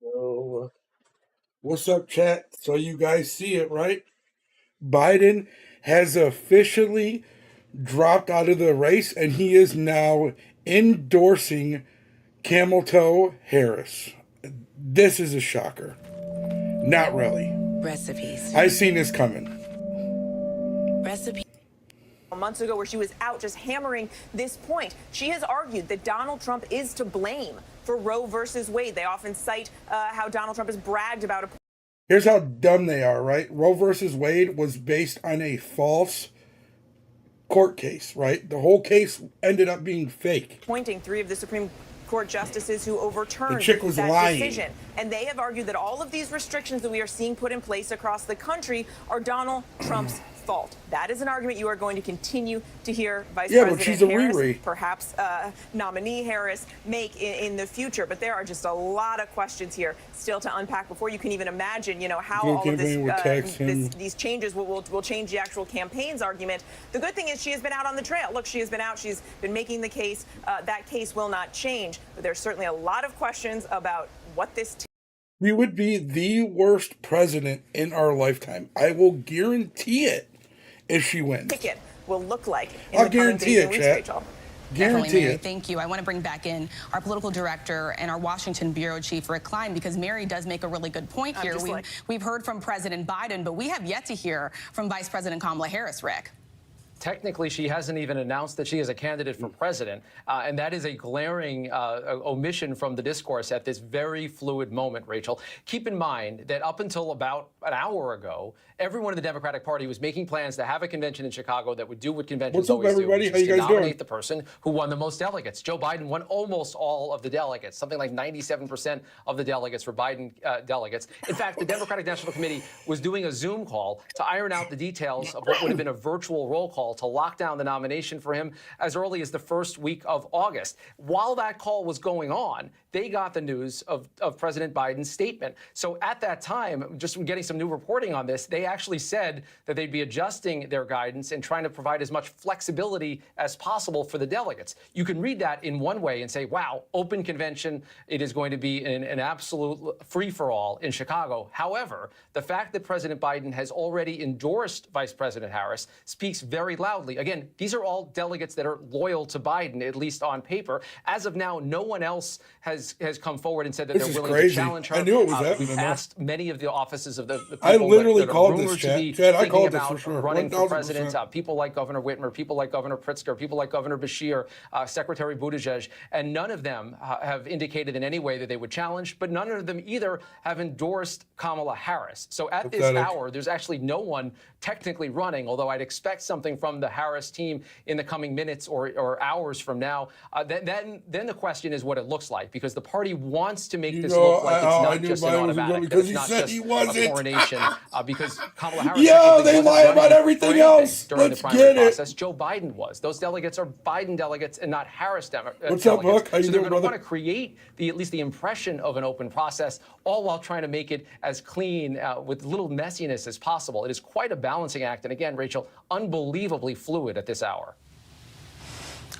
So, what's up, chat? So, you guys see it, right? Biden has officially dropped out of the race and he is now endorsing Camel Toe Harris. This is a shocker. Not really. Recipes. I seen this coming. Recipes. Months ago, where she was out just hammering this point. She has argued that Donald Trump is to blame for Roe versus Wade. They often cite how Donald Trump has bragged about a. Here's how dumb they are, right? Roe versus Wade was based on a false court case, right? The whole case ended up being fake. Appointing three of the Supreme Court justices who overturned The chick was that lying. decision. And they have argued that all of these restrictions that we are seeing put in place across the country are Donald Trump's fault. That is an argument you are going to continue to hear Vice President she's a Harris, Riri. perhaps nominee Harris, make in the future. But there are just a lot of questions here still to unpack before you can even imagine, how all of these changes will change the actual campaign's argument. The good thing is she has been out on the trail. Look, she has been out. She's been making the case. That case will not change. But there's certainly a lot of questions about what this. We would be the worst president in our lifetime. I will guarantee it if she wins. Ticket will look like in I'll the coming guarantee days it, and weeks, chat. Rachel. Guarantee Mary, it. thank you. I want to bring back in our political director and our Washington bureau chief, Rick Klein, because Mary does make a really good point here. We've heard from President Biden, but we have yet to hear from Vice President Kamala Harris, Rick. Technically, she hasn't even announced that she is a candidate for president, and that is a glaring omission from the discourse at this very fluid moment, Rachel. Keep in mind that up until about an hour ago, everyone in the Democratic Party was making plans to have a convention in Chicago that would do what conventions always do, which is to nominate the person who won the most delegates. Joe Biden won almost all of the delegates. Something like 97% of the delegates were Biden delegates. In fact, the Democratic National Committee was doing a Zoom call to iron out the details of what would have been a virtual roll call to lock down the nomination for him as early as the first week of August. While that call was going on, they got the news of President Biden's statement. So at that time, just getting some new reporting on this, they actually said that they'd be adjusting their guidance and trying to provide as much flexibility as possible for the delegates. You can read that in one way and say, wow, open convention, it is going to be an absolute free-for-all in Chicago. However, the fact that President Biden has already endorsed Vice President Harris speaks very loudly. Again, these are all delegates that are loyal to Biden, at least on paper. As of now, no one else has come forward and said that they're willing to challenge her. I knew it was happening. We've asked many of the offices of the people I literally that are called rumored this, to be Chad. I thinking called this about for sure. running for 1000%. president. People like Governor Whitmer, people like Governor Pritzker, people like Governor Beshear, Secretary Buttigieg, and none of them have indicated in any way that they would challenge, but none of them either have endorsed Kamala Harris. So at this hour, there's actually no one technically running, although I'd expect something from the Harris team in the coming minutes or hours from now. Then the question is what it looks like, because the party wants to make this look like it's not just an automatic, that it's not just a coronation, because Kamala Harris they lie about everything else during the primary process. Joe Biden was. Those delegates are Biden delegates and not Harris delegates. What's up, Buck? So they're going to want to create at least the impression of an open process, all while trying to make it as clean with little messiness as possible. It is quite a balancing act. And again, Rachel, unbelievably fluid at this hour.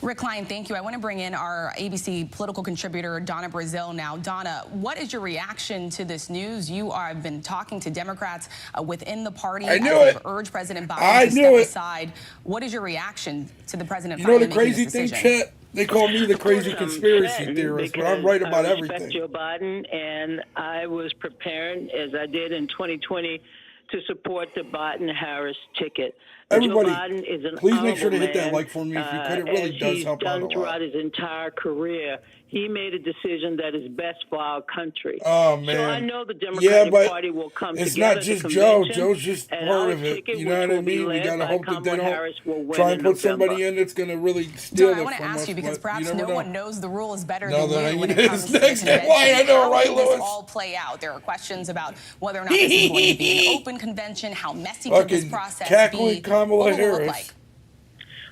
Rick Klein, thank you. I want to bring in our ABC political contributor, Donna Brazile now. Donna, what is your reaction to this news? You have been talking to Democrats within the party as they've urged President Biden to step aside. What is your reaction to the president finally making this decision? You know the crazy thing, Chet? They call me the crazy conspiracy theorist, but I'm right about everything. I respect Joe Biden, and I was prepared, as I did in 2020, to support the Biden-Harris ticket. Everybody, Joe Biden is an please make sure to hit that like for me if you could. It really does help out a lot. Throughout his entire career, he made a decision that is best for our country. Oh, man. So I know the Democratic Party will come together. It's not just Joe. Joe's just part of it. You know what I mean? We got to hope that they don't try and put somebody in that's going to really steal it from us. I want to ask you, because perhaps no one knows the rules better than you when it comes to the convention. I know, right, Lewis? How will this all play out? There are questions about whether or not this is going to be an open convention. How messy could this process be? Kamala what will it Harris. look like?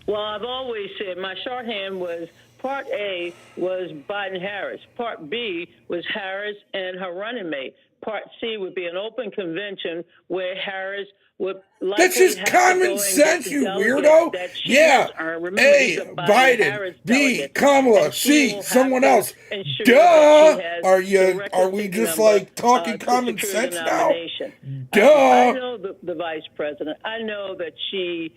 Well, I've always said my shorthand was Part A was Biden-Harris. Part B was Harris and her running mate. Part C would be an open convention where Harris would likely That's just have to common go and sense, get you the delegates weirdo. that she Yeah. has earned. Remember, A, these are Biden. B, delegates, Kamala. and she C, will have someone to else. ensure Duh. that she has Are the we requisite just number, like talking to common secure the sense now? nomination. Duh. I know the vice president. I know that she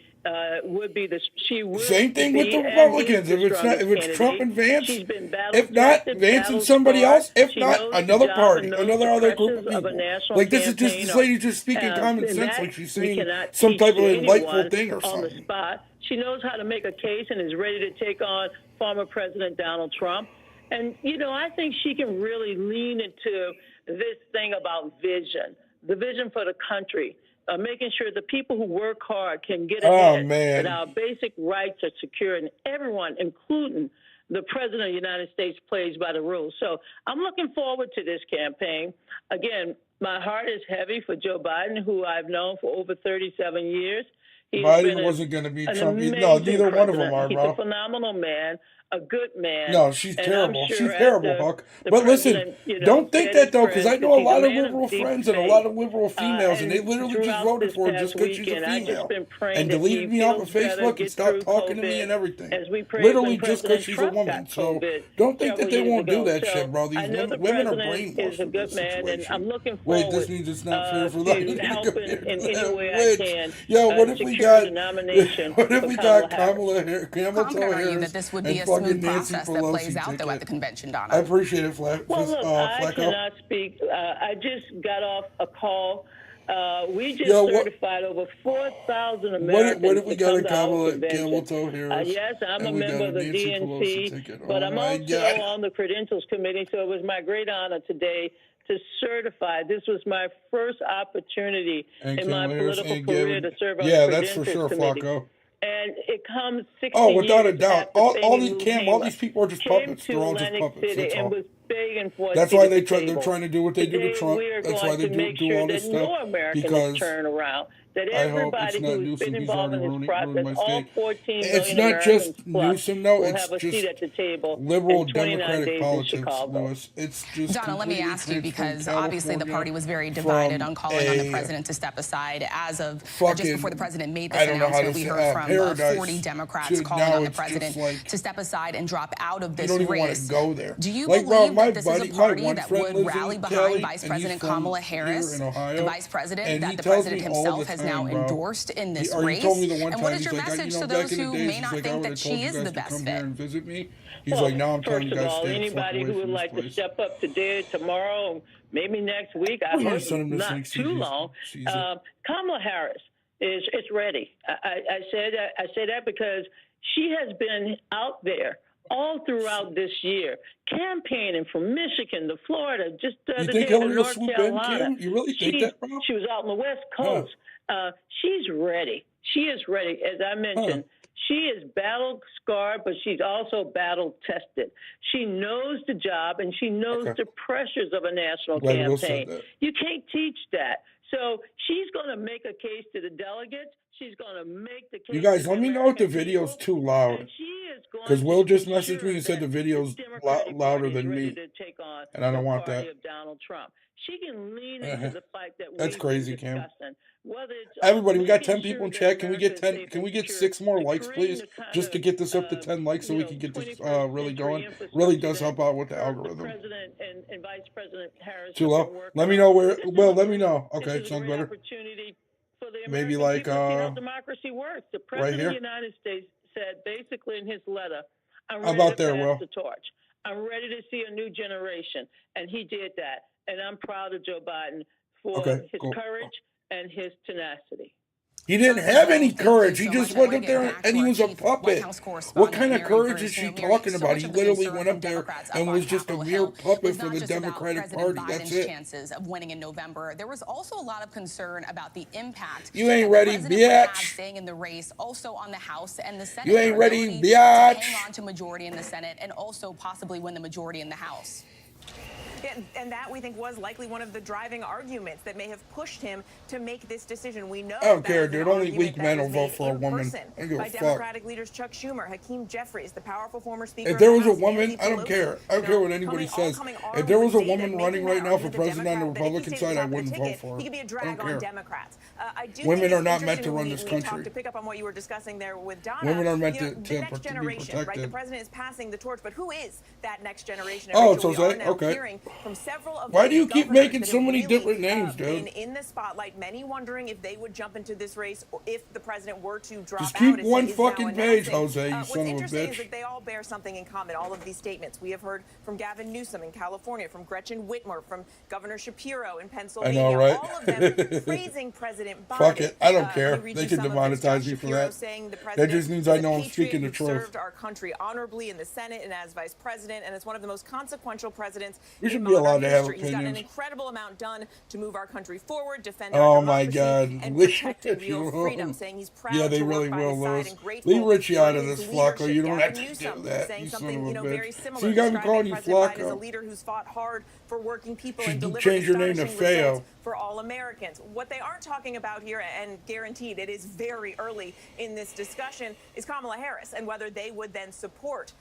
would be the she would Same thing with be the and Republicans. is If the it's not, if strongest it's Trump candidate. and Vance, She's been if not battle-tested, Vance and somebody battle-scarred. else, if She not knows the another job party, and knows another the other group of pressures of a people. national Like this is just campaign this lady just speaking common and sense, that like she's you saying cannot some teach type of to delightful anyone thing or on the something. spot. She knows how to make a case and is ready to take on former President Donald Trump. And, I think she can really lean into this thing about vision, the vision for the country, making sure the people who work hard can get ahead, that our basic rights are secure, and everyone, including the President of the United States, plays by the rules. So I'm looking forward to this campaign. Again, my heart is heavy for Joe Biden, who I've known for over 37 years. Biden wasn't going to be Trump. No, neither one of them are, bro. He's a phenomenal man, a good man. No, she's terrible. Sure She's terrible, Huck. But listen, don't think that, though, because I know a lot of liberal friends and a lot of liberal females, and they literally just voted for her just because she's a female and deleted me off of Facebook and stopped talking to me and everything. Literally just because she's a woman. So don't think that they won't do that shit, bro. These women are brainwashed. Is a good man, and I'm looking forward Wait, this means it's not fair for to that. helping in any way I can. Yo, what if we got Kamala I'm Harris going to argue that this would be a smooth process that plays out, though, at the convention, Donna. I appreciate it, Flacco. Well, look, I cannot speak. I just got off a call. We just certified over 4,000 Americans. What if we got a Kamala Harris? Yes, I'm a member of the DNC, but I'm also on the credentials committee, so it was my great honor today to certify. This was my first opportunity in my political career to serve on the credentials committee. Yeah, that's for sure, Flacco. And it comes 60 Oh, without a years doubt. after All Fannie these Lou these people are just puppets. They're all just Atlantic puppets. City That's and all. was begging for That's why they're trying to do what they do to Today, Trump. we are That's going why they to make do sure all that this no stuff. American Because is turned around. That I hope everybody it's not who's Newsom. been He's involved in already this process, my all state. 14 million It's not Americans just plus Newsom, no. will It's have a just seat at the table liberal in 29 Democratic days in politics, Chicago. Lewis. It's just Donna, let me completely ask you, changed from because obviously the California party was very divided on calling on the a president to step aside. As of just fucking- before the president made I this don't know how announcement, to we say- heard from paradise 40 Democrats to calling now on the it's just president like- to step aside and drop out of You this don't even want race. to go there. Do you Like, bro, believe my that this buddy- is a my party one that friend would lives in rally Cali, behind Vice and he's President from Kamala here Harris, in Ohio, the vice president and that he the tells president me all himself the has now time, bro. endorsed in this Or he race? told me the one And what time, is he's your like, message to back those in the who days, may he's not like, I think would've that told she you is guys the to best come here fit? and visit me. He's Well, like, now I'm telling you first of guys all, stay the fuck anybody away who would from like this to place. step up today, tomorrow, maybe next week, I We're gonna hope send him this not next too season. long. Kamala Harris is ready. I say that because she has been out there all throughout this year, campaigning from Michigan to Florida, just the You other think day to Hillary will North swoop in, Carolina. Kim? You really think that, bro? She was out on the West Coast. She's ready. She is ready. As I mentioned, she is battle scarred, but she's also battle tested. She knows the job and she knows the pressures of a national campaign. You can't teach that. So she's going to make a case to the delegates. She's going to make the case. You guys, to let me know if the video's too loud. Because Will just messaged me and said the video's louder than me. And I don't want that. Of Donald Trump. She can lean into the fight that That's crazy, been Cam. discussing. Everybody, we got 10 people in chat. Can we get 10? Can we get 6 more likes, please? Just to get this up to 10 likes so we can get this really going. Really does help out with the algorithm. President and Vice President Harris Too low? Let me know where. Well, let me know. Okay, sounds better. Maybe like democracy works. The president here? of the United States said basically in his letter, "I'm How ready about to there, pass Will? the torch. I'm ready to see a new generation," and he did that. And I'm proud of Joe Biden for his courage and his tenacity. He didn't have any courage. He just went up there and he was a puppet. What kind of courage is she talking about? He literally went up there and was just a mere puppet for the Democratic Party. That's it. Chances of winning in November. There was also a lot of concern about the impact. You ain't ready, bitch. Staying in the race, also on the House and the Senate. You ain't ready, bitch. Hang on to majority in the Senate and also possibly win the majority in the House. And that, we think, was likely one of the driving arguments that may have pushed him to make this decision. We know I don't care, dude. Only weak men will vote for a woman. I don't give a by fuck. Democratic leaders Chuck Schumer, Hakeem Jeffries, the powerful former Speaker. If there was a woman, I don't care. I don't care what anybody says. If there was a woman running right now for president on the Republican side, I wouldn't vote for her. He could be a drag on Democrats. Women are not meant to run this country. To pick up on what you were discussing there with Donna, women are meant to the next be generation, protected. right? The president is passing the torch, but who is that next generation? Oh, it's Jose. We are now Okay. hearing from several of Why do you keep governors making that so have many really, different names, dude? been in the spotlight, many wondering if they would jump into this race or if the president were to drop Just out. keep as one he is now fucking page, announcing. Jose, you What's son of a interesting is bitch. that they all bear something in common, all of these statements. We have heard from Gavin Newsom in California, from Gretchen Whitmer, from Governor Shapiro in Pennsylvania. I know, right? All of them praising President Biden. Fuck it. I don't care. we read They you can some of this. demonetize Josh me for Shapiro that. saying the That president just means is I a know I'm patriot speaking the who truth. served our country honorably in the Senate and as vice president, and it's one of the most consequential presidents We in should be allowed modern to have history. He's got an opinions. incredible amount done to move our country forward, defend Oh our my democracy, God. and Leave protect Richie real alone. freedom, saying he's proud Yeah, they to work really by will, his side Louis. and grateful Leave Richie for out of his this, Flacco. leadership. You don't have Gavin to do Newsom that, saying you son something, of a very bitch. similar, So you gotta be describing calling you President Biden as a Flacco. leader who's fought hard for working people and Should delivered change your name to astonishing Feo. results for all Americans. What they aren't talking about here, and guaranteed it is very early in this discussion, is Kamala Harris and whether they would then support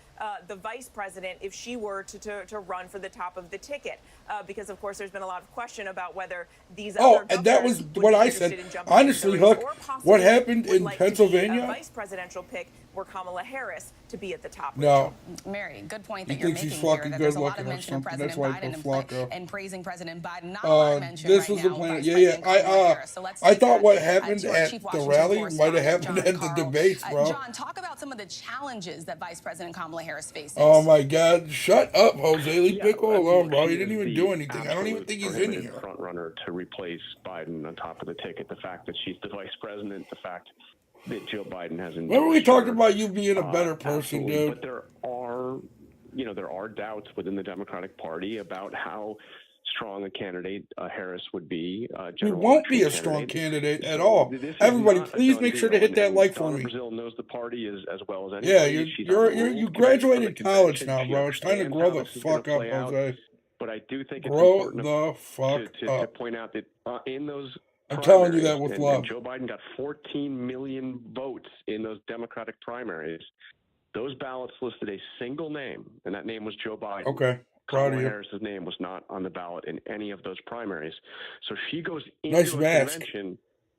the vice president if she were to run for the top of the ticket. Because, of course, there's been a lot of question about whether these other and that was governors would what be I interested said. in jumping Honestly, into the race, Hook, or possibly what happened would in like to be a Pennsylvania? vice presidential pick were Kamala Harris to be at the top. No. Mary, good point that He you're thinks he's making here, fucking that there's a good lot of looking or mention of something. President That's why he Biden put Flacco. and praising President Biden. Not a lot of mention This right was now the plan. Vice Yeah. President Kamala Harris. So let's I take thought that, what happened to our at Chief the Washington rally might correspondent, have happened John at the Carl. debates, bro. John, talk about some of the challenges that Vice President Kamala Harris faces. Oh my God! Shut up, Jose. Leave Pickle alone, bro. She He didn't is even the do anything. I don't even absolute think he's in prohibitive here. front runner to replace Biden on top of the ticket. The fact that she's the vice president, the fact that Joe Biden has. Remember we talked about you being a better person, absolutely. dude. But there are doubts within the Democratic Party about how strong a candidate Harris would be. He won't be a strong candidate at all. This is Everybody, not a please done make sure to deal, hit that and like for Donna me. Brazile knows the party as well as Yeah, anybody. She's on the you rules graduated committee college for the now, convention. bro. It's time to She grow the understands how this is fuck gonna up, play out. Jose. But I do think it's Grow important the fuck to up. point out that in those I'm telling you that primaries, with and love. Joe Biden got 14 million votes in those Democratic primaries. Those ballots listed a single name, and that name was Joe Biden. Okay, proud of Kamala you. Harris's name was not on the ballot in any of those primaries. So she goes into Nice a mask. convention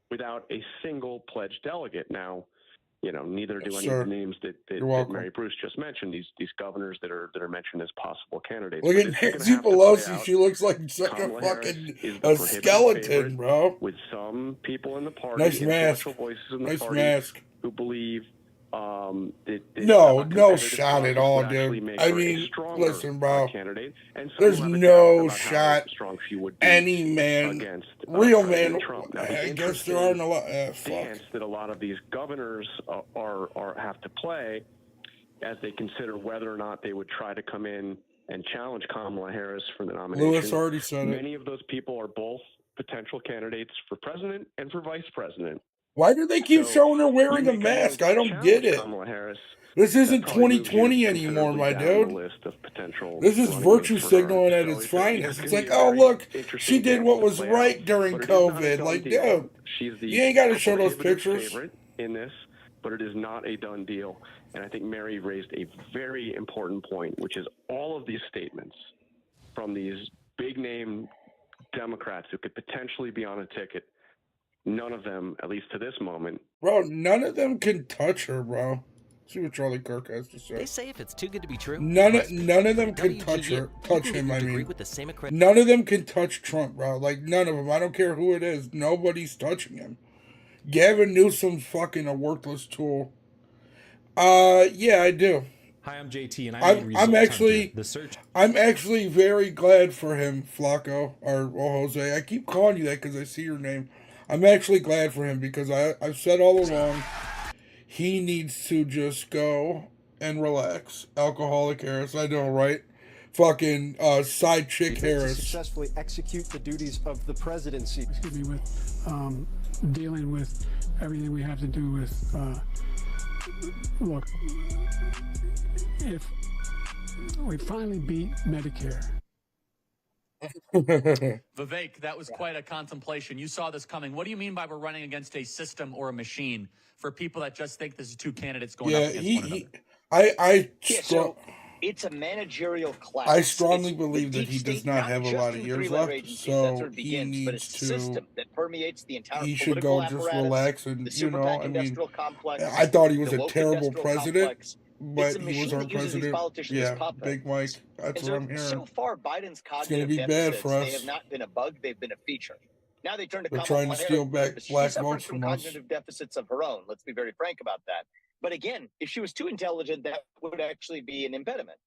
without a single pledged delegate. Now, neither do any Sure. of the names that welcome. Mary Bruce just mentioned. These governors that are mentioned as possible candidates. Look But at this is gonna Nancy have to play Pelosi. out. She looks like such Kamala a Harris fucking is the a prohibitive skeleton, favorite, bro. with some people in the party, Nice mask. influential voices in the Nice party, mask. who believe that No a shot competitive at process all, would actually dude. make I her a mean, stronger, listen, bro. candidate, and some There's will have a no doubt about how shot strong she would be any man, against real President man. Trump. Now, the I guess interesting there aren't a lot. Fuck. dance that a lot of these governors have to play as they consider whether or not they would try to come in and challenge Kamala Harris for the nomination. Lewis already said it. Many of those people are both potential candidates for president and for vice president. Why do they keep So, showing her wearing you a make mask? move I to don't get challenge it. Kamala Harris, This isn't that probably moves you 2020 anymore, my considerably down dude. the list of potential This is running virtue mates for her. signaling at So its it's finest. It's gonna like, be a oh, very look, interesting she did dance what to was play right out, during but it is not a COVID. done Like, deal. dude, She's the you ain't got to show those prohibitive pictures. favorite in this, but it is not a done deal. And I think Mary raised a very important point, which is all of these statements from these big name Democrats who could potentially be on a ticket. None of them, at least to this moment. Bro, none of them can touch her, bro. See what Charlie Kirk has to They say. say if it's too good to be true, None it must be. of them can WGA, touch her. people Touch him, who I agree mean. with the same accreditation. None of them can touch Trump, bro. Like, none of them. I don't care who it is. Nobody's touching him. Gavin Newsom's fucking a worthless tool. Yeah, I do. Hi, I'm JT, and I'm actually very glad for him, Flacco, or Jose. I keep calling you that because I see your name. I'm actually glad for him because I've said all along he needs to just go and relax. Alcoholic Harris, I know, right? Fucking side chick To Harris. successfully execute the duties of the presidency. Excuse me, with dealing with everything we have to do with, look, if we finally beat Medicare, Vivek, that was quite a contemplation. You saw this coming. What do you mean by we're running against a system or a machine for people that just think this is two candidates going up against one another? So it's a managerial class. I strongly believe the that he deep does state, not have a lot of just in years three-letter left, agencies, that's where so it he begins, but needs it's a to. system that permeates the entire He should political go just apparatus, relax and, the you super know, PAC I mean, industrial complex, I thought he was the a woke terrible industrial president, complex. but It's a he machine was our that uses these president. politicians as Yeah, puppets. Big Mike. That's And what I'm so hearing. far, Biden's It's going to cognitive be bad deficits, for they have us. not been a bug, they've been a feature. Now they turn to They're Kamala trying to Harris. steal back She black suffers votes from from us. cognitive deficits of her own. Let's be very frank about that. But again, if she was too intelligent, that would actually be an impediment.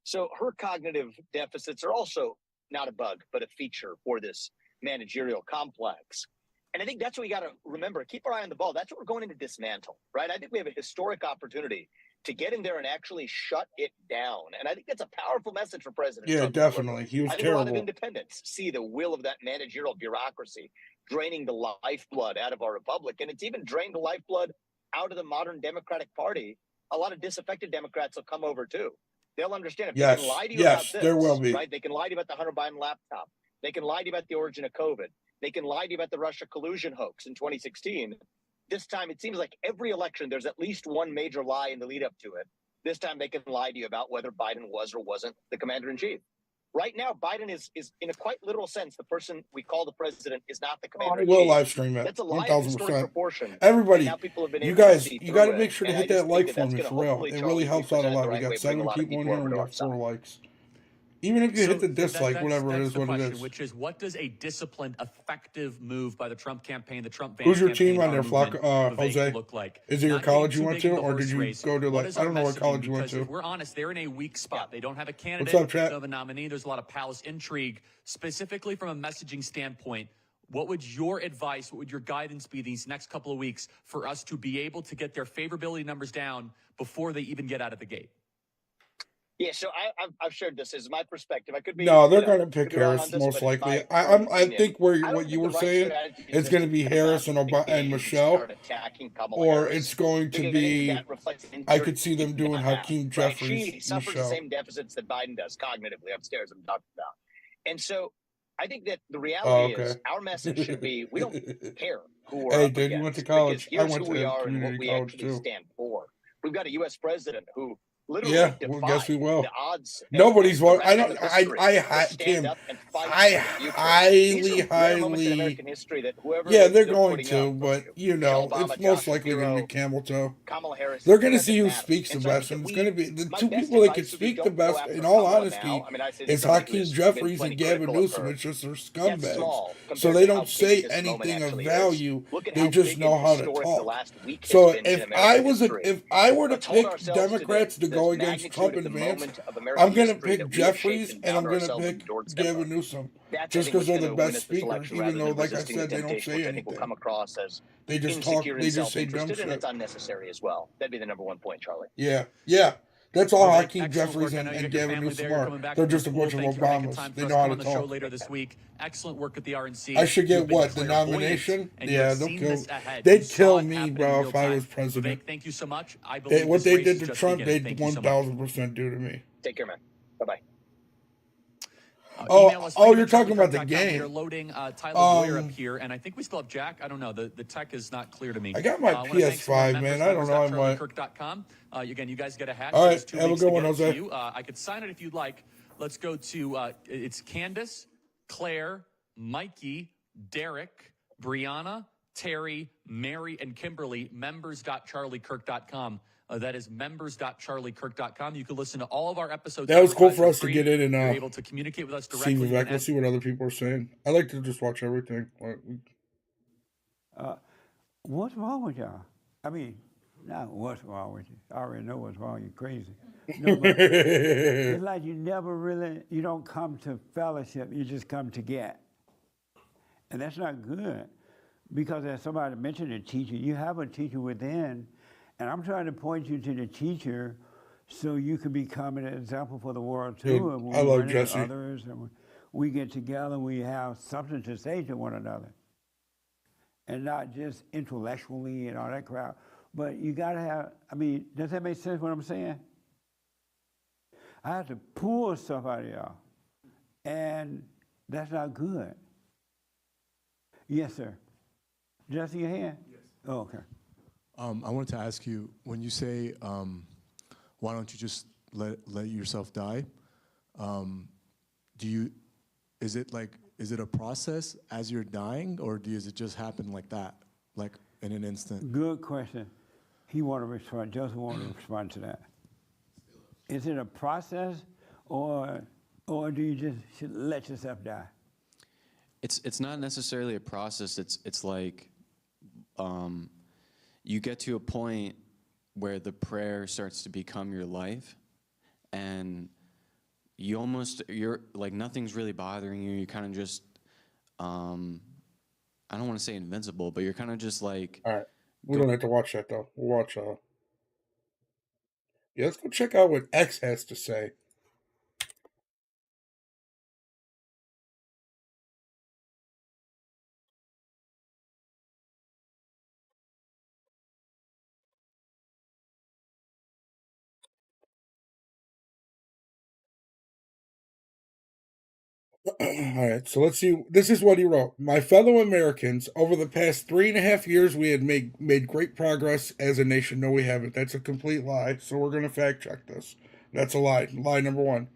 So her cognitive deficits are also not a bug, but a feature for this managerial complex. And I think that's what we got to remember. Keep our eye on the ball. That's what we're going in to dismantle, right? I think we have a historic opportunity to get in there and actually shut it down. And I think that's a powerful message for President Yeah, Trump. definitely. He was I think a lot of terrible. independents see the will of that managerial bureaucracy draining the lifeblood out of our republic. And it's even drained the lifeblood out of the modern Democratic Party. A lot of disaffected Democrats will come over too. They'll understand if they can lie to you about this, there will be. right? They can lie to you about the Hunter Biden laptop. They can lie to you about the origin of COVID. They can lie to you about the Russia collusion hoax in 2016. This time, it seems like every election, there's at least one major lie in the lead up to it. This time, they can lie to you about whether Biden was or wasn't the commander-in-chief. Right now, Biden is in a quite literal sense, the person we call the president is not the commander-in-chief. We'll live stream it. That's a lie of historic 1,000%. proportion. Everybody, Now people have been you able to guys, see you got to through make it. sure to And I hit just that think like that for that's me gonna for real. hopefully, It Charlie, really be helps out a presented lot. the We right got way, bring a 7 lot of people in people here. over We to our got 4 side. likes. Even if you hit the dislike, that's whatever it is, the what it question, is. which is, what does a disciplined, effective move by the Trump campaign, the Trump Who's your campaign, team on our there, movement, Vivek, Jose? look like? Is it your Not getting college you too went big to, in the or did horse you race. go to, What like, is I our don't know what messaging? college you went Because to? if we're honest, they're in a weak spot. They don't have a candidate. What's up, They chat? don't have a nominee. There's a lot of palace intrigue. Specifically from a messaging standpoint, what would your advice, what would your guidance be these next couple of weeks for us to be able to get their favorability numbers down before they even get out of the gate? Yeah, so I've shared this as my perspective. I could be No, they're you know, going to pick could be wrong on Harris this, most but it's likely. my firm I opinion. think where I don't what you think were the right saying, strategy it's is going to just be to Harris come and out of the Obama and gate Michelle, start attacking Kamala or Harris, it's going to because I think be. that reflects I could see them doing not have, Hakeem right? Jeffries, She suffers the Michelle. same deficits that Biden does cognitively upstairs. I'm talking about, and so I think that the Oh, reality is okay. our message should be: we don't care who we're Hey, up dude, you went to against, because college. I here's went who we to are and what community we college actually too. stand for. We've got a U.S. president who literally Yeah, well, guess we defied will. the odds. Nobody's and the voting. I rest don't. of history to stand Tim. up and fight I for the future. These are rare moments in highly. American history that whoever Yeah, they're they're going putting to, up, but you Michelle know, it's Obama, most Josh likely going to be Shapiro, Camel Toe. Kamala Harris. They're It going to doesn't see who matter. speaks the And so I best, think and that it's going to be the my two best people that advice could would be speak the don't go best. after In all Kamala honesty, now. I mean, I say is this somebody who Hakeem has been Jeffries plenty and Gavin critical of Newsom. her. It's just they're That's scumbags, small so compared they to how don't say big this moment anything of actually is. value. Look at They how just big know and how to historic the talk. last week has So been in if I American was history. if I were to Let's hold pick ourselves to Democrats to the go against magnitude Trump of the and Vance, moment of I'm American going to history pick that we have shaped Jeffries and and I'm bound going to ourselves pick and doorstep Gavin of. Newsom, That's, I just think, because what's they're going the to win best us this speakers. election, Even rather though, than like I resisting the said, they don't temptation, say which I think will come anything. across as They just talk. insecure They and just say dumb self-interested, and shit. it's unnecessary as well. That'd be the number one point, Charlie. Yeah, yeah. That's all Vivek, Hakeem excellent Jeffries work. I know you and got your Gavin family Newsom there. You're are. coming back They're from just a school. bunch of Thank you for making Obamas. time for They us. know how Come to on the show talk. later this week. Excellent work at the RNC. I should You get have been what, the clairvoyant, nomination? and Yeah, you've they'll seen kill. this ahead. You They'd saw kill it me, happen in bro, real if I time. was president. Vivek, thank you so much. I believe What this they race did is to just Trump, beginning. they Thank you so much. 1,000% do to me. Take care, man. Bye-bye. Email us, You're talking about the charliekirk.com. game. We're loading Tyler Boyer up here, and I think we still have Jack. I don't know. The tech is not clear to me. I got my I wanna thank some of our PS5, man. members, I don't know. I might. charliekirk.com. Again, you guys get a hat. All It right, takes 2 have a weeks good to one, get it to Jose. you. I could sign it if you'd like. Let's go to it's Candace, Claire, Mikey, Derek, Brianna, Terry, Mary, and Kimberly. Members.charliekirk.com. That is members.charliekirk.com. You can listen to all of our episodes. That was cool advertised for us to free. get in and You're able to communicate with us see directly. Vivek. Let's see what other people are saying. I like to just watch everything. What's wrong with y'all? I mean, not what's wrong with you. I already know what's wrong. You're crazy. No, but it's like you never really, you don't come to fellowship. You just come to get. And that's not good. Because as somebody mentioned a teacher, you have a teacher within. And I'm trying to point you to the teacher so you can become an example for the world too. Dude, and when I we love run into Jesse. others and we get together, we have something to say to one another. And not just intellectually and all that crap. But you got to have, I mean, does that make sense what I'm saying? I have to pull stuff out of y'all. And That's not good. Yes, sir. Just your hand? Yes. Oh, okay. I wanted to ask you, when you say, why don't you just let yourself die? Is it a process as you're dying, or does it just happen like that, like in an instant? Good question. He want to respond. Joseph want to respond to that. Is it a process, or do you just let yourself die? It's not necessarily a process. It's like you get to a point where the prayer starts to become your life, and you're like, nothing's really bothering you. You kind of just I don't want to say invincible, but you're kind of just like. All right, we don't have to watch that though. We'll watch. Yeah, let's go check out what X has to say. All right, so let's see. This is what he wrote. My fellow Americans, over the past 3.5 years, we had made great progress as a nation. No, we haven't. That's a complete lie. So we're going to fact check this. That's a lie. Lie number one.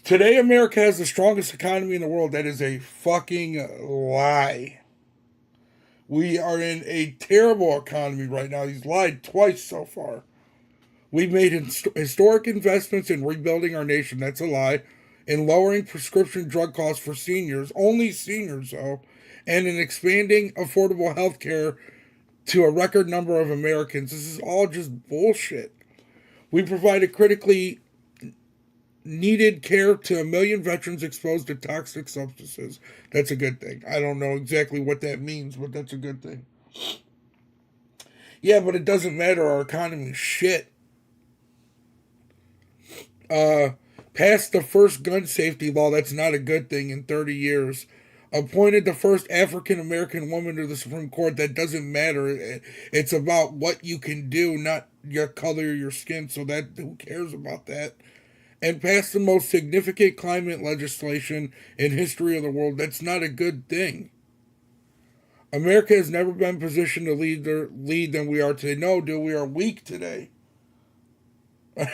Today, America has the strongest economy in the world. That is a fucking lie. We are in a terrible economy right now. He's lied twice so far. We've made historic investments in rebuilding our nation. That's a lie. In lowering prescription drug costs for seniors, only seniors though, and in expanding affordable health care to a record number of Americans. This is all just bullshit. We provided critically needed care to 1 million veterans exposed to toxic substances. That's a good thing. I don't know exactly what that means, but that's a good thing. Yeah, but it doesn't matter. Our economy is shit. Passed the first gun safety law. That's not a good thing in 30 years. Appointed the first African-American woman to the Supreme Court. That doesn't matter. It's about what you can do, not your color or your skin. So that, who cares about that? And passed the most significant climate legislation in history of the world. That's not a good thing. America has never been positioned to lead than we are today. No, dude, we are weak today. What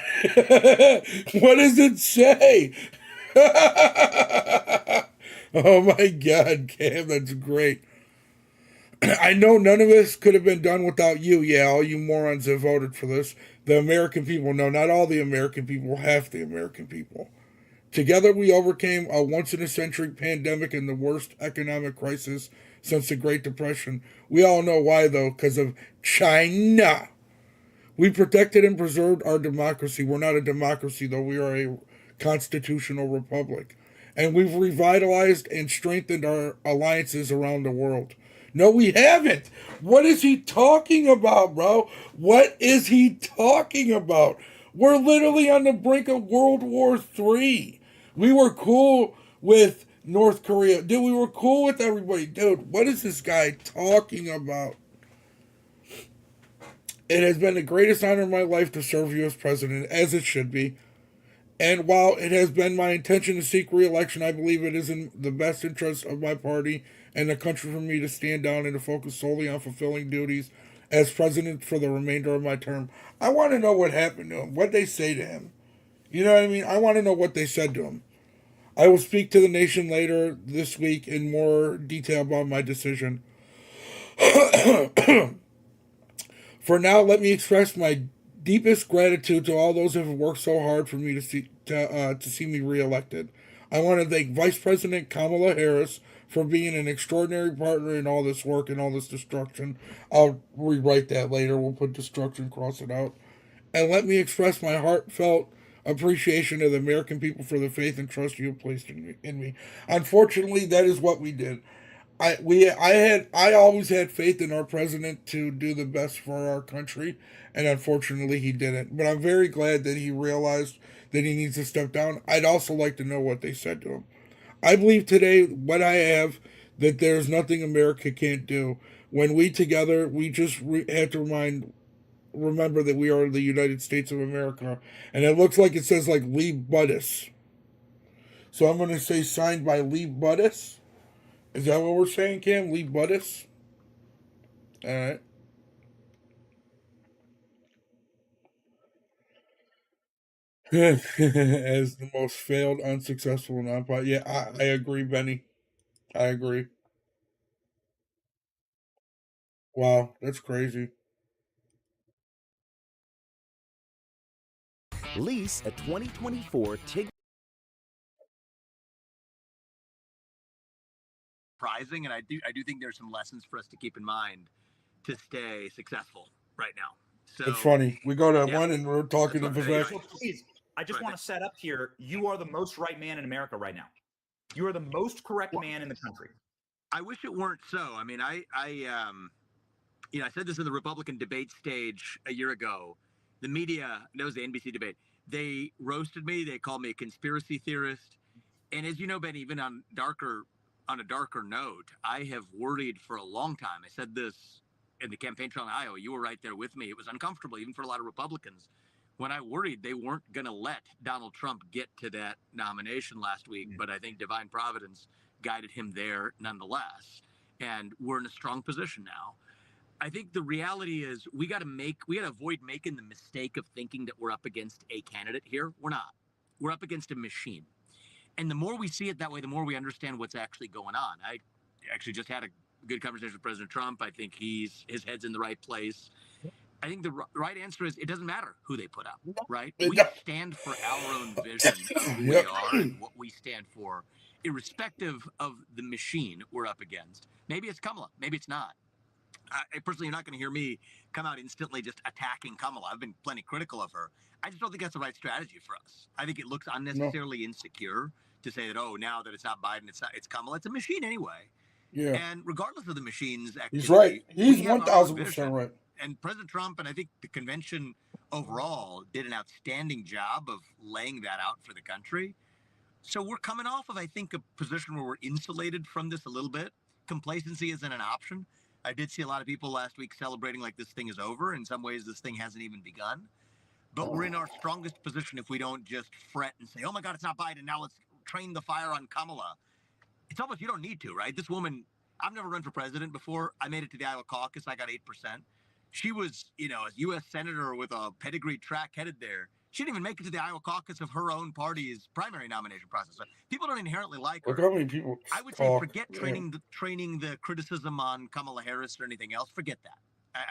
does it say? Oh my God, Cam, that's great. I know none of this could have been done without you. Yeah, all you morons have voted for this. The American people. No, not all the American people, half the American people. Together we overcame a once-in-a-century pandemic and the worst economic crisis since the Great Depression. We all know why, though, because of China. We protected and preserved our democracy. We're not a democracy, though. We are a constitutional republic. And we've revitalized and strengthened our alliances around the world. No, we haven't. What is he talking about, bro? What is he talking about? We're literally on the brink of World War III. We were cool with North Korea. Dude, we were cool with everybody. Dude, what is this guy talking about? It has been the greatest honor of my life to serve you as president, as it should be. And while it has been my intention to seek re-election, I believe it is in the best interest of my party and the country for me to stand down and to focus solely on fulfilling duties as president for the remainder of my term. I want to know what happened to him, what they say to him. You know what I mean? I want to know what they said to him. I will speak to the nation later this week in more detail about my decision. For now, let me express my deepest gratitude to all those who have worked so hard for me to see me reelected. I want to thank Vice President Kamala Harris for being an extraordinary partner in all this work and all this destruction. I'll rewrite that later. We'll put destruction, cross it out. And let me express my heartfelt appreciation to the American people for the faith and trust you have placed in me. Unfortunately, that is what we did. I always had faith in our president to do the best for our country, and unfortunately he didn't. But I'm very glad that he realized that he needs to step down. I'd also like to know what they said to him. I believe today, what I have, that there's nothing America can't do. When we together, we just have to remember that we are the United States of America. And it looks like it says like Lee Buddes. So I'm going to say signed by Lee Buddes. Is that what we're saying, Cam? Lee Buddes? All right. As the most failed, unsuccessful nonprofit. Yeah, I agree, Benny. I agree. Wow, that's crazy. Lease a 2024 Tig. Surprising, and I do think there's some lessons for us to keep in mind to stay successful right now. So It's funny. We go to one and we're talking to Vivek. So please, I just want to set up here. You are the most right man in America right now. You are the most correct man in the country. I wish it weren't so. I mean, I said this in the Republican debate stage a year ago. The media, that was the NBC debate. They roasted me. They called me a conspiracy theorist. And as you know, Ben, even on a darker note, I have worried for a long time. I said this in the campaign trail in Iowa. You were right there with me. It was uncomfortable, even for a lot of Republicans, when I worried they weren't going to let Donald Trump get to that nomination last week. But I think divine providence guided him there nonetheless. And we're in a strong position now. I think the reality is we got to avoid making the mistake of thinking that we're up against a candidate here. We're not. We're up against a machine. And the more we see it that way, the more we understand what's actually going on. I actually just had a good conversation with President Trump. I think his head's in the right place. I think the right answer is it doesn't matter who they put up, right? We stand for our own vision of who we are and what we stand for, irrespective of the machine we're up against. Maybe it's Kamala. Maybe it's not. I personally, you're not going to hear me come out instantly just attacking Kamala. I've been plenty critical of her. I just don't think that's the right strategy for us. I think it looks unnecessarily insecure to say that, oh, now that it's not Biden, it's Kamala. It's a machine anyway. Yeah. And regardless of the machine's activity, He's right. He's 1,000% right. And President Trump, and I think the convention overall, did an outstanding job of laying that out for the country. So we're coming off of, I think, a position where we're insulated from this a little bit. Complacency isn't an option. I did see a lot of people last week celebrating like this thing is over. In some ways, this thing hasn't even begun. But we're in our strongest position if we don't just fret and say, oh, my God, it's not Biden. Now let's train the fire on Kamala. It's almost you don't need to, right? This woman, I've never run for president before. I made it to the Iowa caucus. I got 8%. She was, a U.S. senator with a pedigree track headed there. She didn't even make it to the Iowa caucus of her own party's primary nomination process. So people don't inherently like her. Look how many people I would say forget training the criticism on Kamala Harris or anything else. Forget that.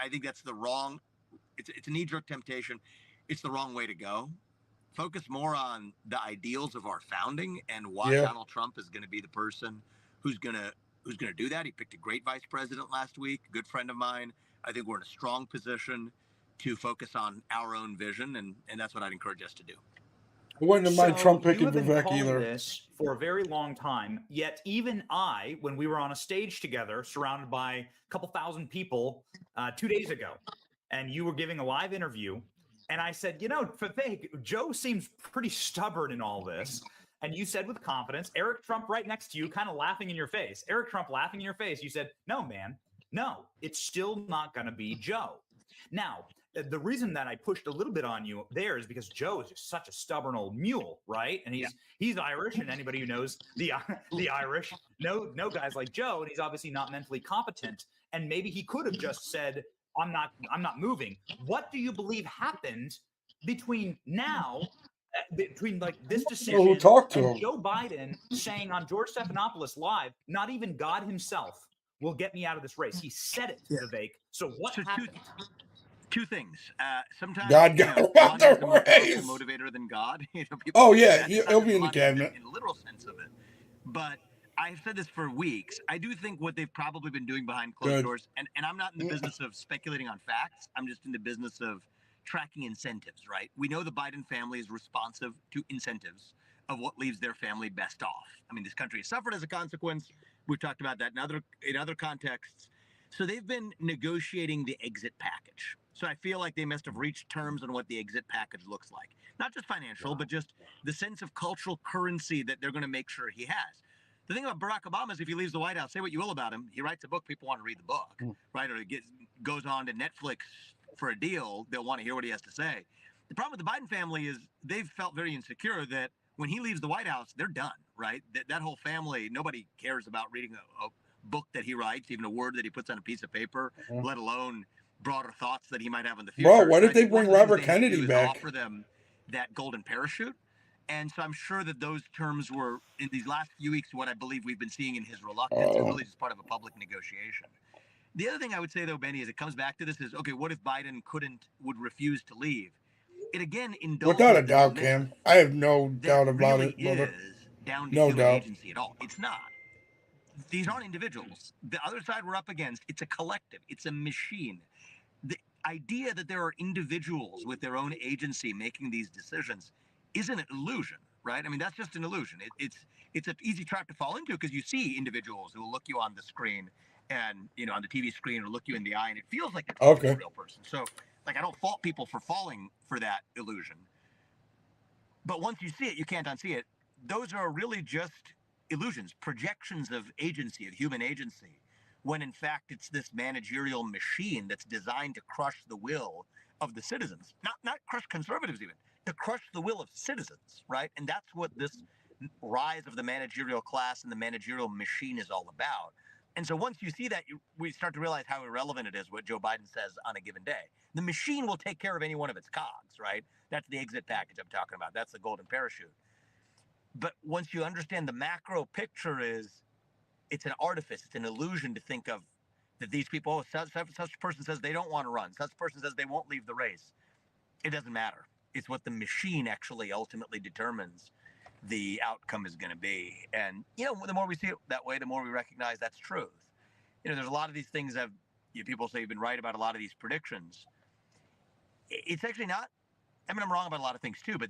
I think that's the wrong. It's a knee-jerk temptation. It's the wrong way to go. Focus more on the ideals of our founding and why Donald Trump is going to be the person who's going to do that. He picked a great vice president last week, a good friend of mine. I think we're in a strong position to focus on our own vision, and that's what I'd encourage us to do. I wouldn't mind Trump picking Vivek either. This for a very long time, yet even I, when we were on a stage together, surrounded by a couple thousand people 2 days ago, and you were giving a live interview, and I said, Vivek, Joe seems pretty stubborn in all this. And you said with confidence, Eric Trump right next to you, kind of laughing in your face. Eric Trump laughing in your face. You said, no, man, no, it's still not going to be Joe. Now, the reason that I pushed a little bit on you there is because Joe is just such a stubborn old mule, right? And he's Irish, and anybody who knows the Irish know guys like Joe, and he's obviously not mentally competent. And maybe he could have just said, I'm not moving. What do you believe happened between now, between like this decision and Joe Biden saying on George Stephanopoulos Live, not even God himself will get me out of this race. He said it, Vivek. So what happened? Two things. Sometimes God got God is a more powerful motivator than God. He'll be in the cabinet. In the literal sense of it. But I've said this for weeks. I do think what they've probably been doing behind closed doors, and I'm not in the business of speculating on facts. I'm just in the business of tracking incentives, right? We know the Biden family is responsive to incentives of what leaves their family best off. I mean, this country has suffered as a consequence. We've talked about that in other contexts. So they've been negotiating the exit package. So I feel like they must have reached terms on what the exit package looks like. Not just financial, but just the sense of cultural currency that they're going to make sure he has. The thing about Barack Obama is if he leaves the White House, say what you will about him, he writes a book, people want to read the book, right? Or it goes on to Netflix for a deal, they'll want to hear what he has to say. The problem with the Biden family is they've felt very insecure that when he leaves the White House, they're done, right? That whole family, nobody cares about reading a book that he writes, even a word that he puts on a piece of paper, let alone broader thoughts that he might have in the future. Bro, why So I did they think one bring of the things Robert they need to do Kennedy is back? offer them that golden parachute. And so I'm sure that those terms were, in these last few weeks, what I believe we've been seeing in his reluctance is really just part of a public negotiation. The other thing I would say, though, Benny, is it comes back to this is, okay, what if Biden would refuse to leave? It again indulges Without a this doubt, myth Cam. I have no that doubt about really it, brother. is down to No human doubt. agency at all. It's not. These aren't individuals. The other side we're up against, it's a collective. It's a machine. The idea that there are individuals with their own agency making these decisions isn't an illusion, right? I mean, that's just an illusion. It's an easy trap to fall into because you see individuals who will look you on the screen and, you know, on the TV screen or look you in the eye, and it feels like it's a real person. So, like, I don't fault people for falling for that illusion. But once you see it, you can't unsee it. Those are really just illusions, projections of agency, of human agency, when in fact it's this managerial machine that's designed to crush the will of the citizens. Not crush conservatives even, to crush the will of citizens, right? And that's what this rise of the managerial class and the managerial machine is all about. And so once you see that, we start to realize how irrelevant it is what Joe Biden says on a given day. The machine will take care of any one of its cogs, right? That's the exit package I'm talking about. That's the golden parachute. But once you understand the macro picture is, it's an artifice, it's an illusion to think of that these people, such person says they don't want to run, such person says they won't leave the race. It doesn't matter. It's what the machine actually ultimately determines the outcome is going to be. And, you know, the more we see it that way, the more we recognize that's truth. You know, there's a lot of these things that people say you've been right about a lot of these predictions. It's actually not, I mean, I'm wrong about a lot of things too, but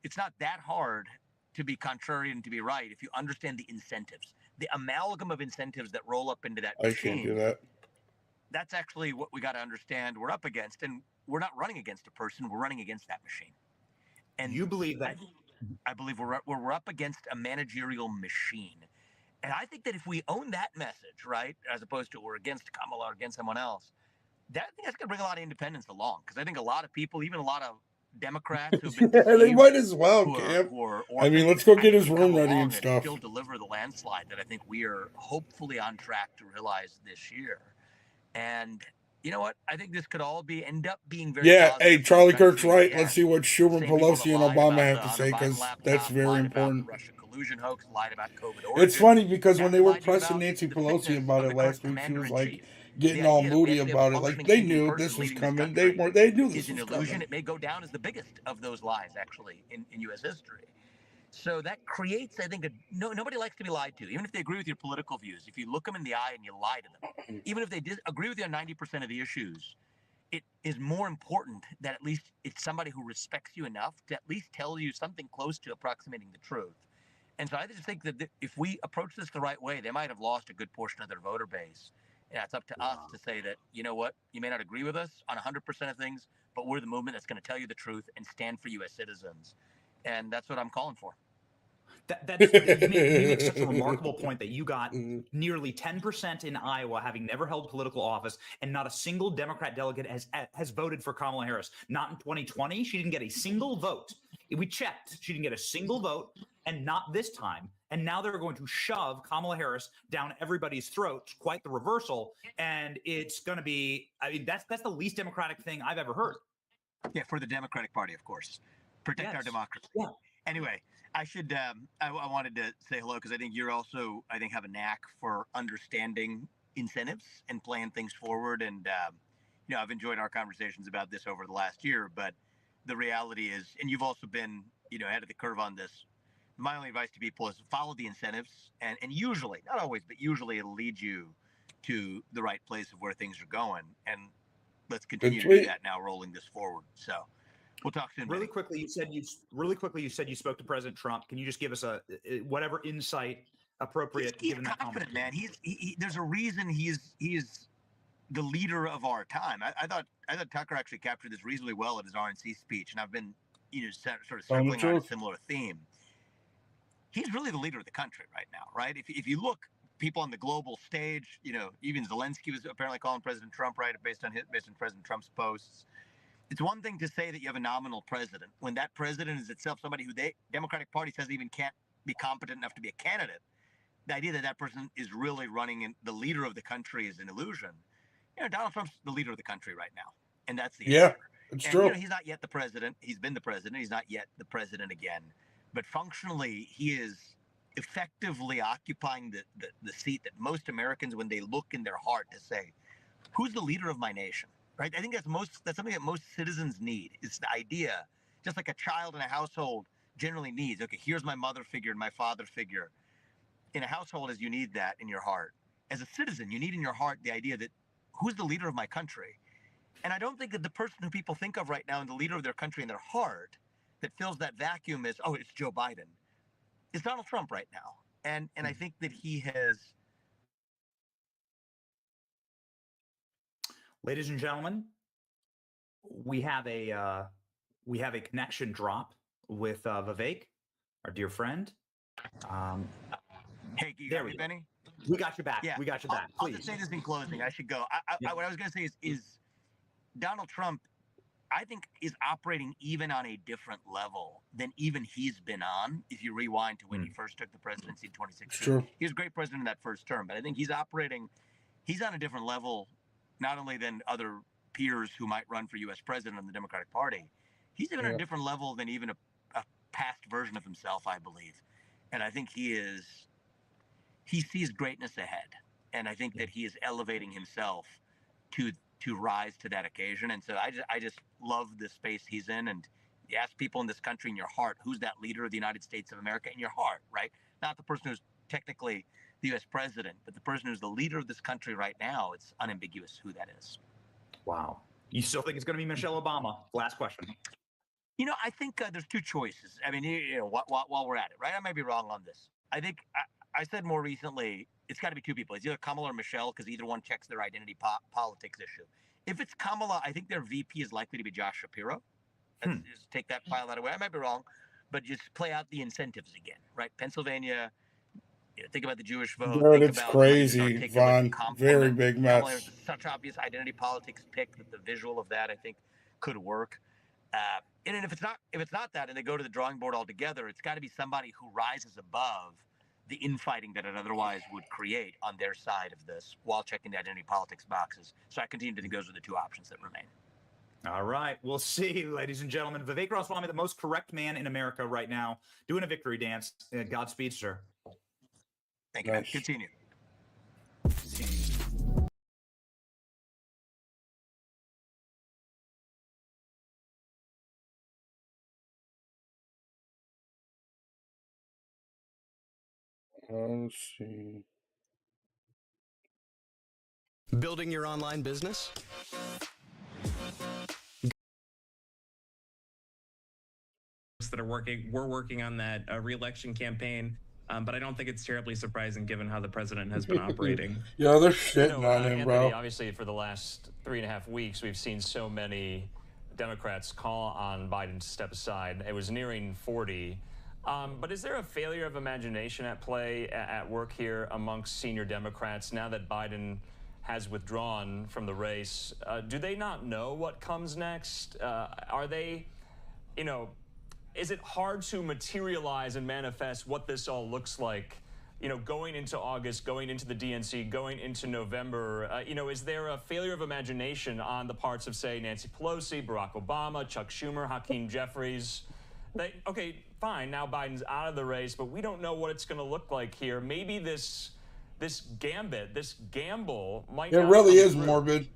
it's not that hard to be contrarian and to be right if you understand the incentives, the amalgam of incentives that roll up into that machine. I can't do that. That's actually what we got to understand we're up against. And we're not running against a person, we're running against that machine. And you believe that? I believe we're up against a managerial machine. And I think that if we own that message, right, as opposed to we're against Kamala or against someone else, I think that's going to bring a lot of independence along. Because I think a lot of people, even a lot of Democrats who've been Yeah, they might as well, Cam. I mean, let's go get his room ready and stuff. Still deliver the landslide that I think we are hopefully on track to realize this year. And you know what? I think this could all end up being very hey, Charlie Kirk's right. Let's see what Schumer, Pelosi, and Obama have to say, because that's very important. Collusion hoax, lied about COVID it's funny because when they were pressing Nancy Pelosi about it last week, she was like getting all moody about it. Like they knew this was coming. They knew this was coming. It may go down as the biggest of those lies, actually, in U.S. history. So that creates, I think, nobody likes to be lied to, even if they agree with your political views. If you look them in the eye and you lie to them, even if they agree with you on 90% of the issues, it is more important that at least it's somebody who respects you enough to at least tell you something close to approximating the truth. And so I just think that if we approach this the right way, they might have lost a good portion of their voter base. And it's up to us to say that, you know what, you may not agree with us on 100% of things, but we're the movement that's going to tell you the truth and stand for you as citizens. And that's what I'm calling for. You make such a remarkable point that you got nearly 10% in Iowa, having never held political office, and not a single Democrat delegate has voted for Kamala Harris. Not in 2020. She didn't get a single vote. We checked. She didn't get a single vote, and not this time. And now they're going to shove Kamala Harris down everybody's throats. Quite the reversal. And it's going to be, I mean, that's the least Democratic thing I've ever heard. Yeah, for the Democratic Party, of course. Protect our democracy. Yeah. Anyway, I should, I wanted to say hello because I think you're also, I think, have a knack for understanding incentives and playing things forward. And, you know, I've enjoyed our conversations about this over the last year, but the reality is, and you've also been, you know, ahead of the curve on this. My only advice to people is follow the incentives, and usually, not always, but usually it'll lead you to the right place of where things are going. And let's continue to do that now, rolling this forward. So we'll talk soon. Really quickly, you said you spoke to President Trump. Can you just give us a whatever insight appropriate? He's confident, man. There's a reason he's the leader of our time. I thought Tucker actually captured this reasonably well at his RNC speech, and I've been, you know, sort of circling on a similar theme. He's really the leader of the country right now, right? If you look, people on the global stage, you know, even Zelensky was apparently calling President Trump, right, based on President Trump's posts. It's one thing to say that you have a nominal president when that president is itself somebody who the Democratic Party says even can't be competent enough to be a candidate, the idea that that person is really running in the leader of the country is an illusion. Donald Trump's the leader of the country right now, and that's the answer. It's and, true. He's not yet the president. He's been the president. He's not yet the president again. But functionally, he is effectively occupying the seat that most Americans, when they look in their heart to say, who's the leader of my nation, right? I think that's something that most citizens need. It's the idea, just like a child in a household generally needs. Okay, here's my mother figure and my father figure. In a household, as you need that in your heart. As a citizen, you need in your heart the idea that who's the leader of my country? And I don't think that the person who people think of right now and the leader of their country in their heart that fills that vacuum is, oh, it's Joe Biden. It's Donald Trump right now. And I think that he has. Ladies and gentlemen, we have a connection drop with Vivek, our dear friend. Hey, you got me, Benny? We got your back. Yeah, we got your back. I'll just say this in closing. I should go. What I was going to say is Donald Trump, I think, is operating even on a different level than even he's been on. If you rewind to when he first took the presidency in 2016, True. He was a great president in that first term, but I think he's on a different level, not only than other peers who might run for U.S. president in the Democratic Party. He's even on a different level than even a past version of himself, I believe. And I think he sees greatness ahead. And I think that he is elevating himself to rise to that occasion. And so I just love the space he's in. And you ask people in this country in your heart, who's that leader of the United States of America in your heart, right? Not the person who's technically the U.S. president, but the person who's the leader of this country right now. It's unambiguous who that is. Wow. You still think it's going to be Michelle Obama? Last question. I think there's two choices. I mean, while we're at it, right? I may be wrong on this. I think I said more recently, it's got to be two people. It's either Kamala or Michelle, because either one checks their identity politics issue. If it's Kamala, I think their VP is likely to be Josh Shapiro. Let's just take that pile out of the way. I might be wrong, but just play out the incentives again, right? Pennsylvania, think about the Jewish vote. Dude, it's crazy, Vaughn. Very big mess. Kamala is such obvious identity politics pick that the visual of that, I think, could work. And if it's not that, and they go to the drawing board altogether, it's got to be somebody who rises above the infighting that it otherwise would create on their side of this, while checking the identity politics boxes. So I continue to think those are the two options that remain. All right, we'll see, ladies and gentlemen. Vivek Ramaswamy, the most correct man in America right now, doing a victory dance. Godspeed, sir. Thank you. Nice. Continue. Let's see. Building your online business? That are working. We're working on that re-election campaign, but I don't think it's terribly surprising given how the president has been operating. Yeah, they're shitting on him, Anthony, bro. Obviously, for the last 3.5 weeks, we've seen so many Democrats call on Biden to step aside. It was nearing 40. But is there a failure of imagination at play at work here amongst senior Democrats now that Biden has withdrawn from the race? Do they not know what comes next? Are they, is it hard to materialize and manifest what this all looks like, going into August, going into the DNC, going into November? Is there a failure of imagination on the parts of, say, Nancy Pelosi, Barack Obama, Chuck Schumer, Hakeem Jeffries? Okay, fine, now Biden's out of the race, but we don't know what it's going to look like here. Maybe this gambit, this gamble might It not really come is through. morbid.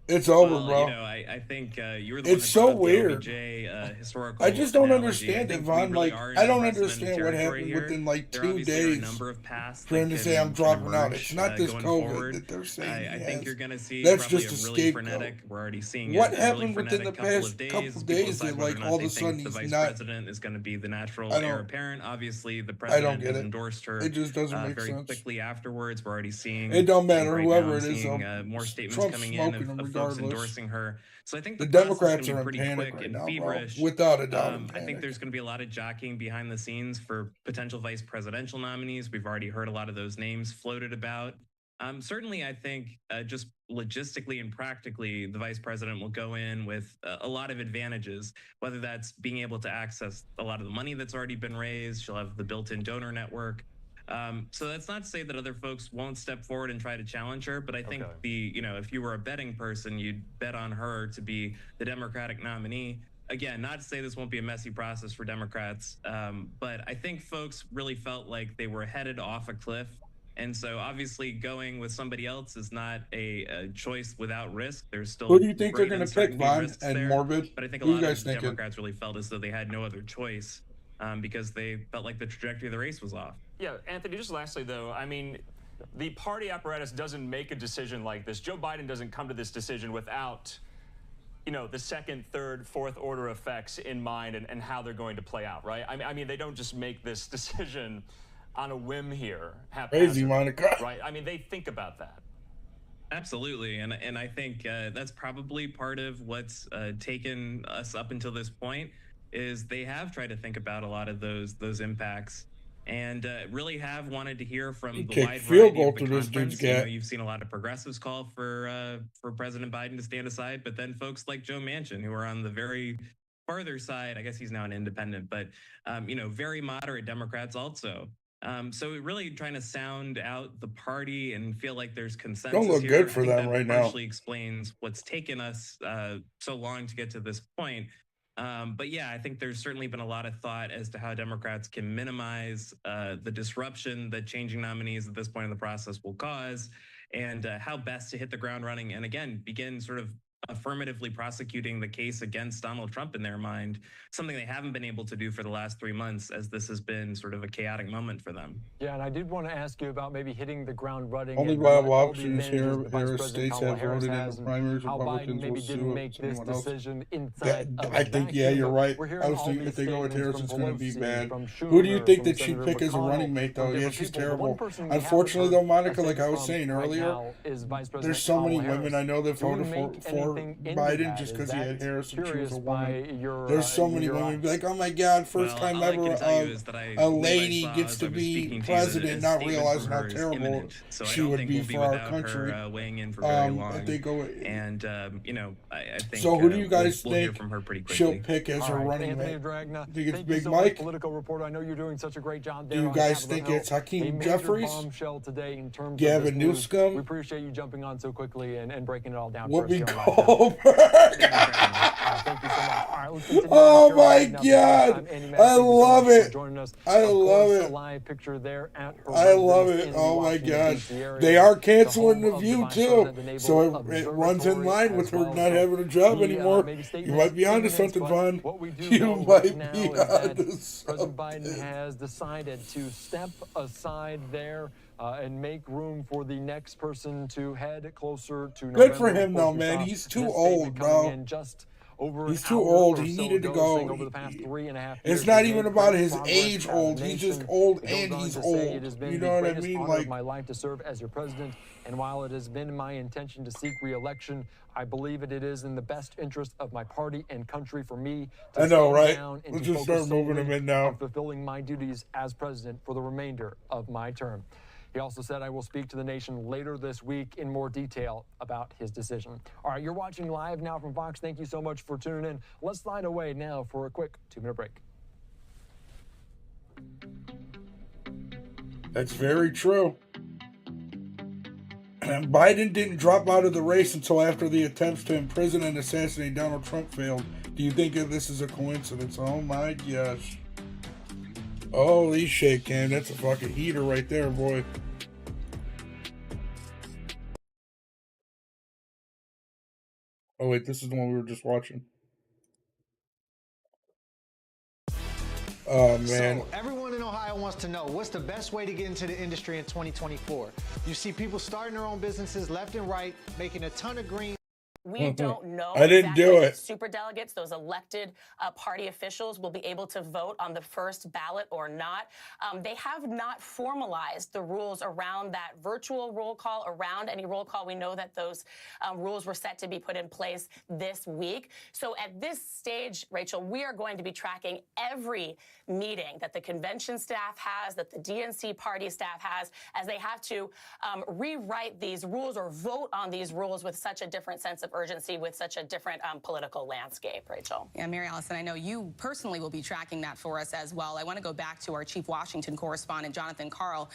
It's over, bro. I think you were the It's one so that brought weird. up the OBJ historical I just don't analogy. understand I it, think Vaughn. we really Like, are in I don't unprecedented understand what territory happened here. within like There 2 obviously are a days number of paths for him that to say I'm can dropping out. emerge, It's not this going COVID forward. that they're saying. I think you're going to see That's probably just a really scapegoat. frenetic. We're already seeing What a happened really within the frenetic couple past of days. couple People days decide that, whether like, or not all of they a sudden think the he's vice not- president is going to be the natural I don't- heir apparent. Obviously, the I don't president get has it. endorsed her It just doesn't make very sense. quickly afterwards. We're already seeing It don't matter, right whoever now, it is, seeing, though. more statements Trump's coming in smoking of him folks regardless. endorsing her. So I think The the process Democrats is going are to be in pretty panic quick right and now, bro. feverish. Without a doubt, in I think panic. there's going to be a lot of jockeying behind the scenes for potential vice presidential nominees. We've already heard a lot of those names floated about. Certainly, I think just logistically and practically, the vice president will go in with a lot of advantages, whether that's being able to access a lot of the money that's already been raised. She'll have the built-in donor network. So that's not to say that other folks won't step forward and try to challenge her, but I think if you were a betting person, you'd bet on her to be the Democratic nominee. Again, not to say this won't be a messy process for Democrats, but I think folks really felt like they were headed off a cliff. And so obviously going with somebody else is not a choice without risk. There's still who do you think they're going to pick, Vaughn and there, Morbid? But I think a Who lot you of guys thinking? Democrats really felt as though they had no other choice because they felt like the trajectory of the race was off. Yeah, Anthony, just lastly, though, I mean, the party apparatus doesn't make a decision like this. Joe Biden doesn't come to this decision without, the second, third, fourth order effects in mind and how they're going to play out, right? I mean, they don't just make this decision on a whim here. Crazy, Monica. Right? I mean, they think about that. Absolutely, and I think that's probably part of what's taken us up until this point is they have tried to think about a lot of those impacts and really have wanted to hear from the wide variety of the conference. You've seen a lot of progressives call for President Biden to stand aside, but then folks like Joe Manchin, who are on the very farther side, I guess he's now an independent, but very moderate Democrats also. So really trying to sound out the party and feel like there's consensus. Don't look here. good for I think them that right now. partially explains what's taken us so long to get to this point. But yeah, I think there's certainly been a lot of thought as to how Democrats can minimize the disruption that changing nominees at this point in the process will cause, and how best to hit the ground running and again begin sort of affirmatively prosecuting the case against Donald Trump in their mind, something they haven't been able to do for the last 3 months as this has been sort of a chaotic moment for them. Yeah, and I did want to ask you about maybe hitting the ground running. Only viable options here. Harris states have voted in the primaries. Republicans will sue anyone else. I think, yeah, you're right. I was thinking if they go with Harris, it's going to be bad. Who do you think that she'd pick as a running mate, though? Yeah, she's terrible. Unfortunately, though, Monica, like I was saying earlier, there's so many women I know that voted for Biden just because he had Harris and she was a woman. There's so many women be like, oh my God, first time ever a lady gets to be president, not realizing how terrible she would be for our country. I think I think so. Who do you guys think she'll pick as her running mate? Think it's Big Mike? Political reporter. I know you're doing such a great job there. Do you guys think it's Hakeem Jeffries? Gavin Newsom? We appreciate you jumping on so quickly and breaking it all down. Whoopi Goldberg. Thank you so much. All right, let's continue. Oh my God, I love it. I love it. Live picture there at her I love it. Oh my God, they are canceling The View too, so it runs in line with her not having a job anymore. You might be onto something, Vaughn. You might be onto something. President Biden has decided to step aside there and make room for the next person to head closer to November. Good for him, though, man. He's too old, bro. He's too old. He needed to go. Over the past 3.5 years, it's not even about his age old. He's just old and he's old. You know what I mean? Like my life to serve as your president, and while it has been my intention to seek re-election, I believe it is in the best interest of my party and country for me to I know, right? down and Let's to just start moving him in now. on fulfilling my duties as president for the remainder of my term. He also said, I will speak to the nation later this week in more detail about his decision. All right, you're watching live now from Fox. Thank you so much for tuning in. Let's slide away now for a quick 2-minute break. That's very true. And Biden didn't drop out of the race until after the attempts to imprison and assassinate Donald Trump failed. Do you think that this is a coincidence? Oh my gosh. Holy shit, Cam. That's a fucking heater right there, boy. Oh wait, this is the one we were just watching. Oh man. So everyone in Ohio wants to know, what's the best way to get into the industry in 2024? You see people starting their own businesses left and right, making a ton of green. We don't know I didn't exactly do if it. superdelegates, those elected party officials, will be able to vote on the first ballot or not. They have not formalized the rules around that virtual roll call, around any roll call. We know that those rules were set to be put in place this week. So at this stage, Rachel, we are going to be tracking every meeting that the convention staff has, that the DNC party staff has, as they have to rewrite these rules or vote on these rules with such a different sense of urgency, with such a different political landscape, Rachel. Yeah, Mary Allison, I know you personally will be tracking that for us as well. I want to go back to our chief Washington correspondent, Jonathan Karl.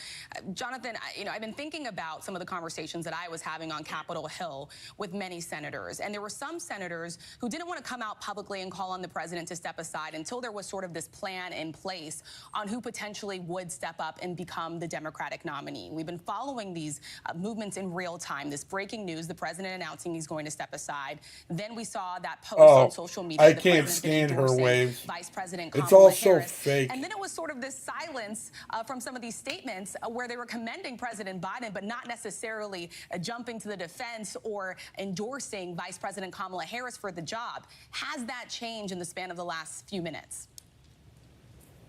Jonathan, I've been thinking about some of the conversations that I was having on Capitol Hill with many senators, and there were some senators who didn't want to come out publicly and call on the president to step aside until there was sort of this plan in place on who potentially would step up and become the Democratic nominee. We've been following these movements in real time. This breaking news, the president announcing he's going to step aside. Then we saw that post on social media. I can't stand her waves. Vice President It's Kamala all so Harris. fake. And then it was sort of this silence from some of these statements where they were commending President Biden, but not necessarily jumping to the defense or endorsing Vice President Kamala Harris for the job. Has that changed in the span of the last few minutes?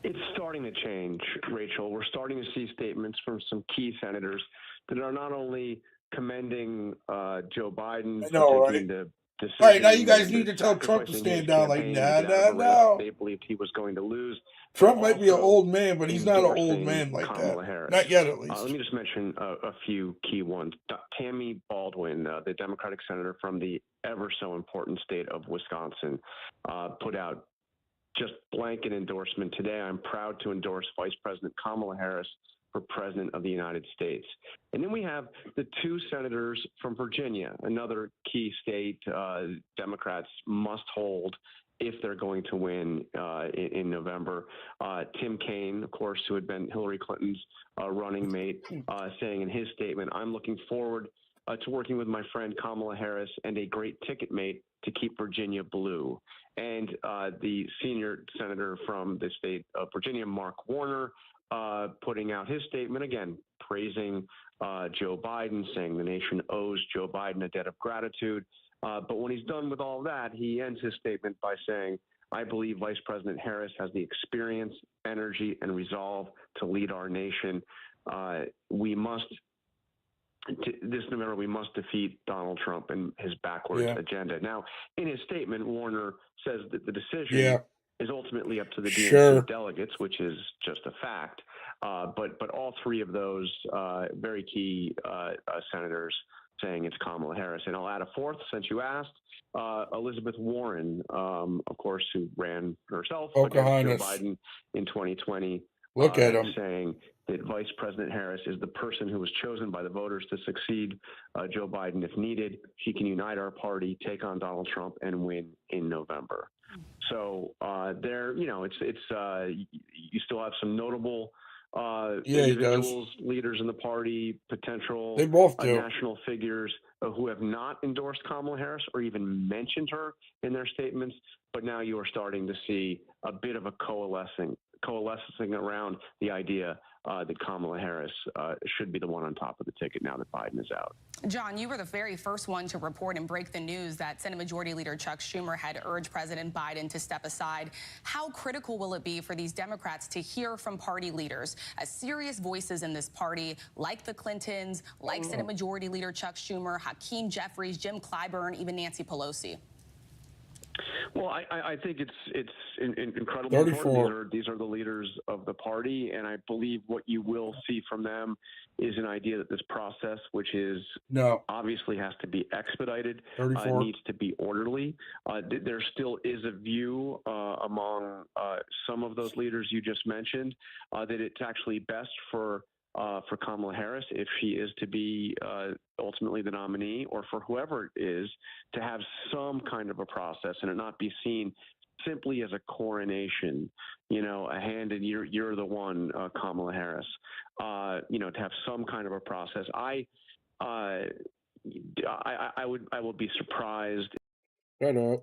It's starting to change, Rachel. We're starting to see statements from some key senators that are not only commending Joe Biden for taking the decision. All right, now you guys need to tell Trump to stand down. Like, no. They believed he was going to lose. Trump might be an old man, but he's not an old man like Kamala that. Harris. Not yet, at least. Let me just mention a few key ones. Tammy Baldwin, the Democratic senator from the ever so important state of Wisconsin, put out just blanket endorsement today. I'm proud to endorse Vice President Kamala Harris for President of the United States. And then we have the two senators from Virginia, another key state Democrats must hold if they're going to win in November. Tim Kaine, of course, who had been Hillary Clinton's running mate, saying in his statement, I'm looking forward to working with my friend Kamala Harris and a great ticket mate to keep Virginia blue. And the senior senator from the state of Virginia, Mark Warner, putting out his statement, again, praising Joe Biden, saying the nation owes Joe Biden a debt of gratitude. But when he's done with all that, he ends his statement by saying, I believe Vice President Harris has the experience, energy, and resolve to lead our nation. This November, we must defeat Donald Trump and his backwards agenda. Now, in his statement, Warner says that the decision is ultimately up to the DNC delegates, which is just a fact. But all three of those very key senators saying it's Kamala Harris. And I'll add a fourth, since you asked, Elizabeth Warren, of course, who ran herself against Joe Biden in 2020. Look at him. Saying that Vice President Harris is the person who was chosen by the voters to succeed Joe Biden if needed. She can unite our party, take on Donald Trump, and win in November. So you still have some notable individuals, leaders in the party, potential They both do. national figures who have not endorsed Kamala Harris or even mentioned her in their statements. But now you are starting to see a bit of a coalescing around the idea that Kamala Harris should be the one on top of the ticket now that Biden is out. John, you were the very first one to report and break the news that Senate Majority Leader Chuck Schumer had urged President Biden to step aside. How critical will it be for these Democrats to hear from party leaders, serious voices in this party, like the Clintons, like Senate Majority Leader Chuck Schumer, Hakeem Jeffries, Jim Clyburn, even Nancy Pelosi? Well, I think it's incredibly 34. important. These are the leaders of the party, and I believe what you will see from them is an idea that this process, which is obviously has to be expedited, 34. Needs to be orderly. There still is a view among some of those leaders you just mentioned that it's actually best for Kamala Harris, if she is to be ultimately the nominee, or for whoever it is, to have some kind of a process and it not be seen simply as a coronation, a hand and you're the one, Kamala Harris, to have some kind of a process. I would be surprised. Shut up.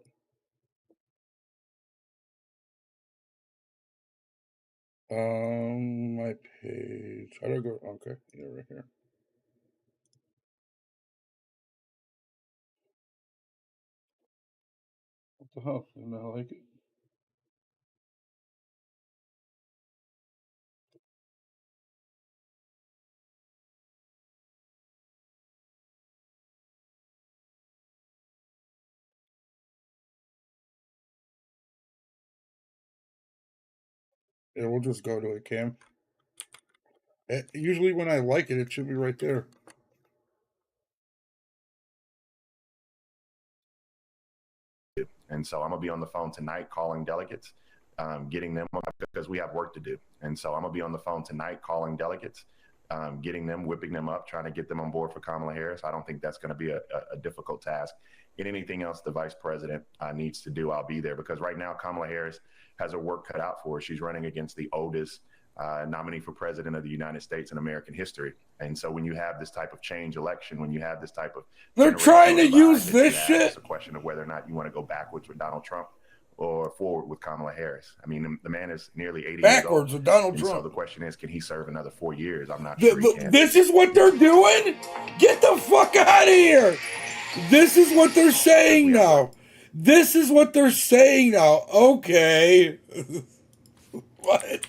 My page. How do I go? Okay, yeah, right here. the hell? And I like it. Yeah, we'll just go to it, Cam. Usually when I like it, it should be right there. And so I'm going to be on the phone tonight calling delegates, getting them, because we have work to do. And so I'm going to be on the phone tonight calling delegates, getting them, whipping them up, trying to get them on board for Kamala Harris. I don't think that's going to be a difficult task. And anything else the vice president needs to do, I'll be there, because right now Kamala Harris has her work cut out for her. She's running against the oldest nominee for president of the United States in American history. And so when you have this type of change election, when you have this type of... They're trying to use this shit. It's a question of whether or not you want to go backwards with Donald Trump or forward with Kamala Harris. I mean, the man is nearly 80 backwards years old. with Donald Trump. So the question is, can he serve another 4 years? I'm not sure he can. This is what they're doing? Get the fuck out of here. This is what they're saying now. This is what they're saying now. Okay. What?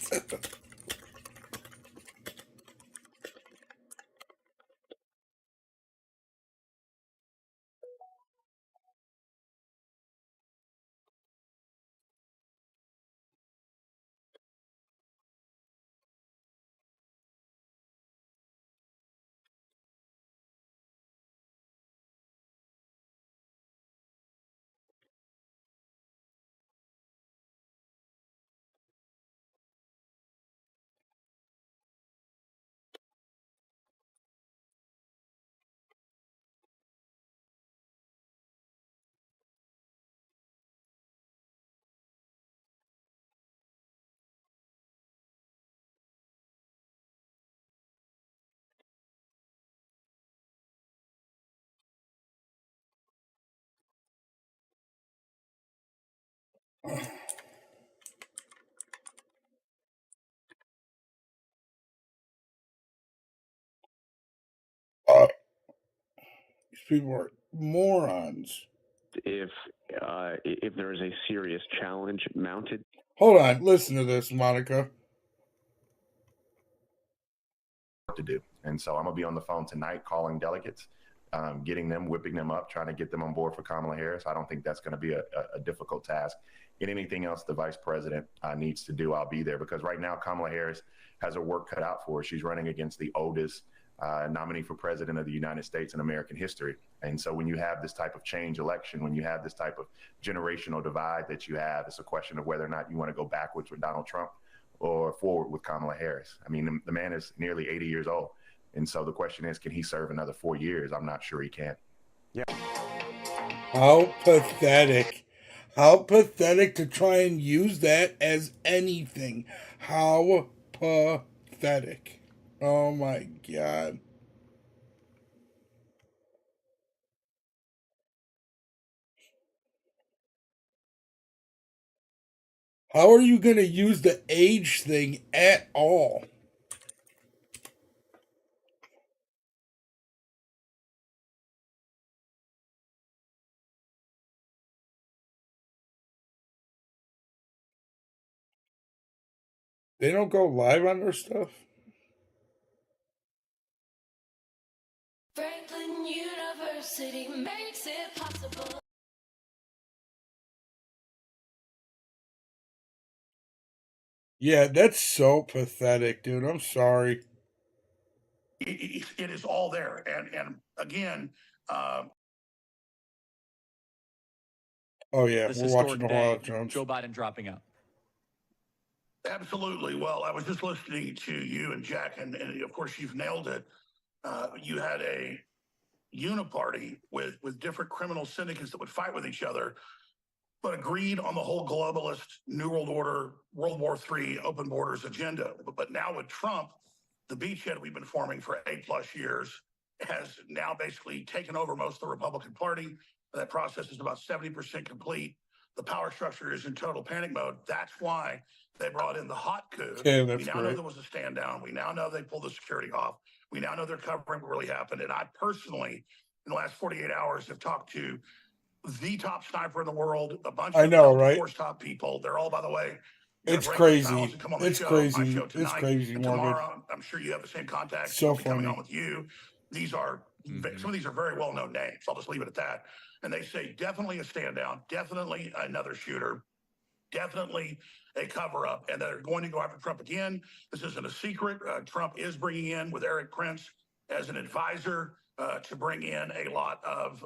These people are morons. If there is a serious challenge mounted. Hold on, listen to this, Monica. To do. And so I'm going to be on the phone tonight calling delegates, getting them, whipping them up, trying to get them on board for Kamala Harris. I don't think that's going to be a difficult task. And anything else the vice president needs to do, I'll be there, because right now Kamala Harris has her work cut out for her. She's running against the oldest nominee for president of the United States in American history. And so when you have this type of change election, when you have this type of generational divide that you have, it's a question of whether or not you want to go backwards with Donald Trump or forward with Kamala Harris. I mean, the man is nearly 80 years old. And so the question is, can he serve another 4 years? I'm not sure he can. Yeah. How pathetic. How pathetic to try and use that as anything. How pathetic. Oh my God. How are you going to use the age thing at all? They don't go live on their stuff? Franklin University makes it possible. Yeah, that's so pathetic, dude. I'm sorry. It is all there. And again, oh, yeah, This we're watching historic the Ohio day, Jones. Joe Biden dropping out. Absolutely. Well, I was just listening to you and Jack, and of course, you've nailed it. You had a uniparty with different criminal syndicates that would fight with each other, but agreed on the whole globalist New World Order, World War III, open borders agenda. But now with Trump, the beachhead we've been forming for 8+ years has now basically taken over most of the Republican Party. That process is about 70% complete. The power structure is in total panic mode. That's why they brought in the hot coup. Okay, we now know there was a stand down. We now know they pulled the security off. We now know they're covering what really happened. And I personally, in the last 48 hours, have talked to the top sniper in the world, a bunch I of know, Delta right? Force top people. They're all, by the way, It's break those crazy. bounds and come on the It's show, crazy. my show It's tonight crazy, and Morgan. tomorrow. I'm sure you have the same contacts. So I'll be coming funny. on with you. These are some of these are very well known names. I'll just leave it at that. And they say definitely a stand down, definitely another shooter, definitely a cover up, and they're going to go after Trump again. This isn't a secret. Trump is bringing in with Eric Prince as an advisor to bring in a lot of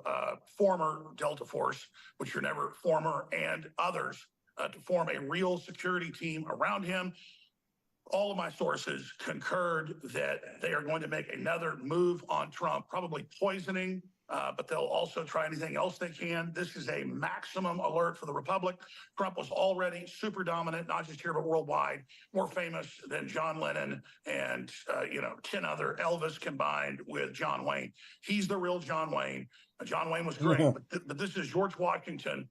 former Delta Force, which are never former, and others to form a real security team around him. All of my sources concurred that they are going to make another move on Trump, probably poisoning, but they'll also try anything else they can. This is a maximum alert for the Republic. Trump was already super dominant, not just here, but worldwide, more famous than John Lennon and, 10 other Elvis combined with John Wayne. He's the real John Wayne. John Wayne was great, but this is George Washington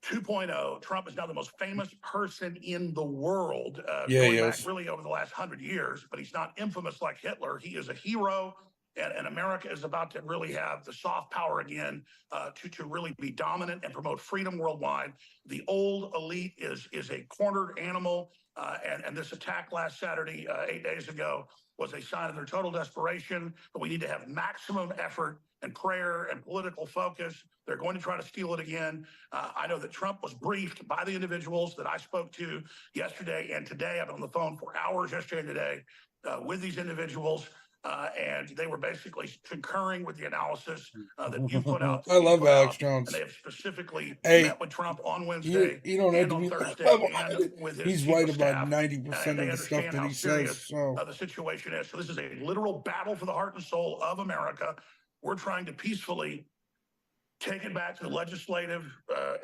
2.0. Trump is now the most famous person in the world, going back really over the last 100 years, but he's not infamous like Hitler. He is a hero, and America is about to really have the soft power again to really be dominant and promote freedom worldwide. The old elite is a cornered animal, and this attack last Saturday, 8 days ago, was a sign of their total desperation, but we need to have maximum effort and prayer and political focus. They're going to try to steal it again. I know that Trump was briefed by the individuals that I spoke to yesterday and today. I've been on the phone for hours yesterday and today with these individuals. And they were basically concurring with the analysis that you put out. I love Alex Jones. And they have specifically Hey, met with Trump on Wednesday you don't have and to on be. Thursday and with his He's chief right of about staff. 90% And of they the stuff understand that how he serious says. So the situation is. So this is a literal battle for the heart and soul of America. We're trying to peacefully take it back to the legislative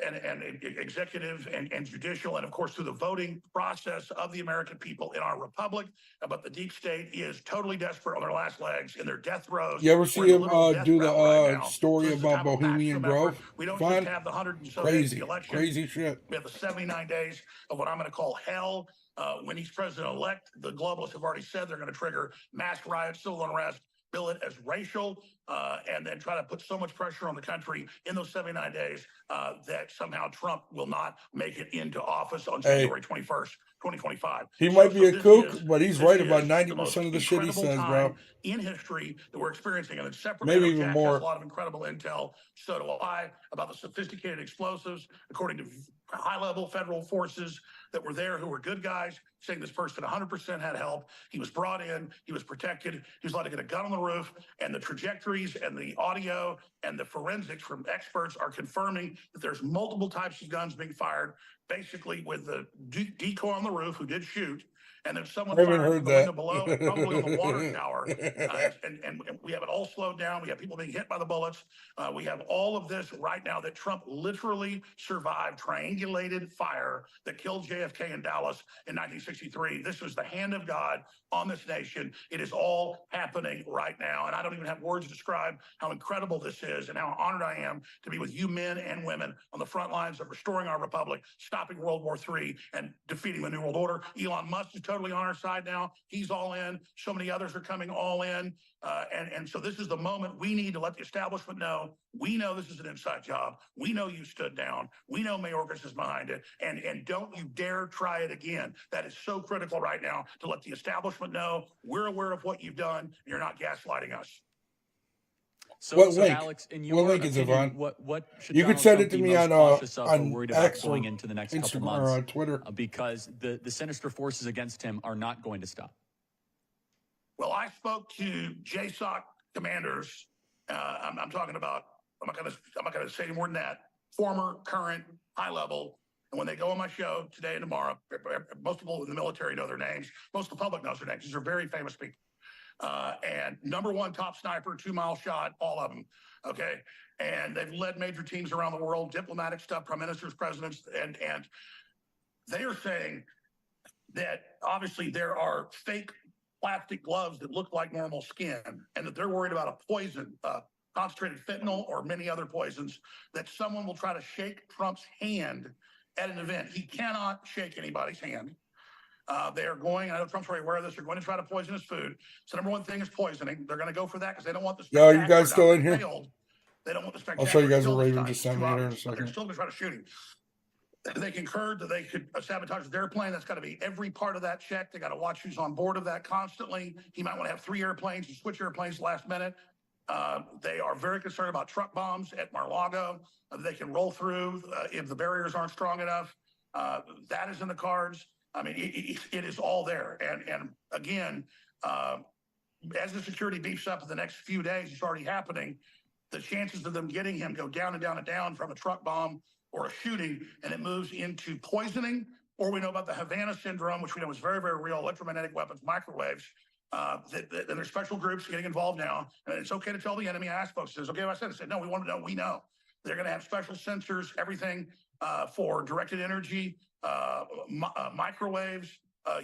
and executive and judicial, and of course through the voting process of the American people in our republic. But the deep state is totally desperate on their last legs in their death throes. you ever We're see in a him literal death do the row right now. story So this is the about type of Bohemian maximum effort. Grove? We don't Fun? just have the 100 and so days of Crazy, the election. crazy shit. We have the 79 days of what I'm going to call hell. When he's president-elect, the globalists have already said they're going to trigger mass riots, civil unrest, bill it as racial, and then try to put so much pressure on the country in those 79 days that somehow Trump will not make it into office on January 21st, 2025. He might be a this kook, but he's this right about is 90% of the shit he incredible says, time bro. in history that we're experiencing. And then separately, Maybe I know even Jack more. has a lot of incredible intel. So do I about the sophisticated explosives, according to high-level federal forces that were there who were good guys, saying this person 100% had help. He was brought in. He was protected. He was allowed to get a gun on the roof. And the trajectories and the audio and the forensics from experts are confirming that there's multiple types of guns being fired, basically with the decoy on the roof who did shoot. And there's someone I haven't firing heard from the that. window below, probably on the water tower. And we have it all slowed down. We have people being hit by the bullets. We have all of this right now that Trump literally survived triangulated fire that killed JFK in Dallas in 1963. This was the hand of God on this nation. It is all happening right now. And I don't even have words to describe how incredible this is and how honored I am to be with you men and women on the front lines of restoring our republic, stopping World War III, and defeating the New World Order. Elon Musk is totally on our side now. He's all in. So many others are coming all in. And so this is the moment we need to let the establishment know. We know this is an inside job. We know you stood down. We know Mayorkas is behind it. And don't you dare try it again. That is so critical right now to let the establishment know we're aware of what you've done. And you're not gaslighting us. So, What so link? Alex, in What your link is it, opinion, Vaughn? what should You could Donald send Trump it to be me most on cautious of or worried about X or going into the next couple Instagram months? or on Twitter. Because the sinister forces against him are not going to stop. Well, I spoke to JSOC commanders. I'm talking about. I'm not going to say any more than that. Former, current, high level. And when they go on my show today and tomorrow, most people in the military know their names. Most of the public knows their names. These are very famous people. And number one top sniper, 2 mile shot, all of them. Okay. And they've led major teams around the world, diplomatic stuff, prime ministers, presidents, and they are saying that obviously there are fake plastic gloves that look like normal skin, and that they're worried about a poison, concentrated fentanyl or many other poisons, that someone will try to shake Trump's hand at an event. He cannot shake anybody's hand. They are going, I know Trump's already aware of this, they're going to try to poison his food. So number one thing is poisoning. They're going to go for that because they don't want this. Yo, you guys still in here? They don't want the I'll spectacular. show you guys a kill this Raven time. disseminator in a But they're second. still going to try to shoot him. They concurred that they could sabotage their plane. That's got to be every part of that check. They got to watch who's on board of that constantly. He might want to have 3 airplanes and switch airplanes last minute. They are very concerned about truck bombs at Mar-a-Lago. They can roll through if the barriers aren't strong enough. That is in the cards. I mean, it is all there. And again, as the security beefs up in the next few days, it's already happening. The chances of them getting him go down and down and down from a truck bomb or a shooting, and it moves into poisoning, or we know about the Havana syndrome, which we know is very, very real, electromagnetic weapons, microwaves. And there's special groups getting involved now. And it's okay to tell the enemy. I asked folks, says, okay, I said, no, we want to know. We know. They're going to have special sensors, everything for directed energy, microwaves,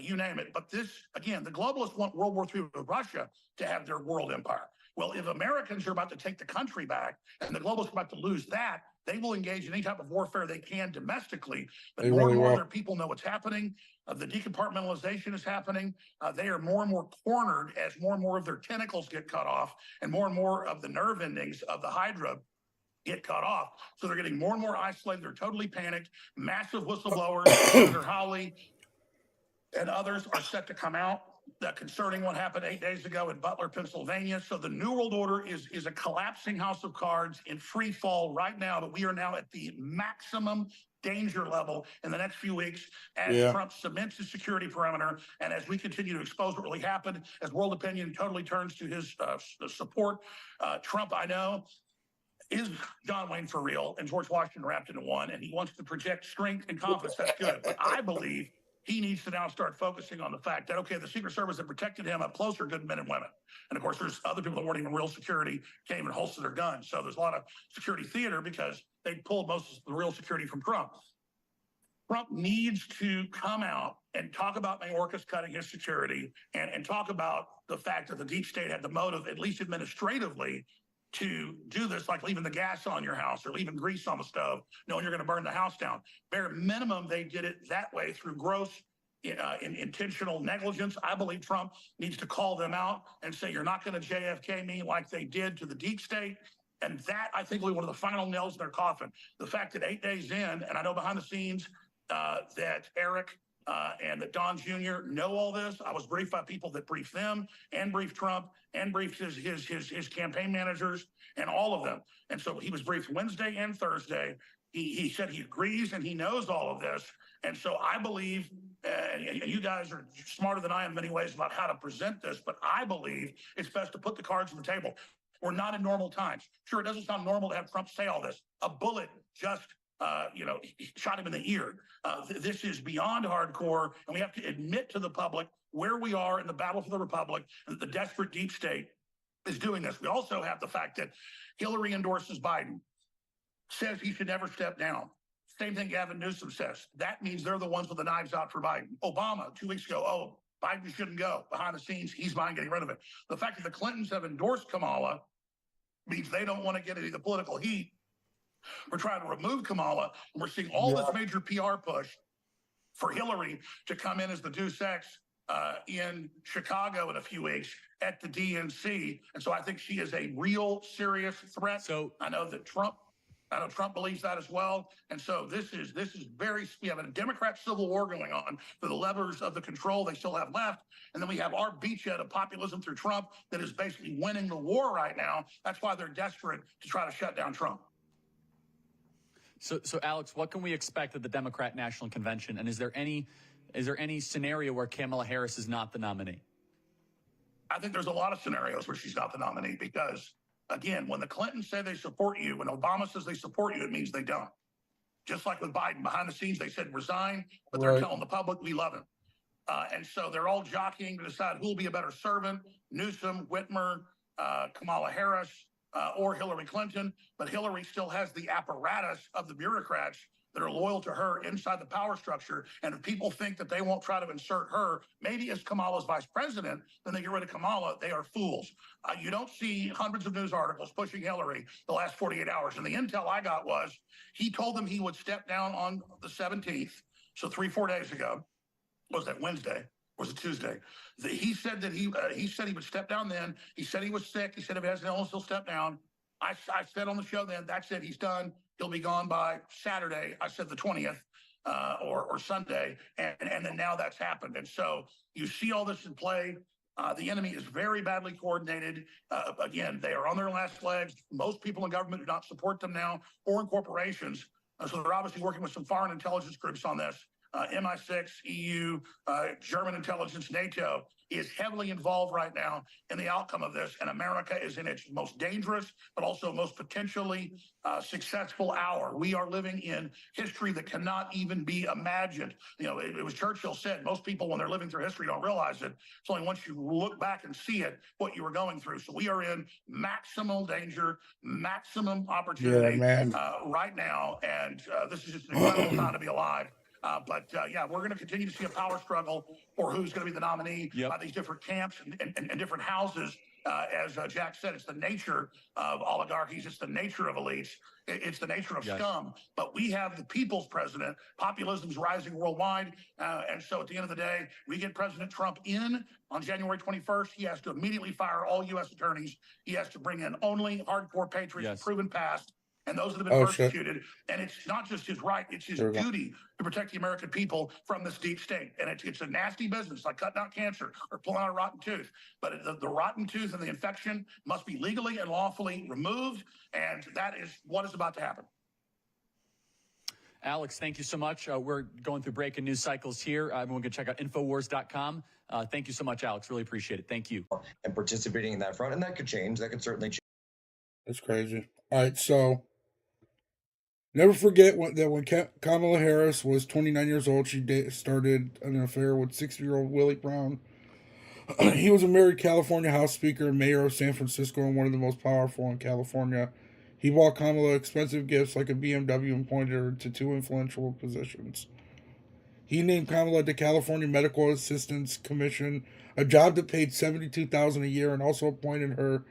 you name it. But this, again, the globalists want World War III with Russia to have their world empire. Well, if Americans are about to take the country back and the globalists are about to lose that, they will engage in any type of warfare they can domestically. But more and more of their people know what's happening. The decompartmentalization is happening. They are more and more cornered as more and more of their tentacles get cut off and more of the nerve endings of the Hydra get cut off. So they're getting more and more isolated. They're totally panicked. Massive whistleblowers, Senator Hawley and others are set to come out concerning what happened 8 days ago in Butler, Pennsylvania. So the New World Order is a collapsing house of cards in free fall right now, but we are now at the maximum danger level in the next few weeks as Trump cements his security perimeter and as we continue to expose what really happened, as world opinion totally turns to his support. Trump, I know, is John Wayne for real and George Washington wrapped into one, and he wants to project strength and confidence. That's good. But I believe he needs to now start focusing on the fact that, okay, the Secret Service that protected him up close are good men and women. And of course, there's other people that weren't even real security, can't even holster their guns. So there's a lot of security theater because they pulled most of the real security from Trump. Trump needs to come out and talk about Mayorkas cutting his security and talk about the fact that the deep state had the motive, at least administratively, to do this, like leaving the gas on your house or leaving grease on the stove, knowing you're going to burn the house down. Bare minimum, they did it that way through gross intentional negligence. I believe Trump needs to call them out and say, you're not going to JFK me like they did to the deep state. And that, I think, will be one of the final nails in their coffin. The fact that 8 days in, and I know behind the scenes that Eric and that Don Jr. know all this. I was briefed by people that briefed them and briefed Trump and briefed his campaign managers and all of them. And so he was briefed Wednesday and Thursday. He said he agrees and he knows all of this. And so I believe, and you guys are smarter than I am in many ways about how to present this, but I believe it's best to put the cards on the table. We're not in normal times. Sure, it doesn't sound normal to have Trump say all this. A bullet just shot him in the ear. This is beyond hardcore, and we have to admit to the public where we are in the battle for the republic, and that the desperate deep state is doing this. We also have the fact that Hillary endorses Biden, says he should never step down. Same thing Gavin Newsom says. That means they're the ones with the knives out for Biden. Obama, 2 weeks ago, oh, Biden shouldn't go. Behind the scenes, he's fine getting rid of it. The fact that the Clintons have endorsed Kamala means they don't want to get any of the political heat. We're trying to remove Kamala, and we're seeing all this major PR push for Hillary to come in as the Deus Ex in Chicago in a few weeks at the DNC. And so I think she is a real serious threat. So I know Trump believes that as well. And so this is very, we have a Democrat civil war going on for the levers of the control they still have left. And then we have our beachhead of populism through Trump that is basically winning the war right now. That's why they're desperate to try to shut down Trump. So Alex, what can we expect at the Democrat National Convention? And is there any scenario where Kamala Harris is not the nominee? I think there's a lot of scenarios where she's not the nominee because, again, when the Clintons say they support you, when Obama says they support you, it means they don't. Just like with Biden, behind the scenes, they said resign, but they're telling the public we love him. And so they're all jockeying to decide who will be a better servant, Newsom, Whitmer, Kamala Harris, or Hillary Clinton. But Hillary still has the apparatus of the bureaucrats that are loyal to her inside the power structure. And if people think that they won't try to insert her, maybe as Kamala's vice president, then they get rid of Kamala. They are fools. You don't see hundreds of news articles pushing Hillary the last 48 hours. And the intel I got was he told them he would step down on the 17th. So 3-4 days ago. Was that Wednesday? Was it Tuesday? He said that he said he would step down then. He said he was sick. He said if he has an illness, he'll step down. I said on the show then, that's it, he's done. He'll be gone by Saturday. I said the 20th or Sunday. And then now that's happened. And so you see all this in play. The enemy is very badly coordinated. Again, they are on their last legs. Most people in government do not support them now, or in corporations. So they're obviously working with some foreign intelligence groups on this. MI6, EU, German intelligence, NATO is heavily involved right now in the outcome of this. And America is in its most dangerous, but also most potentially successful hour. We are living in history that cannot even be imagined. You know, it was Churchill said, most people when they're living through history don't realize it. It's only once you look back and see it, what you were going through. So we are in maximal danger, maximum opportunity right now. And this is just an incredible time to be alive. But yeah, we're going to continue to see a power struggle for who's going to be the nominee by these different camps and different houses. As Jack said, it's the nature of oligarchies. It's the nature of elites. It's the nature of scum. But we have the people's president. Populism's rising worldwide. And so at the end of the day, we get President Trump in on January 21st. He has to immediately fire all U.S. attorneys. He has to bring in only hardcore patriots, proven past, and those that have been persecuted. And it's not just his right, it's his duty to protect the American people from this deep state. And it's a nasty business, like cutting out cancer or pulling out a rotten tooth. But the rotten tooth and the infection must be legally and lawfully removed. And that is what is about to happen. Alex, thank you so much. We're going through breaking news cycles here. Everyone can check out Infowars.com. Thank you so much, Alex. Really appreciate it. Thank you. And participating in that front. And that could change. That could certainly change. That's crazy. All right, so never forget that when Kamala Harris was 29 years old, she started an affair with 60-year-old Willie Brown. He was a married California House Speaker and mayor of San Francisco and one of the most powerful in California. He bought Kamala expensive gifts like a BMW and pointed her to 2 influential positions. He named Kamala the California Medical Assistance Commission, a job that paid $72,000 a year, and also appointed her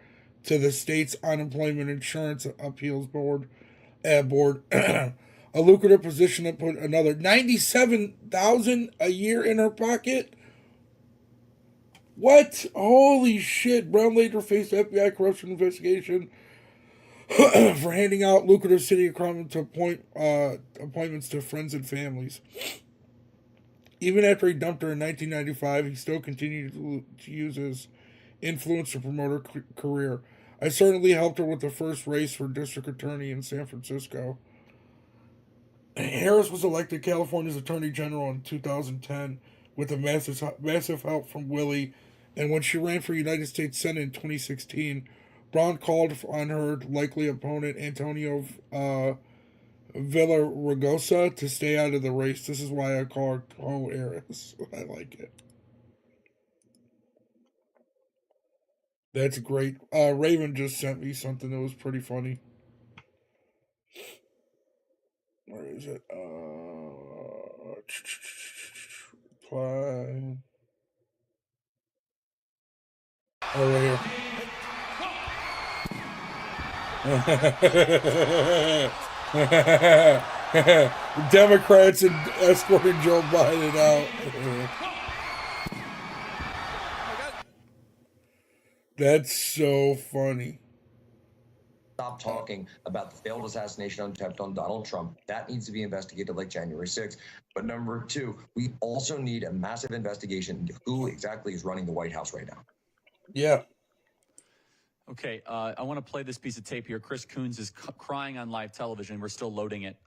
to the state's Unemployment Insurance Appeals Board. A lucrative position that put another $97,000 a year in her pocket. What? Holy shit! Brown later faced FBI corruption investigation for handing out lucrative city economic appointments to friends and families. Even after he dumped her in 1995, he still continued to use his influence to promote her career. I certainly helped her with the first race for district attorney in San Francisco. Harris was elected California's Attorney General in 2010 with a massive help from Willie, and when she ran for United States Senate in 2016, Brown called on her likely opponent, Antonio Villaraigosa, to stay out of the race. This is why I call her co-heiress. I like it. That's great. Raven just sent me something that was pretty funny. Where is it? Reply. Oh, right here. Democrats and escorting Joe Biden out. That's so funny. Stop talking about the failed assassination attempt on Donald Trump. That needs to be investigated like January 6th. But number 2, we also need a massive investigation into who exactly is running the White House right now. Yeah. Okay, I want to play this piece of tape here. Chris Coons is crying on live television. We're still loading it.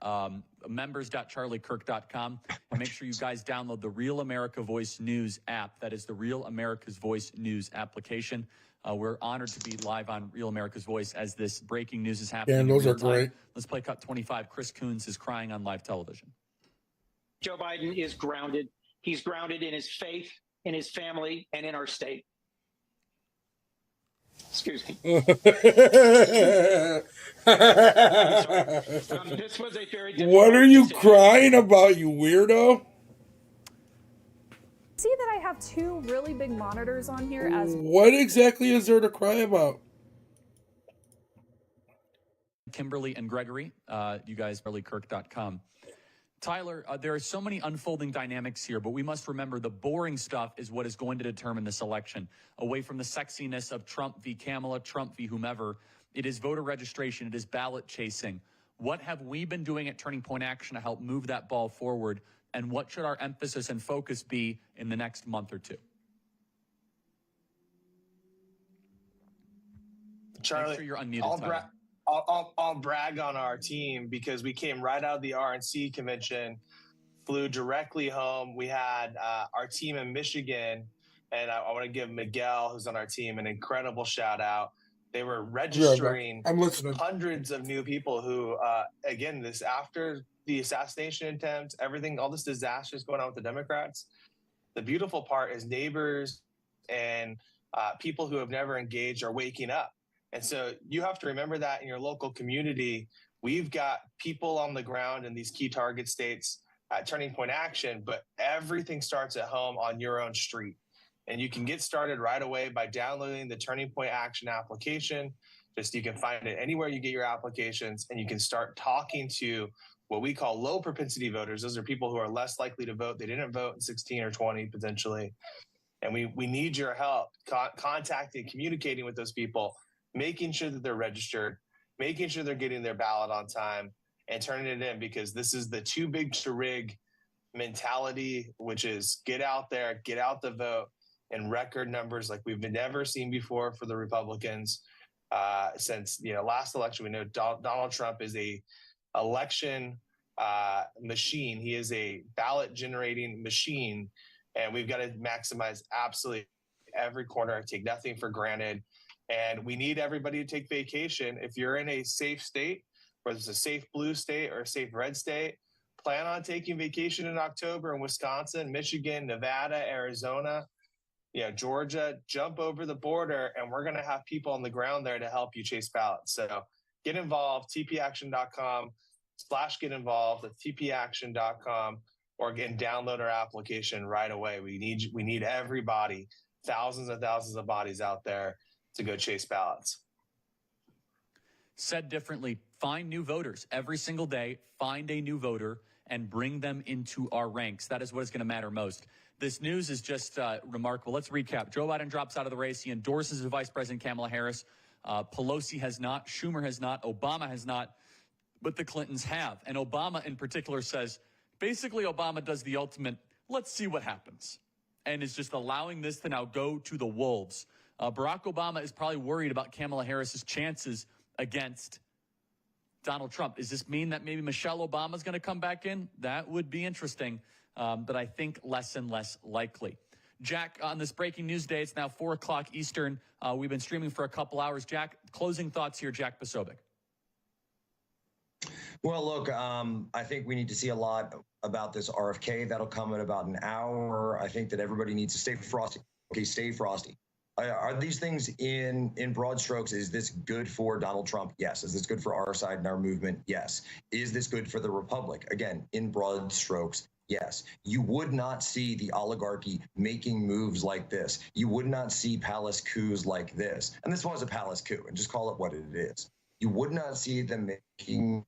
Members.charliekirk.com. Make sure you guys download the Real America Voice News app. That is the Real America's Voice News application. We're honored to be live on Real America's Voice as this breaking news is happening. Yeah, and those are great. Let's play cut 25. Chris Coons is crying on live television. Joe Biden is grounded. He's grounded in his faith, in his family, and in our state. Excuse me. What This was a very difficult are you decision. crying about, you weirdo? See that I have 2 really big monitors on here as What exactly is there to cry about? Kimberly and Gregory, you guys, charliekirk.com. Tyler, there are so many unfolding dynamics here, but we must remember the boring stuff is what is going to determine this election. Away from the sexiness of Trump v. Kamala, Trump v. whomever, It is voter registration. It is ballot chasing. What have we been doing at Turning Point Action to help move that ball forward? And what should our emphasis and focus be in the next month or two? Charlie, make sure you're unmuted, Tyler. I'll brag on our team because we came right out of the RNC convention, flew directly home. We had our team in Michigan, and I want to give Miguel, who's on our team, an incredible shout out. They were registering I'm listening. hundreds of new people who, again, this after the assassination attempt, everything, all this disaster is going on with the Democrats. The beautiful part is neighbors and people who have never engaged are waking up. And so you have to remember that in your local community, we've got people on the ground in these key target states at Turning Point Action, but everything starts at home on your own street. And you can get started right away by downloading the Turning Point Action application. You can find it anywhere you get your applications, and you can start talking to what we call low propensity voters. Those are people who are less likely to vote. They didn't vote in 16 or 20 potentially. And we need your help contacting, communicating with those people, making sure that they're registered, making sure they're getting their ballot on time, and turning it in, because this is the too big to rig mentality, which is get out there, get out the vote in record numbers like we've never seen before for the Republicans. Since last election, we know Donald Trump is a election machine. He is a ballot generating machine, and we've got to maximize absolutely every corner, take nothing for granted. And we need everybody to take vacation. If you're in a safe state, whether it's a safe blue state or a safe red state, plan on taking vacation in October in Wisconsin, Michigan, Nevada, Arizona, Georgia. Jump over the border, and we're going to have people on the ground there to help you chase ballots. So get involved, tpaction.com/get involved, that's tpaction.com, or again, download our application right away. We need everybody, thousands and thousands of bodies out there to go chase ballots. Said differently, find new voters every single day, find a new voter and bring them into our ranks. That is what is going to matter most. This news is just remarkable. Let's recap. Joe Biden drops out of the race. He endorses his Vice President Kamala Harris. Pelosi has not. Schumer has not. Obama has not. But the Clintons have. And Obama in particular says, basically Obama does the ultimate, let's see what happens. And is just allowing this to now go to the wolves. Barack Obama is probably worried about Kamala Harris's chances against Donald Trump. Does this mean that maybe Michelle Obama is going to come back in? That would be interesting, but I think less and less likely. Jack, on this breaking news day, it's now 4 o'clock Eastern. We've been streaming for a couple hours. Jack, closing thoughts here, Jack Posobiec. Well, look, I think we need to see a lot about this RFK. That'll come in about an hour. I think that everybody needs to stay frosty. Okay, stay frosty. Are these things in broad strokes? Is this good for Donald Trump? Yes. Is this good for our side and our movement? Yes. Is this good for the Republic? Again, in broad strokes, yes. You would not see the oligarchy making moves like this. You would not see palace coups like this. And this was a palace coup, and just call it what it is. You would not see them making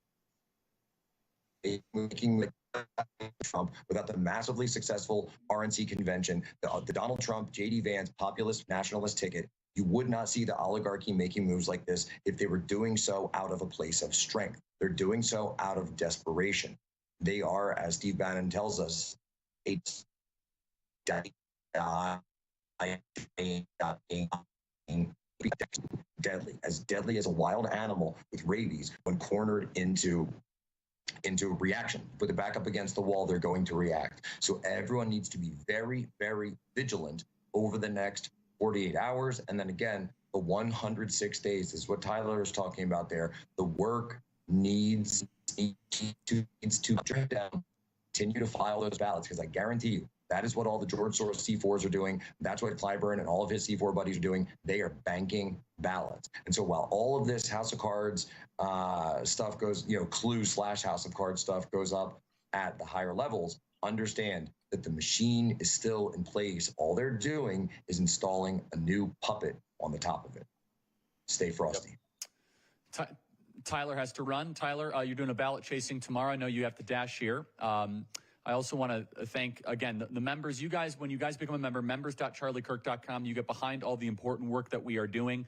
Trump without the massively successful RNC convention, the Donald Trump, J.D. Vance populist nationalist ticket. You would not see the oligarchy making moves like this if they were doing so out of a place of strength. They're doing so out of desperation. They are, as Steve Bannon tells us, deadly as a wild animal with rabies when cornered into reaction. Put it back up against the wall, they're going to react. So everyone needs to be very, very vigilant over the next 48 hours. And then again, the 106 days is what Tyler is talking about there. The work needs to drip down, continue to file those ballots, because I guarantee you, that is what all the George Soros C4s are doing. That's what Clyburn and all of his C4 buddies are doing. They are banking ballots. And so while all of this House of Cards stuff goes, Clue/House of Cards stuff goes up at the higher levels, understand that the machine is still in place. All they're doing is installing a new puppet on the top of it. Stay frosty. Tyler has to run. Tyler, you're doing a ballot chasing tomorrow. I know you have to dash here. I also want to thank, again, the members. You guys, when you guys become a member, members.charliekirk.com, you get behind all the important work that we are doing.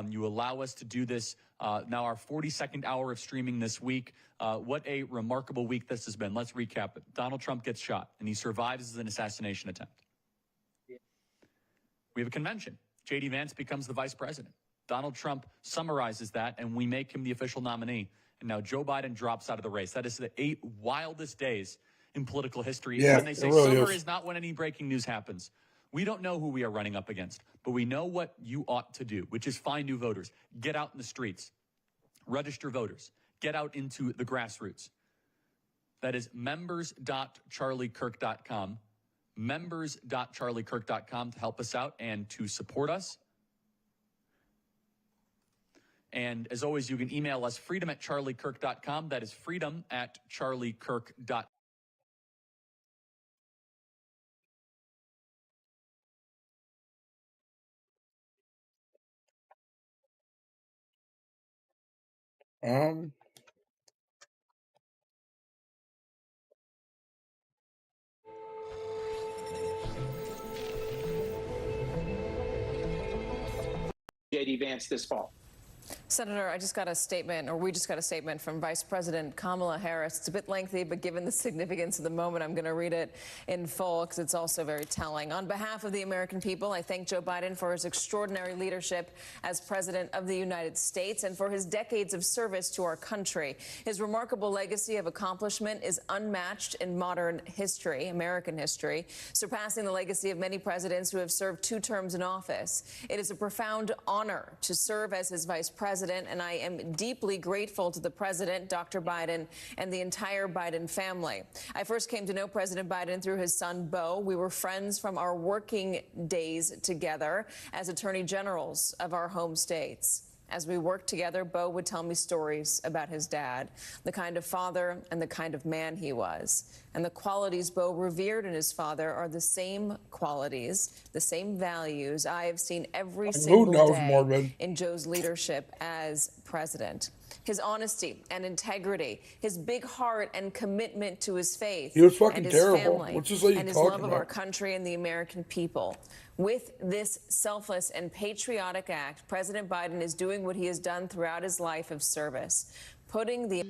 You allow us to do this. Now our 42nd hour of streaming this week. What a remarkable week this has been. Let's recap it. Donald Trump gets shot, and he survives an assassination attempt. We have a convention. J.D. Vance becomes the vice president. Donald Trump summarizes that, and we make him the official nominee. And now Joe Biden drops out of the race. That is the 8 wildest days in political history. Yeah, When they say it really summer is. is not when any breaking news happens. We don't know who we are running up against, but we know what you ought to do, which is find new voters. Get out in the streets. Register voters. Get out into the grassroots. That is members.charliekirk.com. members.charliekirk.com to help us out and to support us. And as always, you can email us freedom@charliekirk.com. That is freedom@charliekirk.com. J.D. Vance this fall. Senator, I just got a statement, or we just got a statement from Vice President Kamala Harris. It's a bit lengthy, but given the significance of the moment, I'm going to read it in full because it's also very telling. On behalf of the American people, I thank Joe Biden for his extraordinary leadership as President of the United States and for his decades of service to our country. His remarkable legacy of accomplishment is unmatched in modern history, American history, surpassing the legacy of many presidents who have served 2 terms in office. It is a profound honor to serve as his vice president, and I am deeply grateful to the president, Dr. Biden, and the entire Biden family. I first came to know President Biden through his son, Beau. We were friends from our working days together as attorney generals of our home states. As we worked together, Beau would tell me stories about his dad, the kind of father and the kind of man he was. And the qualities Beau revered in his father are the same qualities, the same values I have seen every single day in Joe's leadership as president. His honesty and integrity, his big heart and commitment to his faith, He was fucking and his terrible. family, What's this lady and his talking love of about? our country and the American people. With this selfless and patriotic act, President Biden is doing what he has done throughout his life of service, putting the...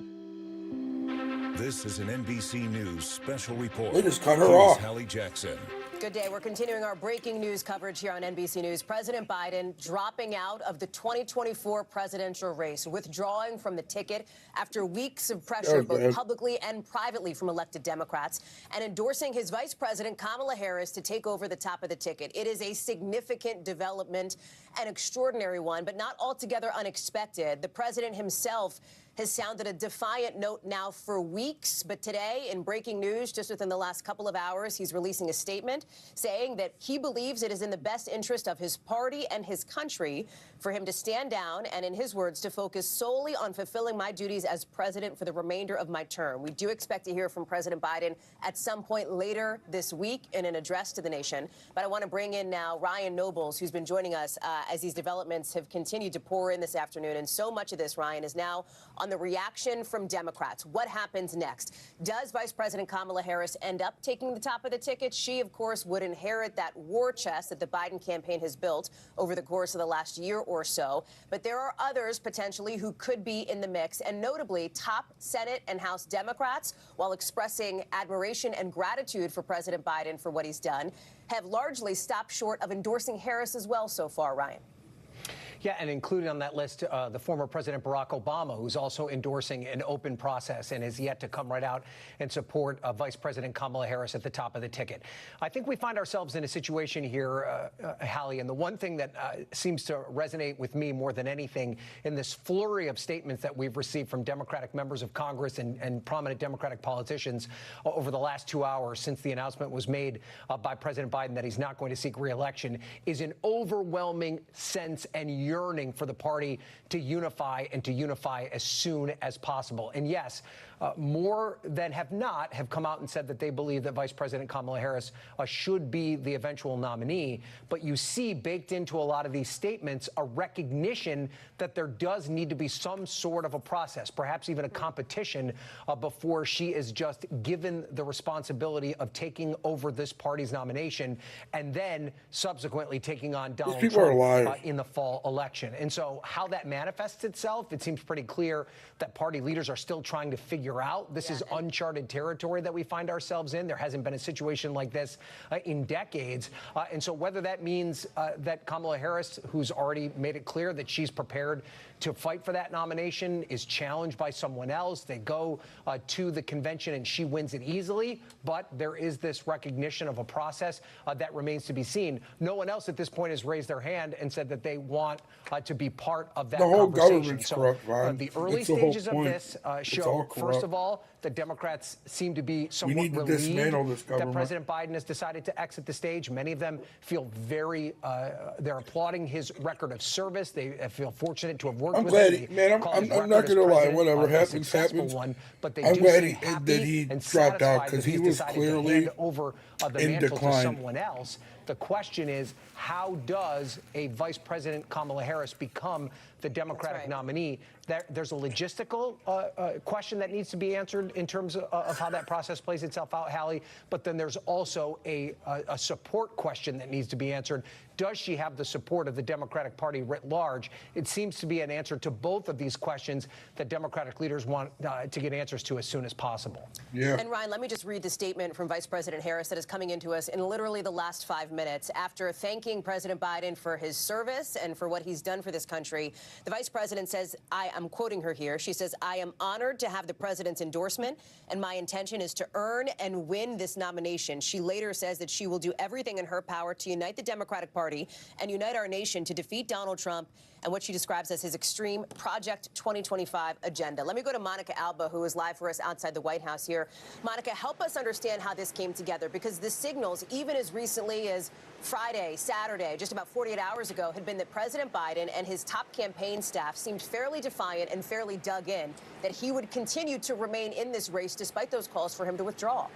This is an NBC News special report. They just cut her Here's off. Hallie Jackson. Good day. We're continuing our breaking news coverage here on NBC News. President Biden dropping out of the 2024 presidential race, withdrawing from the ticket after weeks of pressure, both publicly and privately, from elected Democrats, and endorsing his vice president, Kamala Harris, to take over the top of the ticket. It is a significant development, an extraordinary one, but not altogether unexpected. The president himself has sounded a defiant note now for weeks. But today, in breaking news, just within the last couple of hours, he's releasing a statement saying that he believes it is in the best interest of his party and his country for him to stand down and, in his words, to focus solely on fulfilling my duties as president for the remainder of my term. We do expect to hear from President Biden at some point later this week in an address to the nation. But I want to bring in now Ryan Nobles, who's been joining us as these developments have continued to pour in this afternoon. And so much of this, Ryan, is now on the reaction from Democrats. What happens next? Does Vice President Kamala Harris end up taking the top of the ticket? She, of course, would inherit that war chest that the Biden campaign has built over the course of the last year or so. But there are others potentially who could be in the mix, and notably top Senate and House Democrats, while expressing admiration and gratitude for President Biden for what he's done, have largely stopped short of endorsing Harris as well so far, Ryan. Yeah, and included on that list, the former President Barack Obama, who's also endorsing an open process and is yet to come right out and support Vice President Kamala Harris at the top of the ticket. I think we find ourselves in a situation here, Hallie, and the one thing that seems to resonate with me more than anything in this flurry of statements that we've received from Democratic members of Congress and prominent Democratic politicians over the last 2 hours since the announcement was made by President Biden that he's not going to seek re-election is an overwhelming sense and yearning for the party to unify and to unify as soon as possible. And yes, more than have not have come out and said that they believe that Vice President Kamala Harris should be the eventual nominee. But you see baked into a lot of these statements a recognition that there does need to be some sort of a process, perhaps even a competition before she is just given the responsibility of taking over this party's nomination and then subsequently taking on Donald Trump in the fall election. And so how that manifests itself, it seems pretty clear that party leaders are still trying to figure out. This is uncharted territory that we find ourselves in. There hasn't been a situation like this in decades. And so whether that means that Kamala Harris, who's already made it clear that she's prepared to fight for that nomination, is challenged by someone else, they go to the convention and she wins it easily, but there is this recognition of a process that remains to be seen. No one else at this point has raised their hand and said that they want to be part of that conversation. The whole government's corrupt, Ron. The early stages of this show, first of all, the Democrats seem to be somewhat relieved that President Biden has decided to exit the stage. Many of them feel they're applauding his record of service. They feel fortunate to have worked with him. I'm not going to lie. Whatever happens, happens. But they I'm do glad seem happy that he and dropped out satisfied because that he he's was decided to clearly hand over the in mantle decline. to someone else. The question is, how does a Vice President Kamala Harris become the Democratic nominee? There's a logistical question that needs to be answered in terms of how that process plays itself out, Hallie. But then there's also a support question that needs to be answered. Does she have the support of the Democratic Party writ large? It seems to be an answer to both of these questions that Democratic leaders want to get answers to as soon as possible. Yeah. And Ryan, let me just read the statement from Vice President Harris that is coming into us in literally the last 5 minutes. After thanking President Biden for his service and for what he's done for this country, the Vice President says, I'm quoting her here. She says, "I am honored to have the president's endorsement, and my intention is to earn and win this nomination." She later says that she will do everything in her power to unite the Democratic Party and unite our nation to defeat Donald Trump and what she describes as his extreme Project 2025 agenda. Let me go to Monica Alba, who is live for us outside the White House here. Monica, help us understand how this came together, because the signals, even as recently as Friday, Saturday, just about 48 hours ago, had been that President Biden and his top campaign staff seemed fairly defiant and fairly dug in that he would continue to remain in this race despite those calls for him to withdraw.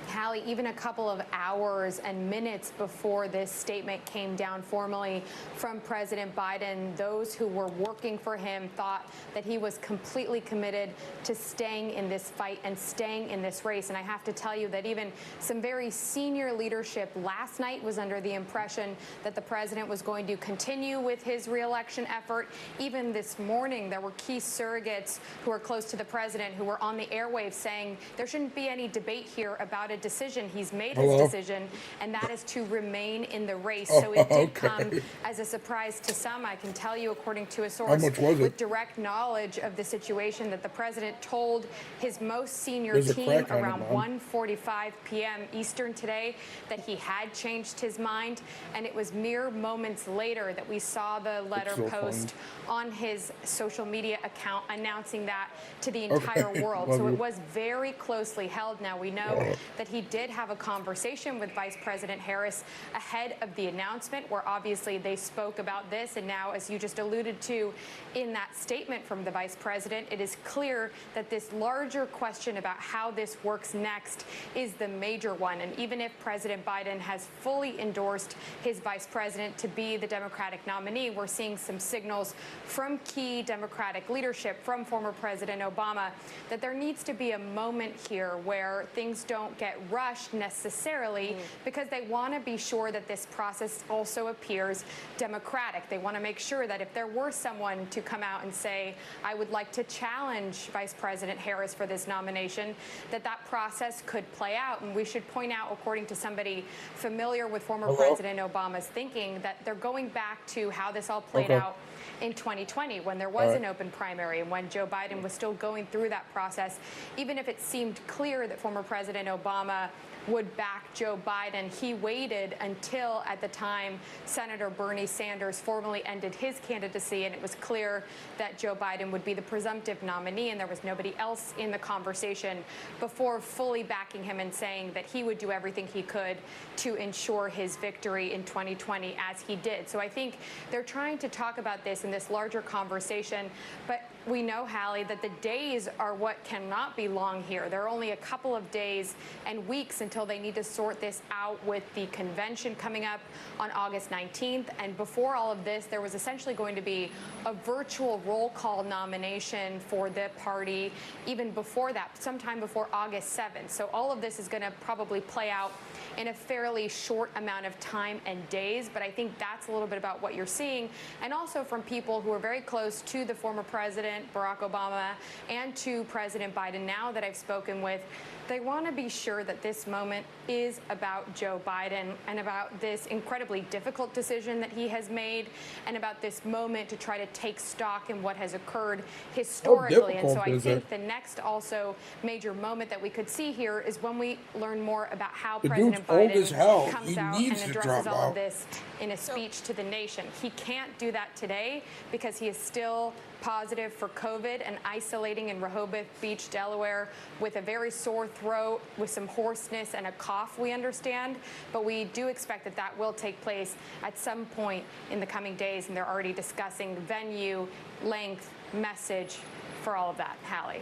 Hallie, even a couple of hours and minutes before this statement came down formally from President Biden, those who were working for him thought that he was completely committed to staying in this fight and staying in this race. And I have to tell you that even some very senior leadership last night was under the impression that the president was going to continue with his reelection effort. Even this morning, there were key surrogates who are close to the president who were on the airwaves saying there shouldn't be any debate here about a decision. He's made his decision, and that is to remain in the race. So it did come as a surprise to some. I can tell you, according to a source with direct knowledge of the situation, that the president told his most senior team around 1:45 p.m. Eastern today that he had changed his mind, and it was mere moments later that we saw the letter post on his social media account announcing that to the entire world. So it was very closely held. Now we know that he did have a conversation with Vice President Harris ahead of the announcement, where obviously they spoke about this. And now, as you just alluded to in that statement from the Vice President, it is clear that this larger question about how this works next is the major one. And even if President Biden has fully endorsed his Vice President to be the Democratic nominee, we're seeing some signals from key Democratic leadership, from former President Obama, that there needs to be a moment here where things don't get rushed necessarily, because they want to be sure that this process also appears democratic. They want to make sure that if there were someone to come out and say, I would like to challenge Vice President Harris for this nomination, that that process could play out. And we should point out, according to somebody familiar with former President Obama's thinking, that they're going back to how this all played out in 2020, when there was an open primary and when Joe Biden was still going through that process. Even if it seemed clear that former President Obama would back Joe Biden, he waited until, at the time, Senator Bernie Sanders formally ended his candidacy, and it was clear that Joe Biden would be the presumptive nominee, and there was nobody else in the conversation, before fully backing him and saying that he would do everything he could to ensure his victory in 2020, as he did. So I think they're trying to talk about this in this larger conversation, but we know, Hallie, that the days are what cannot be long here. There are only a couple of days and weeks until they need to sort this out with the convention coming up on August 19th. And before all of this, there was essentially going to be a virtual roll call nomination for the party even before that, sometime before August 7th. So all of this is going to probably play out in a fairly short amount of time and days. But I think that's a little bit about what you're seeing. And also from people who are very close to the former president, Barack Obama, and to President Biden now that I've spoken with, they want to be sure that this moment is about Joe Biden and about this incredibly difficult decision that he has made and about this moment to try to take stock in what has occurred historically. And so I think the next also major moment that we could see here is when we learn more about how President Biden comes out and addresses all of this in a speech to the nation. He can't do that today because he is still positive for COVID and isolating in Rehoboth Beach, Delaware, with a very sore throat, with some hoarseness and a cough, we understand. But we do expect that that will take place at some point in the coming days, and they're already discussing venue, length, message for all of that. Hallie.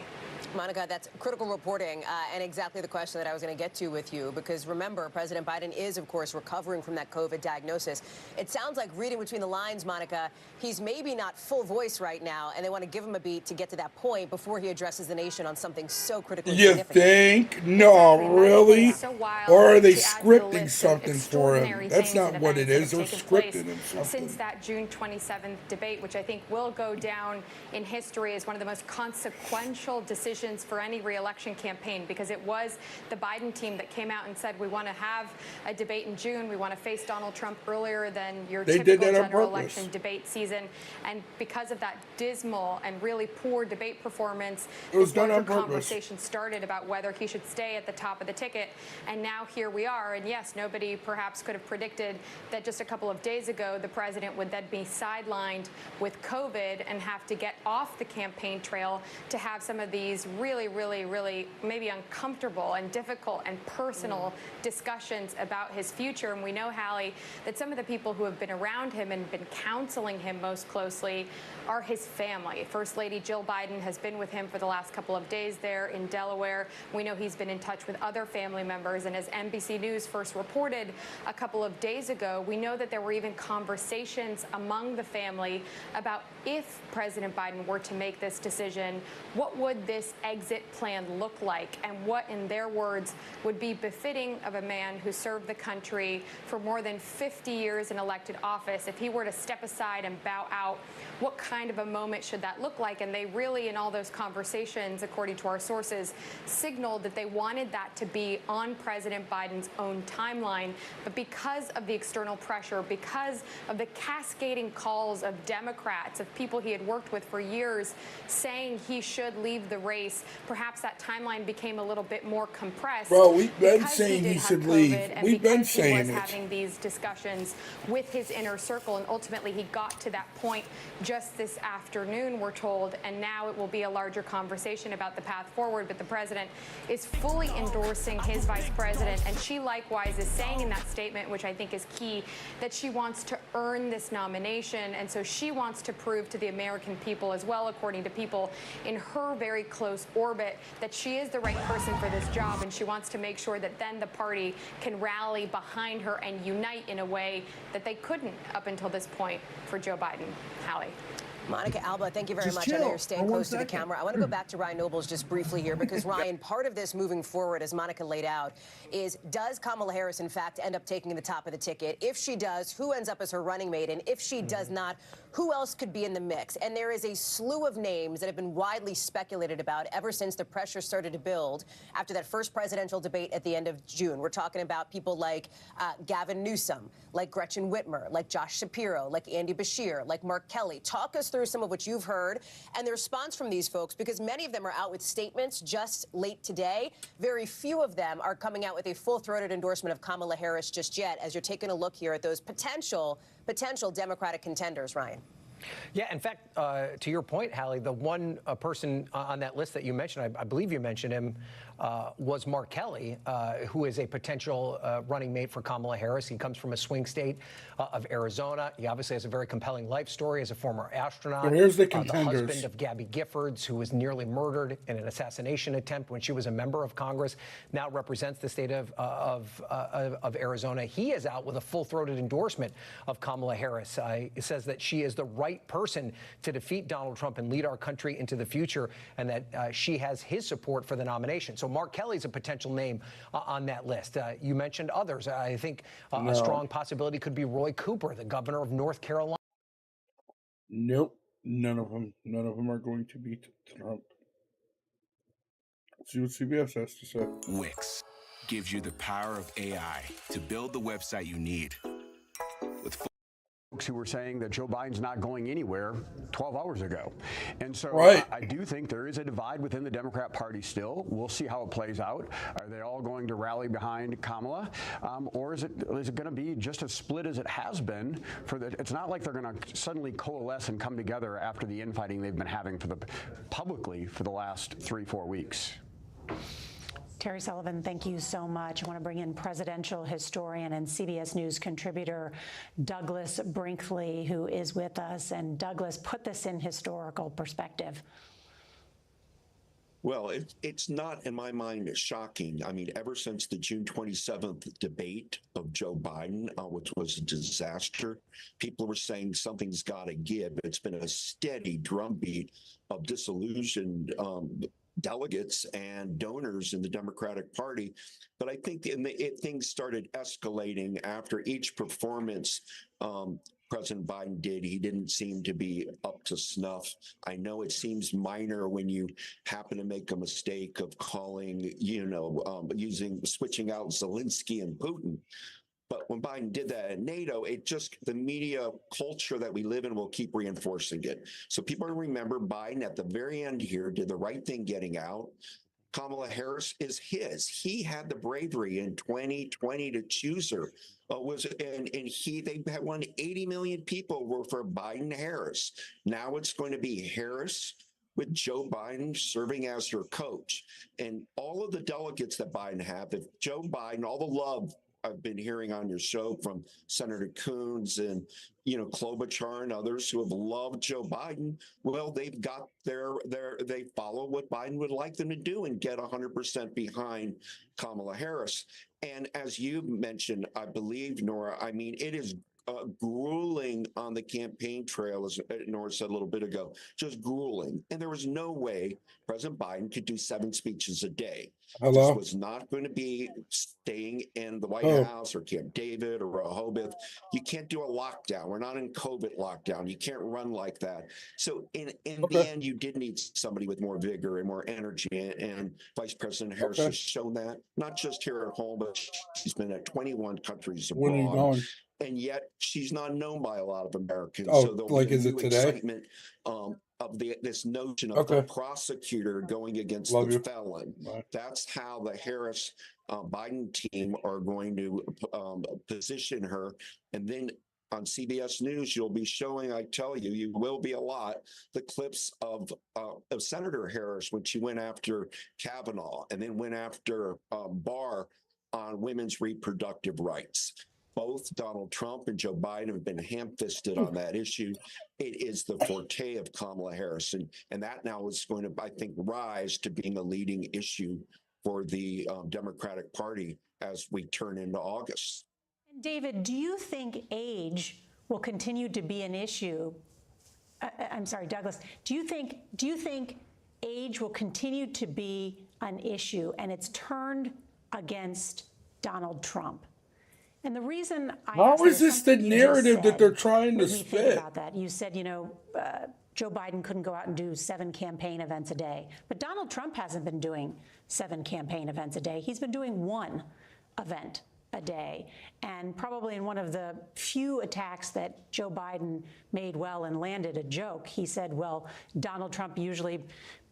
Monica, that's critical reporting and exactly the question that I was going to get to with you, because remember, President Biden is, of course, recovering from that COVID diagnosis. It sounds like, reading between the lines, Monica, he's maybe not full voice right now, and they want to give him a beat to get to that point before he addresses the nation on something so critically significant. You think? No, really? Or are they scripting something for him? That's not what it is. They're scripting him something. Since that June 27th debate, which I think will go down in history as one of the most consequential decisions for any re-election campaign, because it was the Biden team that came out and said, we want to have a debate in June. We want to face Donald Trump earlier than your typical general election debate season. And because of that dismal and really poor debate performance, this conversation started about whether he should stay at the top of the ticket. And now here we are. And yes, nobody perhaps could have predicted that just a couple of days ago, the president would then be sidelined with COVID and have to get off the campaign trail to have some of these really maybe uncomfortable and difficult and personal discussions about his future. And we know, Hallie, that some of the people who have been around him and been counseling him most closely are his family. First Lady Jill Biden has been with him for the last couple of days there in Delaware. We know he's been in touch with other family members. And as NBC News first reported a couple of days ago, we know that there were even conversations among the family about if President Biden were to make this decision, what would this exit plan look like, and what, in their words, would be befitting of a man who served the country for more than 50 years in elected office. If he were to step aside and bow out, what kind of a moment should that look like? And they really, in all those conversations, according to our sources, signaled that they wanted that to be on President Biden's own timeline. But because of the external pressure, because of the cascading calls of Democrats, of people he had worked with for years, saying he should leave the race, perhaps that timeline became a little bit more compressed. Well, we've been saying he should leave. We've been saying it. He was having these discussions with his inner circle, and ultimately he got to that point just this afternoon, we're told, and now it will be a larger conversation about the path forward. But the president is fully endorsing his vice president, and she likewise is saying in that statement, which I think is key, that she wants to earn this nomination, and so she wants to prove to the American people as well, according to people in her very close orbit, that she is the right person for this job, and she wants to make sure that then the party can rally behind her and unite in a way that they couldn't up until this point for Joe Biden. Hallie. Monica Alba, thank you very much. I know you're staying close to the camera. I want to go back to Ryan Nobles just briefly here, because Ryan, part of this moving forward, as Monica laid out, is does Kamala Harris, in fact, end up taking the top of the ticket? If she does, who ends up as her running mate? And if she does not, who else could be in the mix? And there is a slew of names that have been widely speculated about ever since the pressure started to build after that first presidential debate at the end of June. We're talking about people like Gavin Newsom, like Gretchen Whitmer, like Josh Shapiro, like Andy Beshear, like Mark Kelly. Talk us through some of what you've heard and the response from these folks, because many of them are out with statements just late today. Very few of them are coming out with a full-throated endorsement of Kamala Harris just yet, as you're taking a look here at those potential Democratic contenders, Ryan. Yeah, in fact, to your point, Hallie, the one person on that list that you mentioned, I believe you mentioned him, was Mark Kelly, who is a potential running mate for Kamala Harris. He comes from a swing state of Arizona. He obviously has a very compelling life story as a former astronaut. So here's the The contenders. husband of Gabby Giffords, who was nearly murdered in an assassination attempt when she was a member of Congress, now represents the state of Arizona. He is out with a full-throated endorsement of Kamala Harris. He says that she is the right person to defeat Donald Trump and lead our country into the future, and that she has his support for the nomination. So Mark Kelly's a potential name on that list. You mentioned others. I think No. a strong possibility could be Roy Cooper, the governor of North Carolina. Nope. None of them. None of them are going to beat Trump. Let's see what CBS has to say. Wix gives you the power of AI to build the website you need. With Folks who were saying that Joe Biden's not going anywhere 12 hours ago. And so Right. I do think there is a divide within the Democrat Party still. We'll see how it plays out. Are they all going to rally behind Kamala? Or is it going to be just as split as it has been? It's not like they're going to suddenly coalesce and come together after the infighting they've been having publicly for the last 3-4 weeks. Terry Sullivan, thank you so much. I want to bring in presidential historian and CBS News contributor Douglas Brinkley, who is with us. And Douglas, put this in historical perspective. Well, it's not, in my mind, shocking. I mean, ever since the June 27th debate of Joe Biden, which was a disaster, people were saying something's got to give. It's been a steady drumbeat of disillusioned delegates and donors in the Democratic Party. But I think things started escalating after each performance President Biden did. He didn't seem to be up to snuff. I know it seems minor when you happen to make a mistake of calling, switching out Zelensky and Putin. But when Biden did that at NATO, the media culture that we live in will keep reinforcing it. So people remember Biden at the very end here did the right thing getting out. Kamala Harris is his. He had the bravery in 2020 to choose her. They had won 80 million people were for Biden Harris. Now it's going to be Harris with Joe Biden serving as her coach. And all of the delegates that Biden have, if Joe Biden, all the love I've been hearing on your show from Senator Coons and, Klobuchar and others who have loved Joe Biden. Well, they've got they follow what Biden would like them to do and get 100% behind Kamala Harris. And as you mentioned, I believe, Nora, I mean, it is grueling on the campaign trail, as Nora said a little bit ago, just grueling. And there was no way President Biden could do 7 speeches a day. Hello? This was not going to be staying in the White House or Camp David or Rehoboth. You can't do a lockdown. We're not in COVID lockdown. You can't run like that. So in the end, you did need somebody with more vigor and more energy. And Vice President Harris has shown that, not just here at home, but she's been at 21 countries abroad. When are you going? And yet she's not known by a lot of Americans. Oh, so there'll like, be a is it new today? excitement of this notion of the prosecutor going against the felon. That's how the Harris Biden team are going to position her. And then on CBS News, you'll be showing, I tell you, you will be a lot, the clips of Senator Harris when she went after Kavanaugh and then went after Barr on women's reproductive rights. Both Donald Trump and Joe Biden have been ham-fisted on that issue. It is the forte of Kamala Harris, and that now is going to, I think, rise to being a leading issue for the Democratic Party as we turn into August. David, do you think age will continue to be an issue? I'm sorry, Douglas. Do you think age will continue to be an issue and it's turned against Donald Trump? And the reason How is this the narrative that they're trying to think spit? about that, you said, Joe Biden couldn't go out and do 7 campaign events a day. But Donald Trump hasn't been doing 7 campaign events a day. He's been doing 1 event a day. And probably in one of the few attacks that Joe Biden made well and landed a joke, he said, well, Donald Trump usually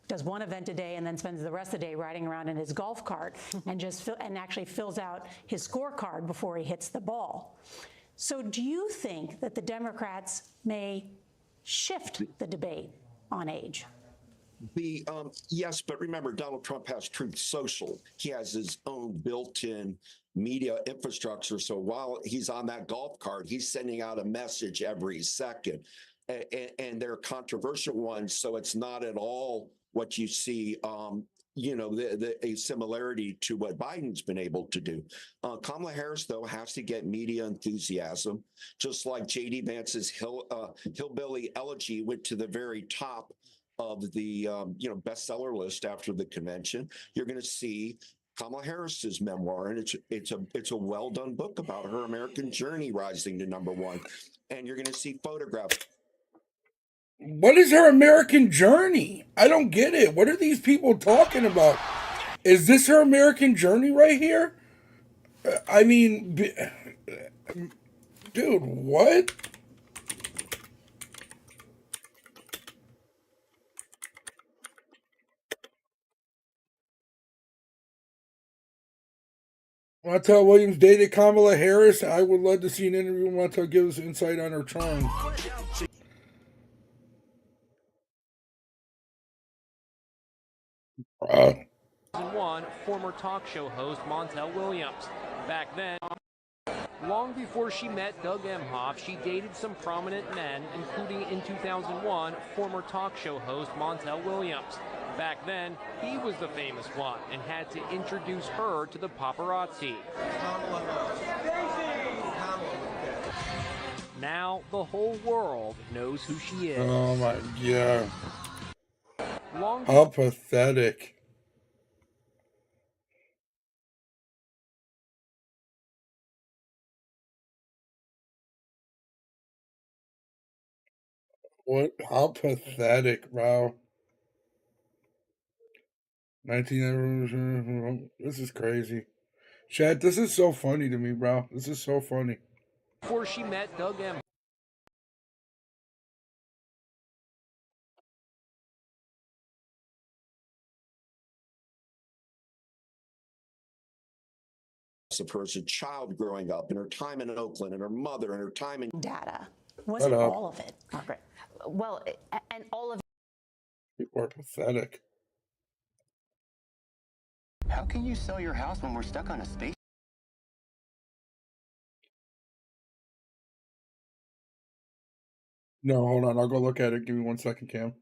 does 1 event a day and then spends the rest of the day riding around in his golf cart and actually fills out his scorecard before he hits the ball. So do you think that the Democrats may shift the debate on age? Yes, but remember, Donald Trump has Truth Social. He has his own built-in media infrastructure. So while he's on that golf cart, he's sending out a message every second. And they're controversial ones, so it's not at all what you see. A similarity to what Biden's been able to do. Kamala Harris, though, has to get media enthusiasm, just like J.D. Vance's Hillbilly Elegy went to the very top of the bestseller list after the convention. You're going to see Kamala Harris's memoir, and it's a well done book about her American journey rising to #1. And you're going to see photographs. What is her American journey? I don't get it. What are these people talking about? Is this her American journey right here? I mean, dude, what? Montel Williams dated Kamala Harris. I would love to see an interview with Montel give us insight on her charm. Former talk show host Montel Williams. Back then, long before she met Doug Emhoff, she dated some prominent men, including in 2001, former talk show host Montel Williams. Back then, he was the famous one and had to introduce her to the paparazzi. Now the whole world knows who she is. Oh my God. How pathetic. What? How pathetic, bro. 19. This is crazy. Chad, this is so funny to me, bro. This is so funny. Before she met Doug Emhoff. Of her as a child growing up, and her time in Oakland, and her mother, and her time in data. Wasn't all of it, Margaret? Well, and all of People are pathetic. How can you sell your house when we're stuck on a space? No, hold on. I'll go look at it. Give me 1 second, Cam.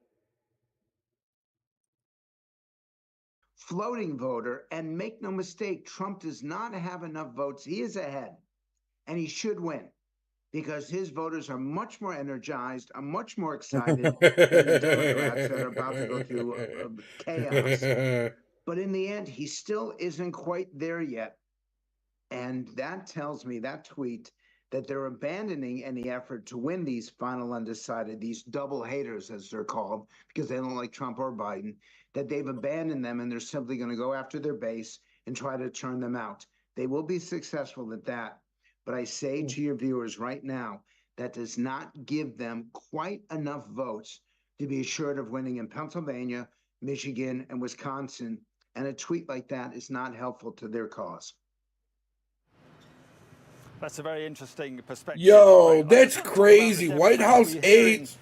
Floating voter, and make no mistake, Trump does not have enough votes. He is ahead, and he should win because his voters are much more energized, are much more excited than the Democrats that are about to go through chaos. But in the end, he still isn't quite there yet. And that tells me, that tweet, that they're abandoning any effort to win these final undecided, these double haters, as they're called, because they don't like Trump or Biden, that they've abandoned them and they're simply going to go after their base and try to turn them out. They will be successful at that. But I say to your viewers right now, that does not give them quite enough votes to be assured of winning in Pennsylvania, Michigan, and Wisconsin. And a tweet like that is not helpful to their cause. That's a very interesting perspective. Yo, that's crazy. White House aides.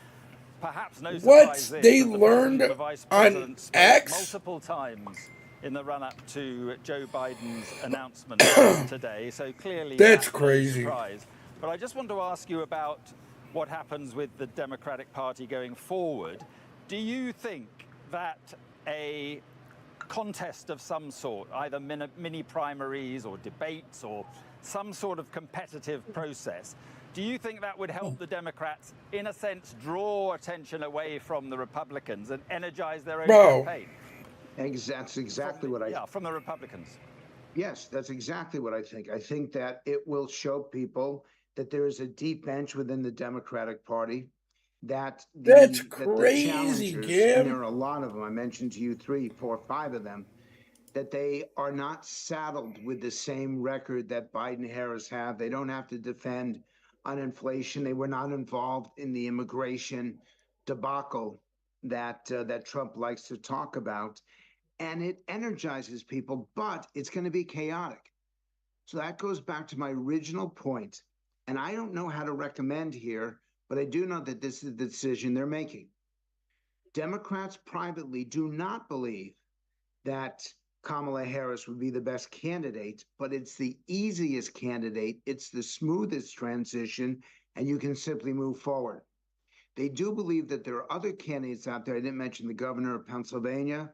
Perhaps no What? surprise They this, learned the Vice on President spoke X? multiple times in the run-up to Joe Biden's announcement today. So clearly, That's no crazy. surprise. But I just want to ask you about what happens with the Democratic Party going forward. Do you think that a contest of some sort, either mini primaries or debates or some sort of competitive process, do you think that would help the Democrats, in a sense, draw attention away from the Republicans and energize their own campaign? That's exactly what I... Yeah, from the Republicans. Yes, that's exactly what I think. I think that it will show people that there is a deep bench within the Democratic Party, that That's that crazy, the challengers, Cam. and there are a lot of them, I mentioned to you 3, 4, 5 of them, that they are not saddled with the same record that Biden Harris have. They don't have to defend on inflation. They were not involved in the immigration debacle that Trump likes to talk about. And it energizes people, but it's going to be chaotic. So that goes back to my original point. And I don't know how to recommend here, but I do know that this is the decision they're making. Democrats privately do not believe that Kamala Harris would be the best candidate, but it's the easiest candidate. It's the smoothest transition, and you can simply move forward. They do believe that there are other candidates out there. I didn't mention the governor of Pennsylvania,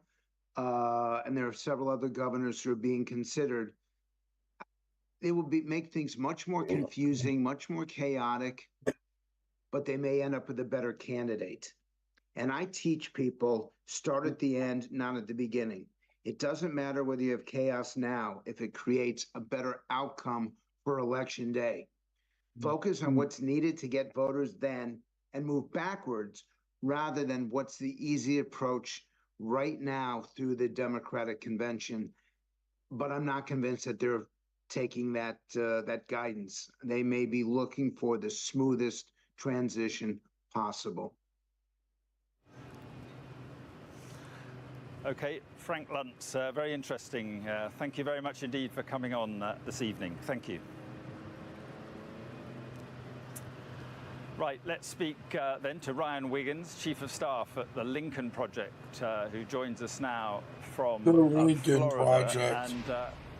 and there are several other governors who are being considered. It will make things much more confusing, much more chaotic, but they may end up with a better candidate. And I teach people, start at the end, not at the beginning. It doesn't matter whether you have chaos now if it creates a better outcome for Election Day. Focus on what's needed to get voters then and move backwards rather than what's the easy approach right now through the Democratic convention. But I'm not convinced that they're taking that guidance. They may be looking for the smoothest transition possible. Okay, Frank Luntz, very interesting. Thank you very much indeed for coming on this evening. Thank you. Right, let's speak then to Ryan Wiggins, Chief of Staff at the Lincoln Project, who joins us now from Lincoln Florida. Project. And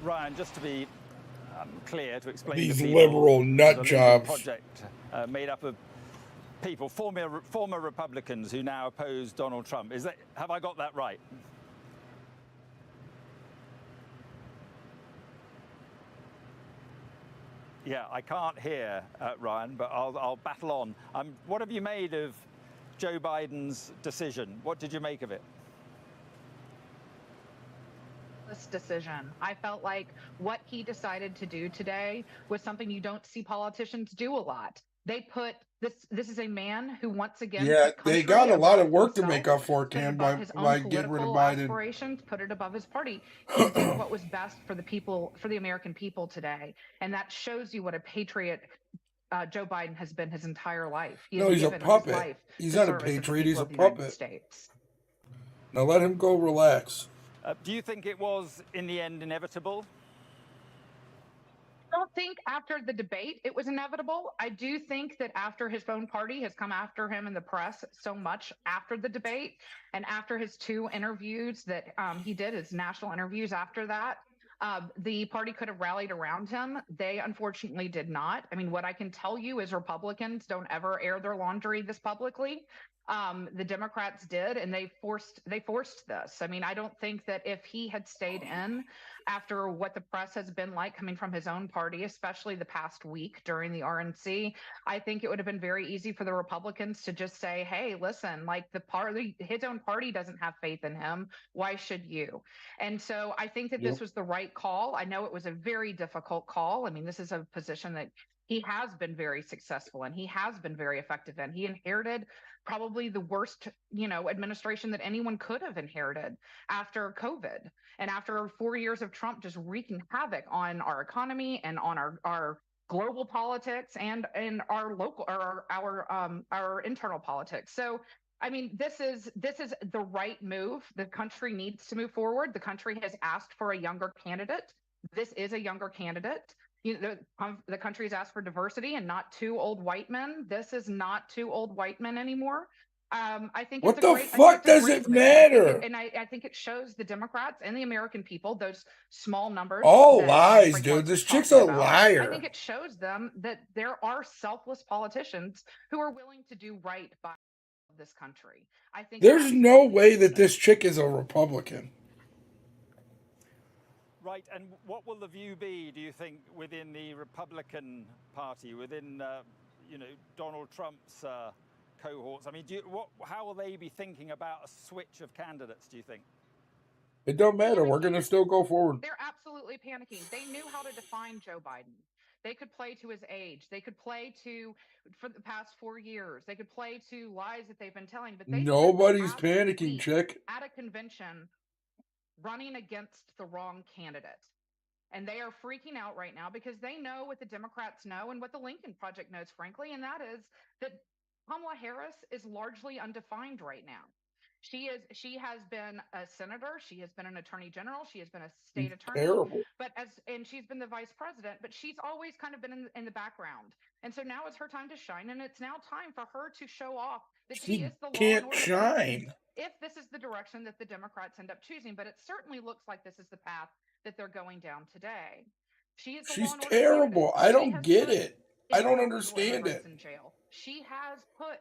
Ryan, just to be clear, to explain These to people, liberal nut the Lincoln jobs. Project made up of people, former Republicans who now oppose Donald Trump. Have I got that right? Yeah, I can't hear Ryan, but I'll battle on. What have you made of Joe Biden's decision? What did you make of it? This decision. I felt like what he decided to do today was something you don't see politicians do a lot. They put this is a man who once again, Yeah, they got a lot of work to make up for, Cam, by getting rid of Biden. Aspirations, put it above his party. He did what was best for the people, for the American people today, and that shows you what a patriot Joe Biden has been his entire life. No, he's a puppet. He's not a patriot. He's a puppet. Now let him go relax. Do you think it was, in the end, inevitable? I don't think after the debate it was inevitable. I do think that after his own party has come after him in the press so much after the debate and after his 2 interviews that he did, his national interviews after that, the party could have rallied around him. They unfortunately did not. I mean, what I can tell you is Republicans don't ever air their laundry this publicly. The Democrats did, and they forced this. I mean, I don't think that if he had stayed in after what the press has been like coming from his own party, especially the past week during the RNC, I think it would have been very easy for the Republicans to just say, hey, listen, like his own party doesn't have faith in him. Why should you? And so I think that this was the right call. I know it was a very difficult call. I mean, this is a position that he has been very successful in. He has been very effective in. He inherited probably the worst, administration that anyone could have inherited after COVID and after 4 years of Trump just wreaking havoc on our economy and on our global politics and in our local or our internal politics. So, I mean, this is the right move. The country needs to move forward. The country has asked for a younger candidate. This is a younger candidate. The country's asked for diversity and not 2 old white men. This is not 2 old white men anymore. I think what the fuck does it matter? And I think it shows the Democrats and the American people, those small numbers. All lies, dude. This chick's a liar. I think it shows them that there are selfless politicians who are willing to do right by this country. I think there's no way that this chick is a Republican. Right, and what will the view be, do you think, within the Republican Party, within, Donald Trump's cohorts? I mean, how will they be thinking about a switch of candidates, do you think? It don't matter. We're going to still go forward. They're absolutely panicking. They knew how to define Joe Biden. They could play to his age. They could play for the past 4 years. They could play to lies that they've been telling. But nobody's panicking, chick. At a convention, running against the wrong candidate. And they are freaking out right now because they know what the Democrats know and what the Lincoln Project knows, frankly, and that is that Kamala Harris is largely undefined right now. She has been a senator. She has been an attorney general. She has been a state attorney. Terrible. And she's been the vice president. But she's always kind of been in the background. And so now it's her time to shine. And it's now time for her to show off that she is the law and can't order shine. if this is the direction that the Democrats end up choosing. But it certainly looks like this is the path that they're going down today. She is the She's law and order terrible. candidate. I don't get it. I don't understand it. In jail. She has put,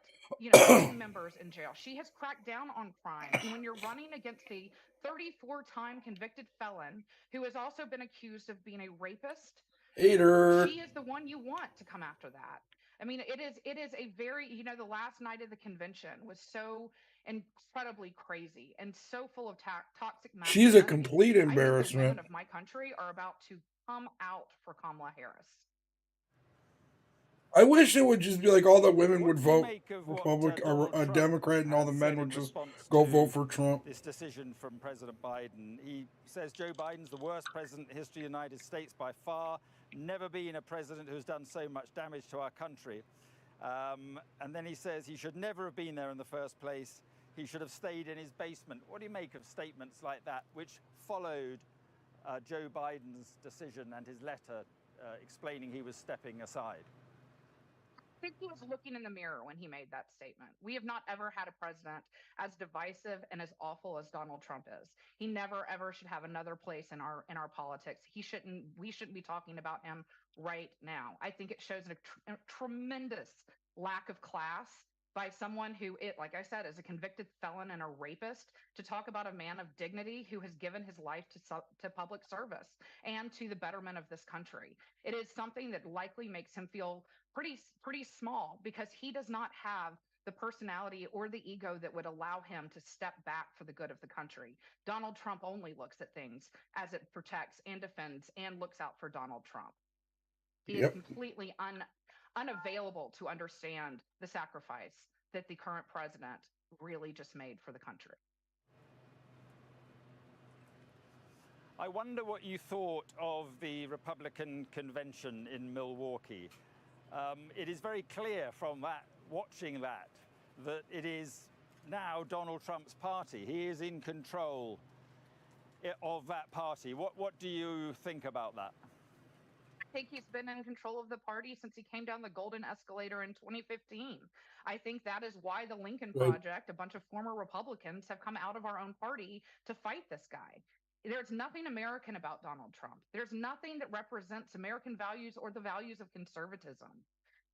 gang members in jail. She has cracked down on crime. And when you're running against a 34-time convicted felon who has also been accused of being a rapist, Hater. she is the one you want to come after that. I mean, it is a very, the last night of the convention was so incredibly crazy and so full of toxic masculinity. She's a complete I think the embarrassment. women of my country are about to come out for Kamala Harris. I wish it would just be like all the women would vote make of what, Republican or Donald a Trump Democrat, and all the has men said would in just response go to vote for Trump. This decision from President Biden. He says Joe Biden's the worst president in the history of the United States by far. Never been a president who's done so much damage to our country. And then he says he should never have been there in the first place. He should have stayed in his basement. What do you make of statements like that, which followed Joe Biden's decision and his letter explaining he was stepping aside? I think he was looking in the mirror when he made that statement. We have not ever had a president as divisive and as awful as Donald Trump is. He never ever should have another place in our politics. We shouldn't be talking about him right now. I think it shows a tremendous lack of class by someone who, like I said, is a convicted felon and a rapist, to talk about a man of dignity who has given his life to public service and to the betterment of this country. It is something that likely makes him feel pretty small, because he does not have the personality or the ego that would allow him to step back for the good of the country. Donald Trump only looks at things as it protects and defends and looks out for Donald Trump. He is completely unavailable to understand the sacrifice that the current president really just made for the country. I wonder what you thought of the Republican convention in Milwaukee. It is very clear from watching that it is now Donald Trump's party. He is in control of that party. What do you think about that? I think he's been in control of the party since he came down the golden escalator in 2015. I think that is why the Lincoln Project, a bunch of former Republicans, have come out of our own party to fight this guy. There's nothing American about Donald Trump. There's nothing that represents American values or the values of conservatism.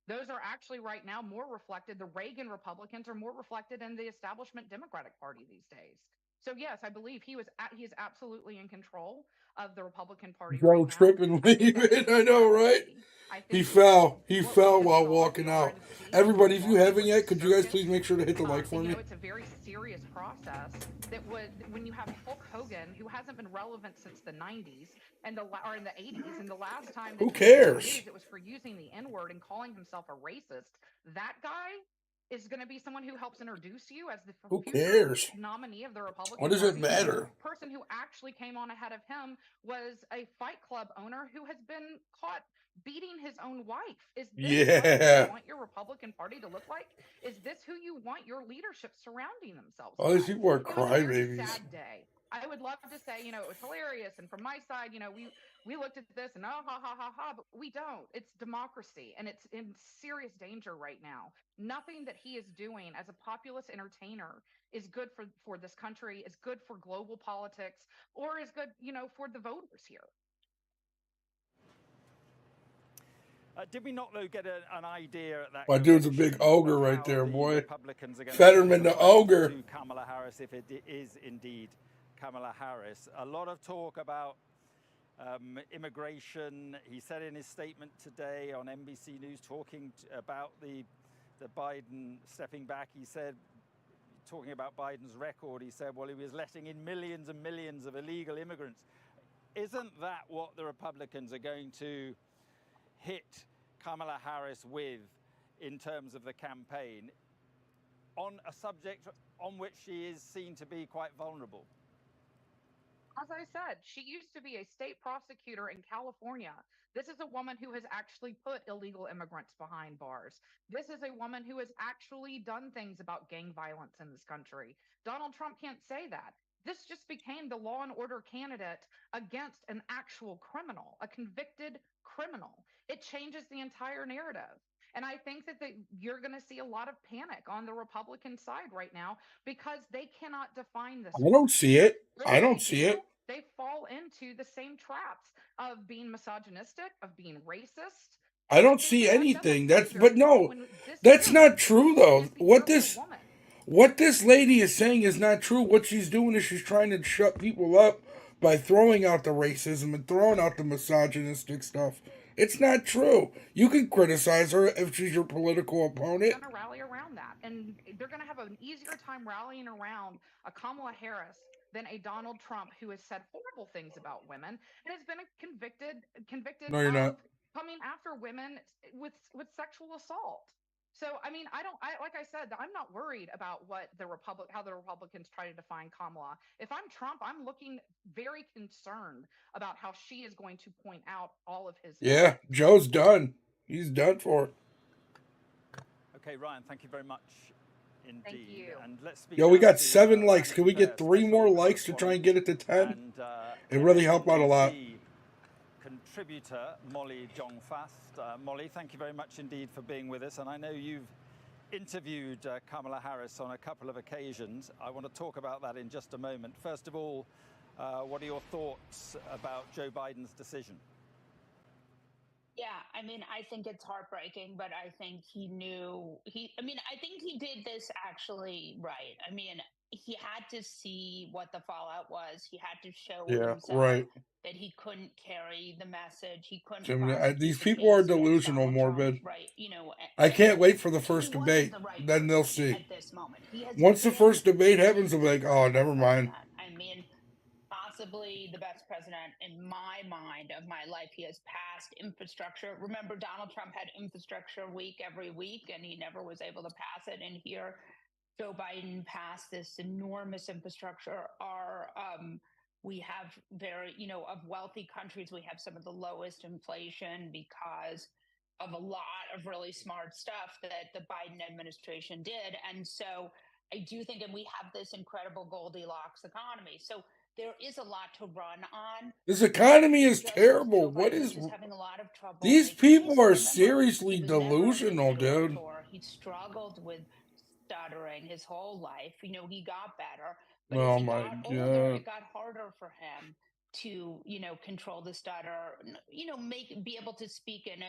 Those are actually right now more reflected. The Reagan Republicans are more reflected in the establishment Democratic Party these days. So yes, I believe he is absolutely in control of the Republican Party. Joe Trip and leave it. I know, right? He fell. He fell while walking out. Everybody, if you haven't yet, could you guys please make sure to hit the like for me? It's a very serious process that would, when you have Hulk Hogan, who hasn't been relevant since the 90s or in the 80s, and the last time that who cares? It was for using the N-word and calling himself a racist. That guy is going to be someone who helps introduce you as the nominee of the Republican What does it Party. matter? The person who actually came on ahead of him was a Fight Club owner who has been caught beating his own wife. Is this what you want your Republican Party to look like? Is this who you want your leadership surrounding themselves with? All these people are It was a very crybabies. sad day. I would love to say, it was hilarious. And from my side, we looked at this and ha, ha, ha, ha, but we don't. It's democracy, and it's in serious danger right now. Nothing that he is doing as a populist entertainer is good for this country, is good for global politics, or is good, for the voters here. Did we not, though, get an idea at that? My dude's a big ogre right there, boy. Fetterman the ogre. To Kamala Harris, if it is indeed Kamala Harris. A lot of talk about immigration. He said in his statement today on NBC News, talking about the Biden stepping back, he said, talking about Biden's record, he said, well, he was letting in millions and millions of illegal immigrants. Isn't that what the Republicans are going to hit Kamala Harris with in terms of the campaign on a subject on which she is seen to be quite vulnerable? As I said, she used to be a state prosecutor in California. This is a woman who has actually put illegal immigrants behind bars. This is a woman who has actually done things about gang violence in this country. Donald Trump can't say that. This just became the law and order candidate against an actual criminal, a convicted criminal. It changes the entire narrative. And I think that you're going to see a lot of panic on the Republican side right now because they cannot define this I don't see it. If I don't they see do, it. they fall into the same traps of being misogynistic, of being racist. I don't see anything. But no, that's not true though. What this lady is saying is not true. What she's doing is she's trying to shut people up by throwing out the racism and throwing out the misogynistic stuff. It's not true. You can criticize her if she's your political opponent. Going to rally around that, and they're going to have an easier time rallying around a Kamala Harris than a Donald Trump who has said horrible things about women and has been convicted No, you're of not. coming after women with sexual assault. So I mean, like I said, I'm not worried about how the Republicans try to define Kamala. If I'm Trump, I'm looking very concerned about how she is going to point out all of his. Yeah, Joe's done. He's done for. Okay, Ryan, thank you very much indeed. Thank you. And let's speak Yo, we now got to, 7 likes. Can we get Fair 3 more Special likes to try and get it to 10? and, It really helped out a lot. NBC contributor Molly Jong-Fast. Molly, thank you very much indeed for being with us. And I know you've interviewed Kamala Harris on a couple of occasions. I want to talk about that in just a moment. First of all, what are your thoughts about Joe Biden's decision? Yeah, I mean, I think it's heartbreaking, but I think he knew I think he did this actually right. I mean, he had to see what the fallout was. He had to show himself that he couldn't carry the message. He couldn't. These people are delusional, morbid. Right, I can't wait for the first debate. Then they'll see. At this moment, Once the first debate happens, they'll be like, oh, never mind. I mean, possibly the best president in my mind of my life. He has passed infrastructure. Remember, Donald Trump had infrastructure week every week, and he never was able to pass it. And here, Joe Biden passed this enormous infrastructure. We have of wealthy countries, we have some of the lowest inflation because of a lot of really smart stuff that the Biden administration did. And so I do think, and we have this incredible Goldilocks economy. So there is a lot to run on. This economy is terrible. What is having a lot of trouble? These people are seriously delusional, dude. He struggled with stuttering his whole life. He got better. But Oh as he my got older, god. it got harder for him to, control the stutter, be able to speak in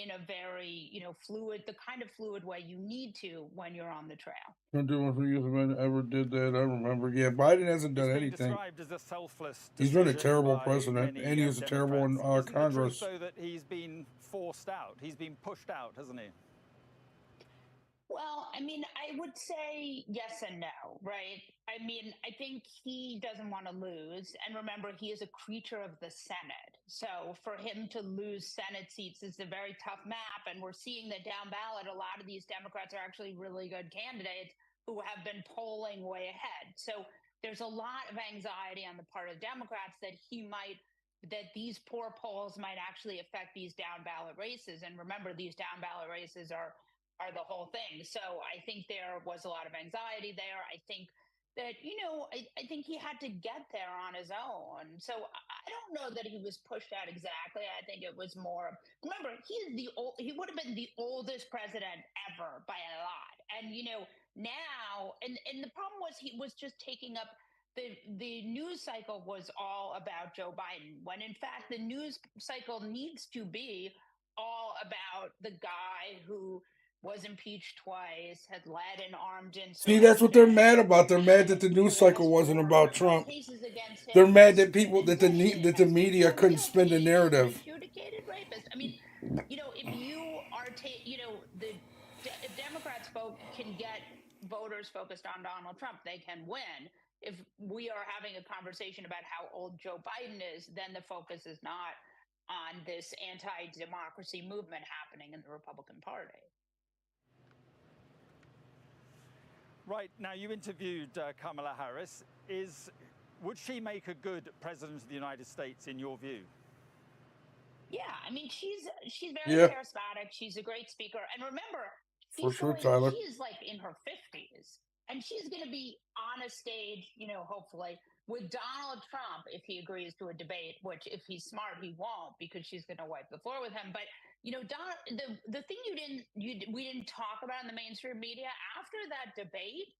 a very, fluid, the kind of fluid way you need to when you're on the trail. Can't do one for you if I ever did that. I remember. Yeah, Biden hasn't done anything. Described as a selfless He's been a decision terrible by president, many, and he was a terrible in Democrats. Isn't it Congress. true, though, that he's been forced out? He's been pushed out, hasn't he? Well, I mean, I would say yes and no, right? I mean, I think he doesn't want to lose. And remember, he is a creature of the Senate. So for him to lose Senate seats is a very tough map. And we're seeing that down ballot, a lot of these Democrats are actually really good candidates who have been polling way ahead. So there's a lot of anxiety on the part of Democrats that these poor polls might actually affect these down ballot races. And remember, these down ballot races are the whole thing. So I think there was a lot of anxiety there. I think that, I think he had to get there on his own. So I don't know that he was pushed out exactly. I think it was more, remember, he would have been the oldest president ever by a lot. And, now, and the problem was he was just taking up the news cycle was all about Joe Biden, when in fact the news cycle needs to be all about the guy who was impeached twice, had led an armed insurrection. See, that's what they're mad about. They're mad that the news cycle wasn't about Trump. They're mad that that the media couldn't spin the narrative. Adjudicated rapist. I mean, if you are, if Democrats can get voters focused on Donald Trump, they can win. If we are having a conversation about how old Joe Biden is, then the focus is not on this anti-democracy movement happening in the Republican Party. Right, now you interviewed Kamala Harris. Would she make a good president of the United States, in your view? Yeah, I mean, she's very Yeah. charismatic. She's a great speaker. And remember, For sure, Tyler. she's like in her 50s. And she's going to be on a stage, you know, hopefully, with Donald Trump if he agrees to a debate, which if he's smart, he won't because she's going to wipe the floor with him. But, you know, the thing we didn't talk about in the mainstream media after that debate,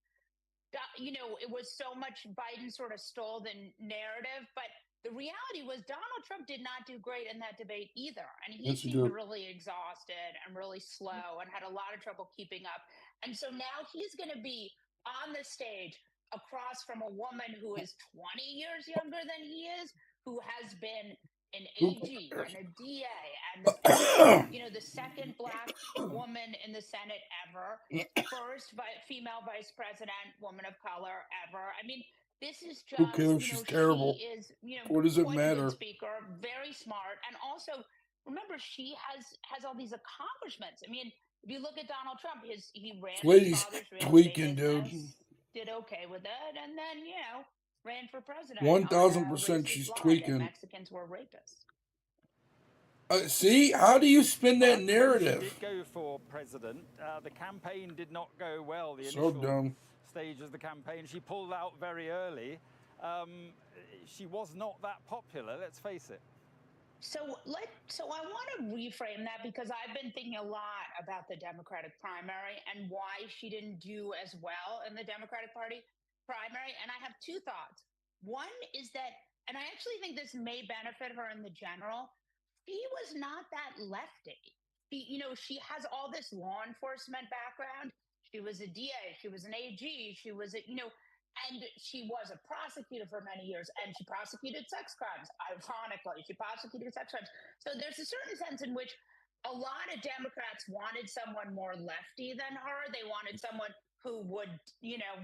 you know, it was so much Biden sort of stole the narrative, but the reality was Donald Trump did not do great in that debate either. And he Yes, he seemed did. really exhausted and really slow and had a lot of trouble keeping up. And so now he's going to be on the stage across from a woman who is 20 years younger than he is, who has been an AG and a DA and you know, the second Black woman in the Senate ever, first female vice president, woman of color ever. I mean, this is just, Who cares? you know, She's terrible. she is, you know, What does it quite a matter? good speaker, very smart, and also remember she has all these accomplishments. I mean, if you look at Donald Trump, he ran This his lady's father's real tweaking, estate dude. business, did okay with it, and then you know ran for president. 1000% she's tweaking. Mexicans were rapists. See, how do you spin that She narrative? did go for president. The campaign did not go well. The So initial dumb. stage of the campaign, she pulled out very early. She was not that popular, let's face it. So I want to reframe that because I've been thinking a lot about the Democratic primary and why she didn't do as well in the Democratic Party primary. And I have two thoughts. One is that, and I actually think this may benefit her in the general, she was not that lefty. She has all this law enforcement background. She was a DA, she was an AG, she was and she was a prosecutor for many years, and she prosecuted sex crimes. Ironically, she prosecuted sex crimes. So there's a certain sense in which a lot of Democrats wanted someone more lefty than her. They wanted someone who would,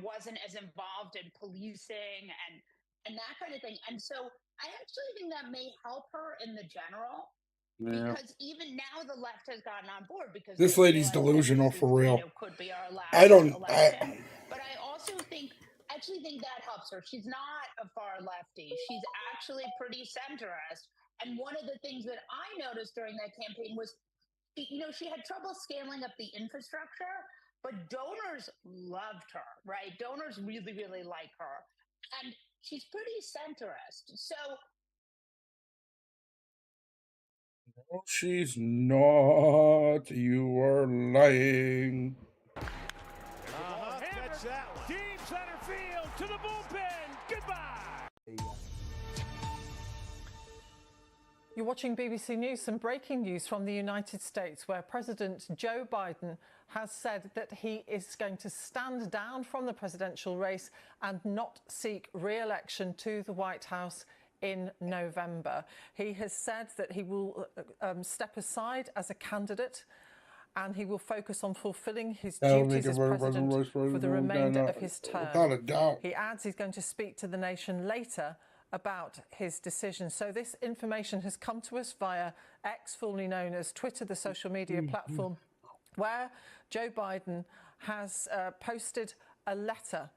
wasn't as involved in policing and that kind of thing. And so I actually think that may help her in the general. Yeah. Because even now the left has gotten on board because This they lady's realize that delusional this for is, real. could be our last I don't. election. But I also think that helps her. She's not a far lefty. She's actually pretty centrist. And one of the things that I noticed during that campaign was, she had trouble scaling up the infrastructure, but donors loved her, right? Donors really, really like her. And she's pretty centrist. So No, she's not. You are lying. Catch that one. Deep center field to the bullpen. Goodbye. You're watching BBC News. Some breaking news from the United States, where President Joe Biden has said that he is going to stand down from the presidential race and not seek re-election to the White House in November. He has said that he will step aside as a candidate and he will focus on fulfilling his duties as president for the remainder of his term. Without a doubt. He adds he's going to speak to the nation later about his decision. So this information has come to us via X, formerly known as Twitter, the social media platform, where Joe Biden has posted a letter.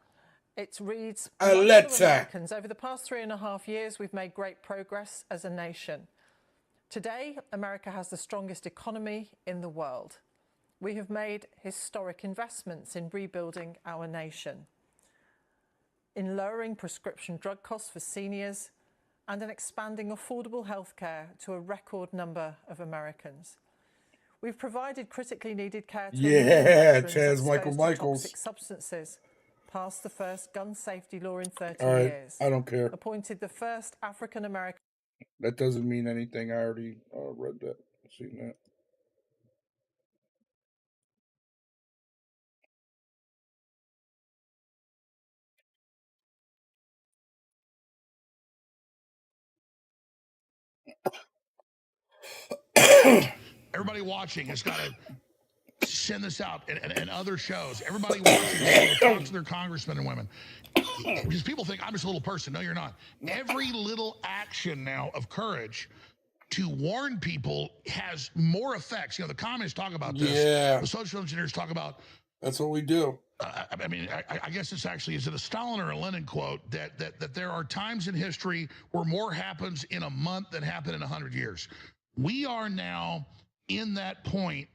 It reads, A letter. Americans, over the past 3.5 years, we've made great progress as a nation. Today, America has the strongest economy in the world. We have made historic investments in rebuilding our nation, in lowering prescription drug costs for seniors, and in expanding affordable health care to a record number of Americans. We've provided critically needed care to Chaz Michael exposed to Michaels. toxic substances, passed the first gun safety law in 30 All right, years. I don't care. Appointed the first African American. That doesn't mean anything. I already read that. Seen that. Everybody watching has got to send this out and other shows. Everybody watching has got to talk to their congressmen and women. Because people think I'm just a little person. No, you're not. Every little action now of courage to warn people has more effects. The communists talk about this. Yeah. The social engineers talk about. That's what we do. I mean, I guess it's actually, is it a Stalin or a Lenin quote that there are times in history where more happens in a month than happened in 100 years. We are now in that point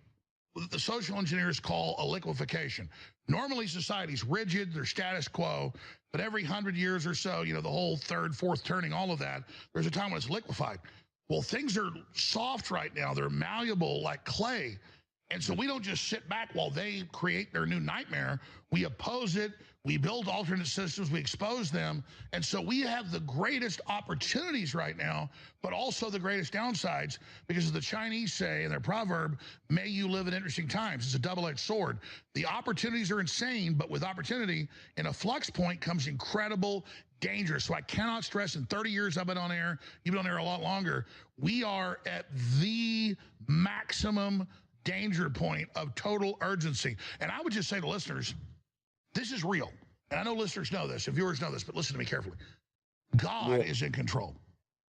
that the social engineers call a liquefaction. Normally society's rigid, they're status quo, but every 100 years or so, you know, the whole third, fourth turning, all of that, there's a time when it's liquefied. Well, things are soft right now. They're malleable like clay. And so we don't just sit back while they create their new nightmare. We oppose it. We build alternate systems. We expose them. And so we have the greatest opportunities right now, but also the greatest downsides, because as the Chinese say in their proverb, may you live in interesting times. It's a double-edged sword. The opportunities are insane, but with opportunity, in a flux point comes incredible danger. So I cannot stress, in 30 years I've been on air, you've been on air a lot longer, we are at the maximum danger point of total urgency. And I would just say to listeners, this is real. And I know listeners know this, and viewers know this, but listen to me carefully. God is in control.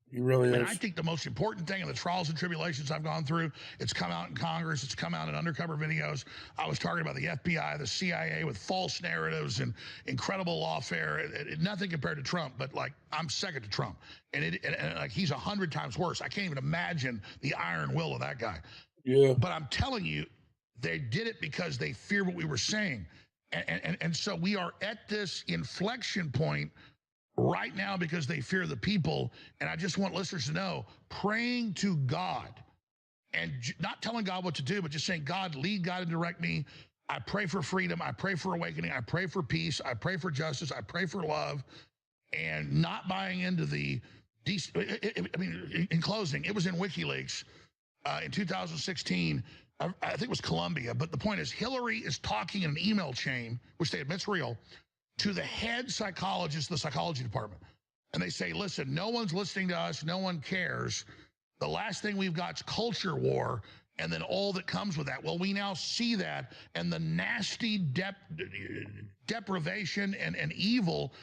He really is. And I think the most important thing in the trials and tribulations I've gone through, it's come out in Congress, it's come out in undercover videos. I was talking about the FBI, the CIA with false narratives and incredible lawfare. Nothing compared to Trump, but like I'm second to Trump. And like he's 100 times worse. I can't even imagine the iron will of that guy. Yeah. But I'm telling you, they did it because they fear what we were saying. And so we are at this inflection point right now because they fear the people. And I just want listeners to know, praying to God and not telling God what to do, but just saying, God, lead, God, and direct me. I pray for freedom. I pray for awakening. I pray for peace. I pray for justice. I pray for love, and not buying into the, I mean, in closing, it was in WikiLeaks. In 2016, I think it was Columbia, but the point is Hillary is talking in an email chain, which they admit's real, to the head psychologist of the psychology department. And they say, listen, no one's listening to us, no one cares. The last thing we've got is culture war, and then all that comes with that. Well, we now see that, and the nasty deprivation and evil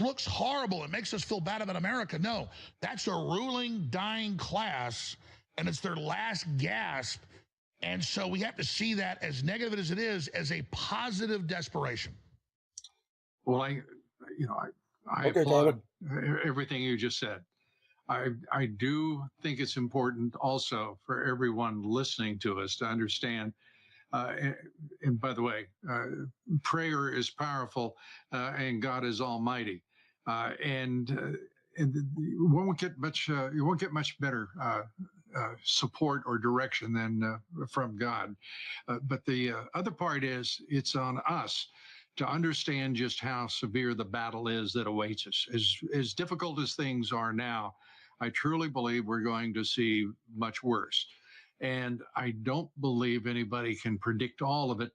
looks horrible. It makes us feel bad about America. No, that's a ruling, dying class, and it's their last gasp. And so we have to see that, as negative as it is, as a positive desperation. Well, I applaud everything you just said. I do think it's important also for everyone listening to us to understand, and by the way, prayer is powerful and God is almighty. And you won't get much better support or direction than from God. But the other part is, it's on us to understand just how severe the battle is that awaits us. As difficult as things are now, I truly believe we're going to see much worse. And I don't believe anybody can predict all of it.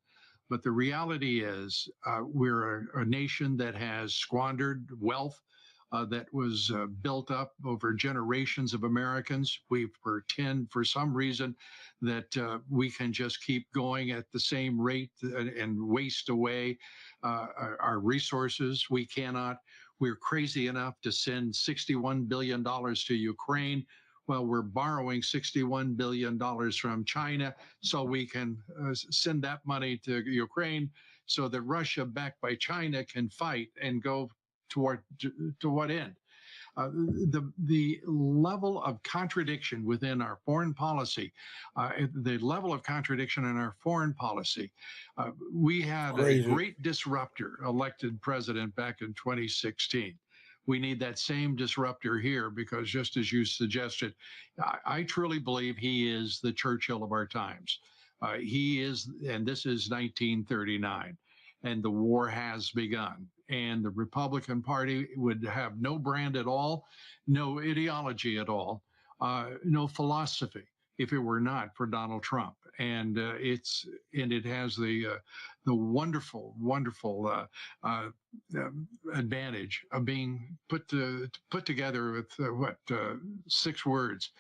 But the reality is we're a nation that has squandered wealth that was built up over generations of Americans. We pretend for some reason that we can just keep going at the same rate and waste away our resources. We cannot. We're crazy enough to send $61 billion to Ukraine. Well, we're borrowing $61 billion from China so we can send that money to Ukraine so that Russia, backed by China, can fight and go to what end? The level of contradiction within our foreign policy, the level of contradiction in our foreign policy. We had a great disruptor elected president back in 2016. We need that same disruptor here because, just as you suggested, I truly believe he is the Churchill of our times. He is, and this is 1939, and the war has begun. And the Republican Party would have no brand at all, no ideology at all, no philosophy if it were not for Donald Trump. And it has the wonderful advantage of being put together with 6 words: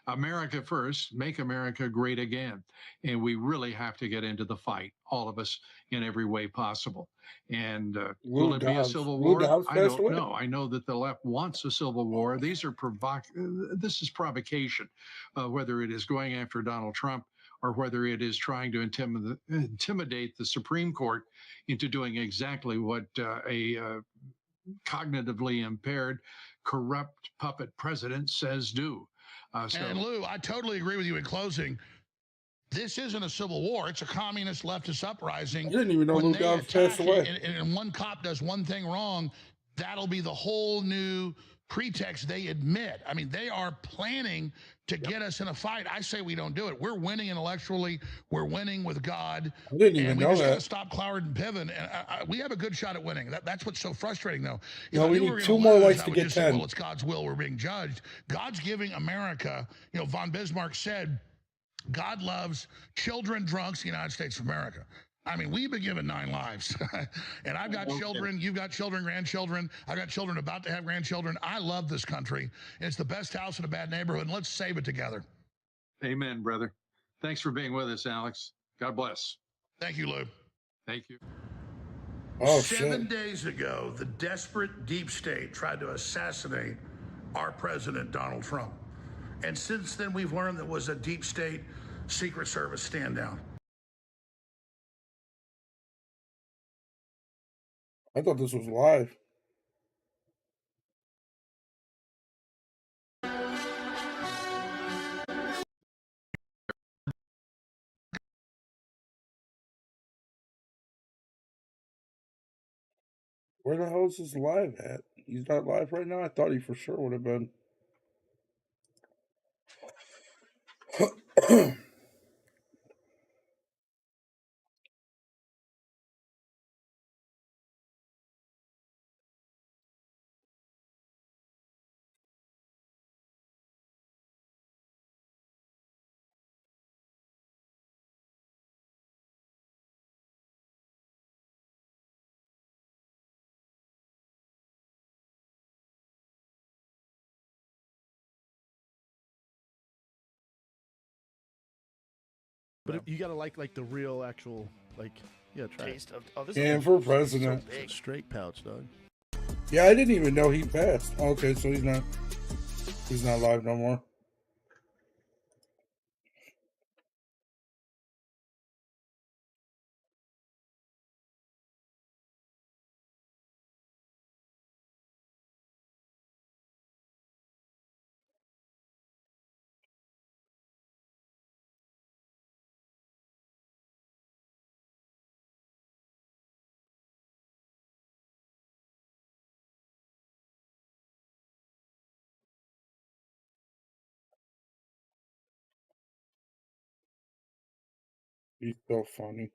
America first, make America great again. And we really have to get into the fight, all of us, in every way possible. And will it be a civil war? I don't know. I know that the left wants a civil war. These are this is provocation, whether it is going after Donald Trump or whether it is trying to intimidate the Supreme Court into doing exactly what a cognitively impaired, corrupt puppet president says do. And Lou, I totally agree with you in closing. This isn't a civil war. It's a communist leftist uprising. I didn't even know Lou Dobbs passed away. And one cop does one thing wrong, that'll be the whole new pretext they admit. I mean, they are planning to get us in a fight. I say we don't do it. We're winning intellectually. We're winning with God. I didn't even and we know just that. got to stop Cloward and Piven. And we have a good shot at winning. That's what's so frustrating, though. If No, I we knew need were two gonna more lose, lights I to would get just say, 10. well, it's God's will. We're being judged. God's giving America, von Bismarck said, God loves children, drunks, the United States of America. I mean, we've been given 9 lives. And I've got children, you've got children, grandchildren. I've got children about to have grandchildren. I love this country. It's the best house in a bad neighborhood, and let's save it together. Amen, brother. Thanks for being with us, Alex. God bless. Thank you, Lou. Thank you. Oh, 7 days ago, the desperate deep state tried to assassinate our president, Donald Trump. And since then, we've learned there was a deep state Secret Service stand down. I thought this was live. Where the hell is this live at? He's not live right now? I thought he for sure would have been. But you gotta like the real actual try taste it. of. Oh, this And is for president. so big. Straight pouch, dog. Yeah, I didn't even know he passed. Okay, so he's not live no more. He's so funny.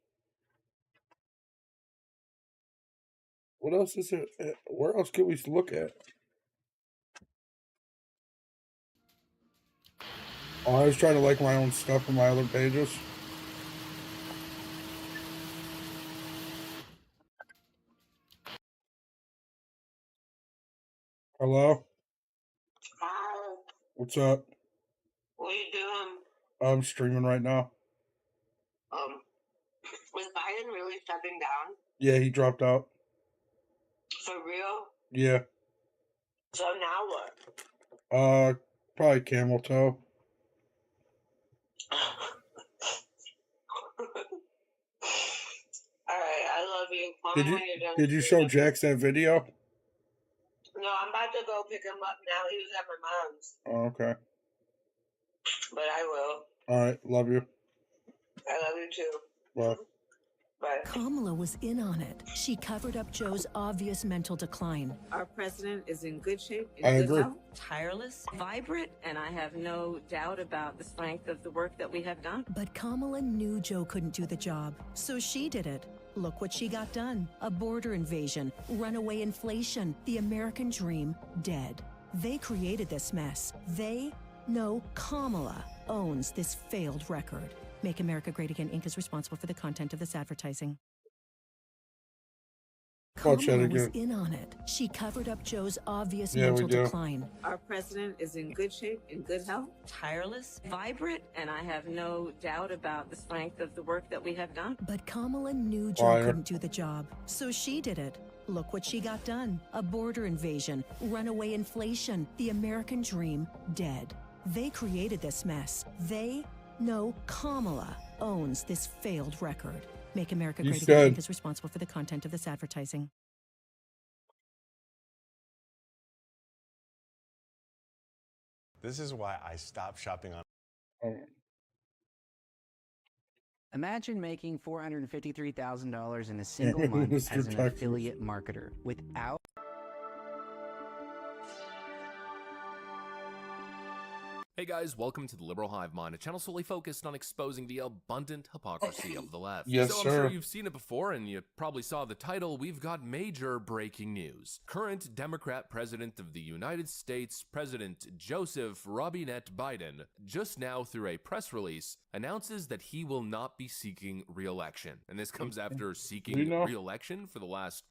What else is it? Where else can we look at? Oh, I was trying to like my own stuff on my other pages. Hello? Hi. What's up? What are you doing? I'm streaming right now. Was Biden really stepping down? Yeah, he dropped out. For real? Yeah. So now what? Probably camel toe. Alright, I love you. Call me when you're done. Did you show Jax that video? No, I'm about to go pick him up now. He was at my mom's. Oh, okay. But I will. All right, love you. I love you too. Bye. Bye. Kamala was in on it. She covered up Joe's obvious mental decline. Our president is in good shape, in I good agree. health, tireless, vibrant, and I have no doubt about the strength of the work that we have done. But Kamala knew Joe couldn't do the job, so she did it. Look what she got done. A border invasion, runaway inflation, the American dream dead. They created this mess. Kamala owns this failed record. Make America Great Again Inc. is responsible for the content of this advertising. Kamala was in on it. She covered up Joe's obvious mental decline. Our president is in good shape, in good health, tireless, vibrant, and I have no doubt about the strength of the work that we have done. But Kamala knew Joe couldn't do the job, so she did it. Look what she got done. A border invasion, runaway inflation, the American dream dead. They created this mess. No, Kamala owns this failed record. Make America You Great Again said- is responsible for the content of this advertising. This is why I stopped shopping on. Imagine making $453,000 in a single month Mr. as an Texas. affiliate marketer without. Hey guys, welcome to the Liberal Hive Mind, a channel solely focused on exposing the abundant hypocrisy of the left. Yes, so I'm sir. sure you've seen it before, and you probably saw the title. We've got major breaking news. Current Democrat President of the United States, President Joseph Robinette Biden, just now through a press release, announces that he will not be seeking re-election. And this comes after Do you seeking know? re-election for the last,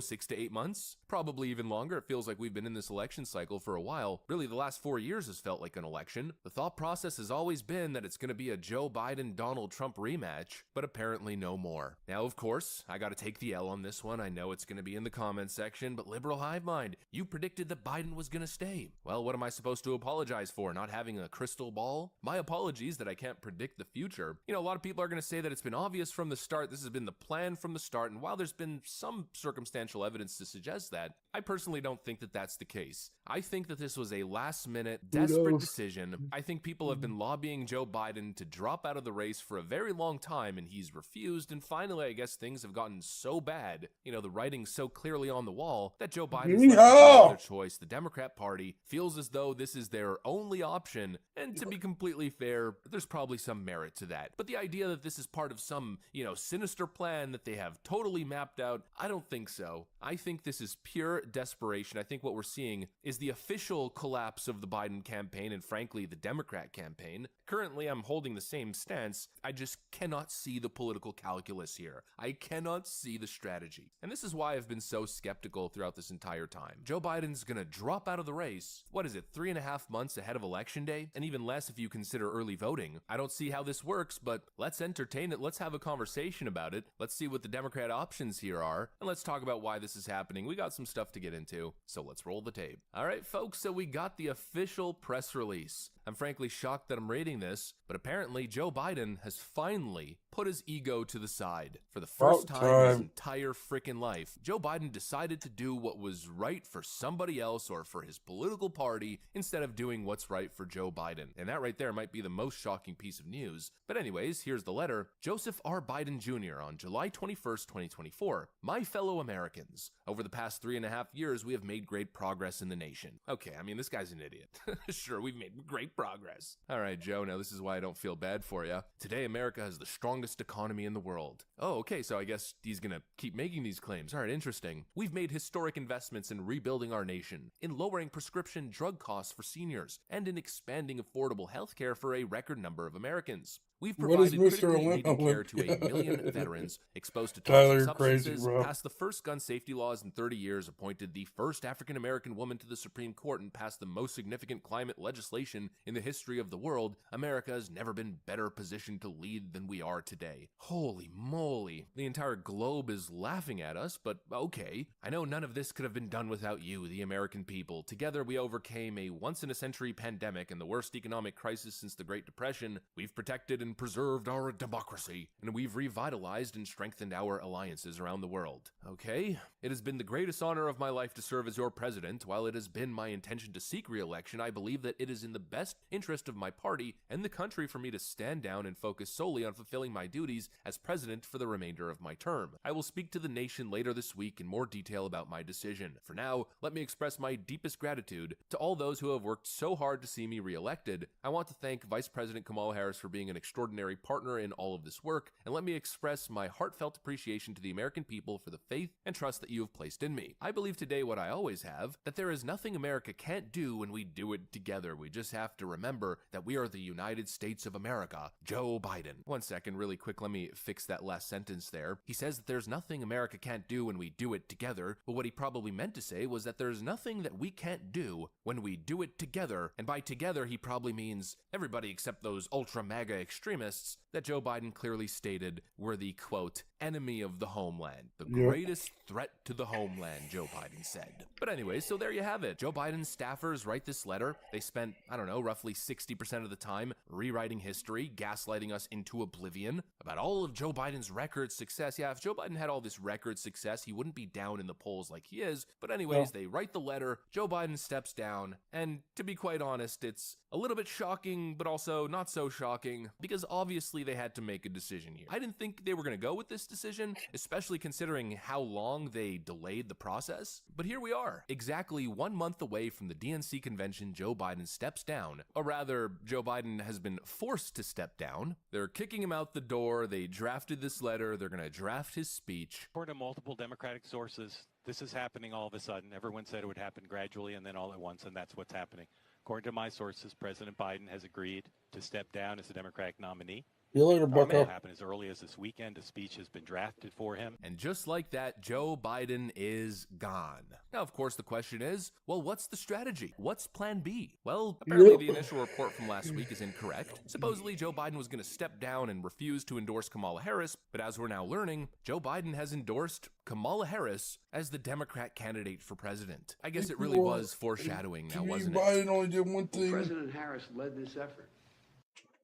6 to 8 months, probably even longer. It feels like we've been in this election cycle for a while. Really, the last 4 years has felt like an election. The thought process has always been that it's going to be a Joe Biden-Donald Trump rematch, but apparently no more. Now, of course, I got to take the L on this one. I know it's going to be in the comments section, but Liberal Hive Mind, you predicted that Biden was going to stay. Well, what am I supposed to apologize for? Not having a crystal ball? My apologies that I can't predict the future. You know, a lot of people are going to say that it's been obvious from the start. This has been the plan from the start, and while there's been some circumstantial evidence to suggest that, I personally don't think that that's the case. I think that this was a last-minute, desperate knows? decision. I think people have been lobbying Joe Biden to drop out of the race for a very long time, and he's refused, and finally, I guess things have gotten so bad, the writing's so clearly on the wall, that Joe Biden's left with no other choice. The Democrat Party feels as though this is their only option, and to be completely fair, there's probably some merit to that. But the idea that this is part of some, sinister plan that they have totally mapped out, I don't think so. I think this is pure desperation. I think what we're seeing is the official collapse of the Biden campaign and frankly the Democrat campaign. Currently, I'm holding the same stance. I just cannot see the political calculus here. I cannot see the strategy. And this is why I've been so skeptical throughout this entire time. Joe Biden's gonna drop out of the race. What is it, 3.5 months ahead of Election Day? And even less if you consider early voting. I don't see how this works, but let's entertain it. Let's have a conversation about it. Let's see what the Democrat options here are. And let's talk about why this is happening. We got some stuff to get into, so let's roll the tape. All right, folks, so we got the official press release. I'm frankly shocked that I'm reading this, but apparently Joe Biden has finally put his ego to the side. For the first time in his entire freaking life, Joe Biden decided to do what was right for somebody else or for his political party instead of doing what's right for Joe Biden. And that right there might be the most shocking piece of news. But anyways, here's the letter. Joseph R. Biden Jr. on July 21st, 2024. My fellow Americans, over the past 3.5 years, we have made great progress in the nation. Okay, I mean, this guy's an idiot. Sure, we've made great progress. All right, Joe, now this is why I don't feel bad for you. Today, America has the strongest economy in the world. Oh, okay, so I guess he's gonna keep making these claims. All right, interesting. We've made historic investments in rebuilding our nation, in lowering prescription drug costs for seniors, and in expanding affordable health care for a record number of Americans. We've What is provided Mr. critically needed care to Olympia? 1 million veterans exposed to Tyler, toxic you're crazy, substances, bro. passed the first gun safety laws in 30 years, appointed the first African-American woman to the Supreme Court, and passed the most significant climate legislation in the history of the world. America has never been better positioned to lead than we are today. Holy moly. The entire globe is laughing at us, but okay. I know none of this could have been done without you, the American people. Together, we overcame a once-in-a-century pandemic and the worst economic crisis since the Great Depression. We've protected and preserved our democracy, and we've revitalized and strengthened our alliances around the world. Okay? It has been the greatest honor of my life to serve as your president. While it has been my intention to seek re-election, I believe that it is in the best interest of my party and the country for me to stand down and focus solely on fulfilling my duties as president for the remainder of my term. I will speak to the nation later this week in more detail about my decision. For now, let me express my deepest gratitude to all those who have worked so hard to see me re-elected. I want to thank Vice President Kamala Harris for being an extraordinary partner in all of this work, and let me express my heartfelt appreciation to the American people for the faith and trust that you have placed in me. I believe today what I always have, that there is nothing America can't do when we do it together. We just have to remember that we are the United States of America. Joe Biden. One second, really quick, let me fix that last sentence there. He says that there's nothing America can't do when we do it together, but what he probably meant to say was that there's nothing that we can't do when we do it together, and by together he probably means everybody except those ultra MAGA extremists that Joe Biden clearly stated were the, quote, enemy of the homeland. The Yep. greatest threat to the homeland, Joe Biden said. But anyway, so there you have it. Joe Biden's staffers write this letter. They spent, I don't know, roughly 60% of the time rewriting history, gaslighting us into oblivion about all of Joe Biden's record success. Yeah, if Joe Biden had all this record success, he wouldn't be down in the polls like he is. But anyways, they write the letter, Joe Biden steps down, and to be quite honest, it's a little bit shocking, but also not so shocking, because obviously they had to make a decision here. I didn't think they were going to go with this decision, especially considering how long they delayed the process. But here we are, exactly 1 month away from the DNC convention. Joe Biden steps down, or rather, Joe Biden has been forced to step down. They're kicking him out the door. They drafted this letter. They're going to draft his speech. According to multiple Democratic sources, this is happening all of a sudden. Everyone said it would happen gradually and then all at once, and that's what's happening. According to my sources, President Biden has agreed to step down as the Democratic nominee. See you later, It may bucko. happen as early as this weekend. A speech has been drafted for him. And just like that, Joe Biden is gone. Now, of course, the question is, well, what's the strategy? What's plan B? Well, apparently the initial report from last week is incorrect. Supposedly, Joe Biden was going to step down and refuse to endorse Kamala Harris, but as we're now learning, Joe Biden has endorsed Kamala Harris as the Democrat candidate for president. I guess it really was foreshadowing now, wasn't it? Biden only did one thing. President Harris led this effort.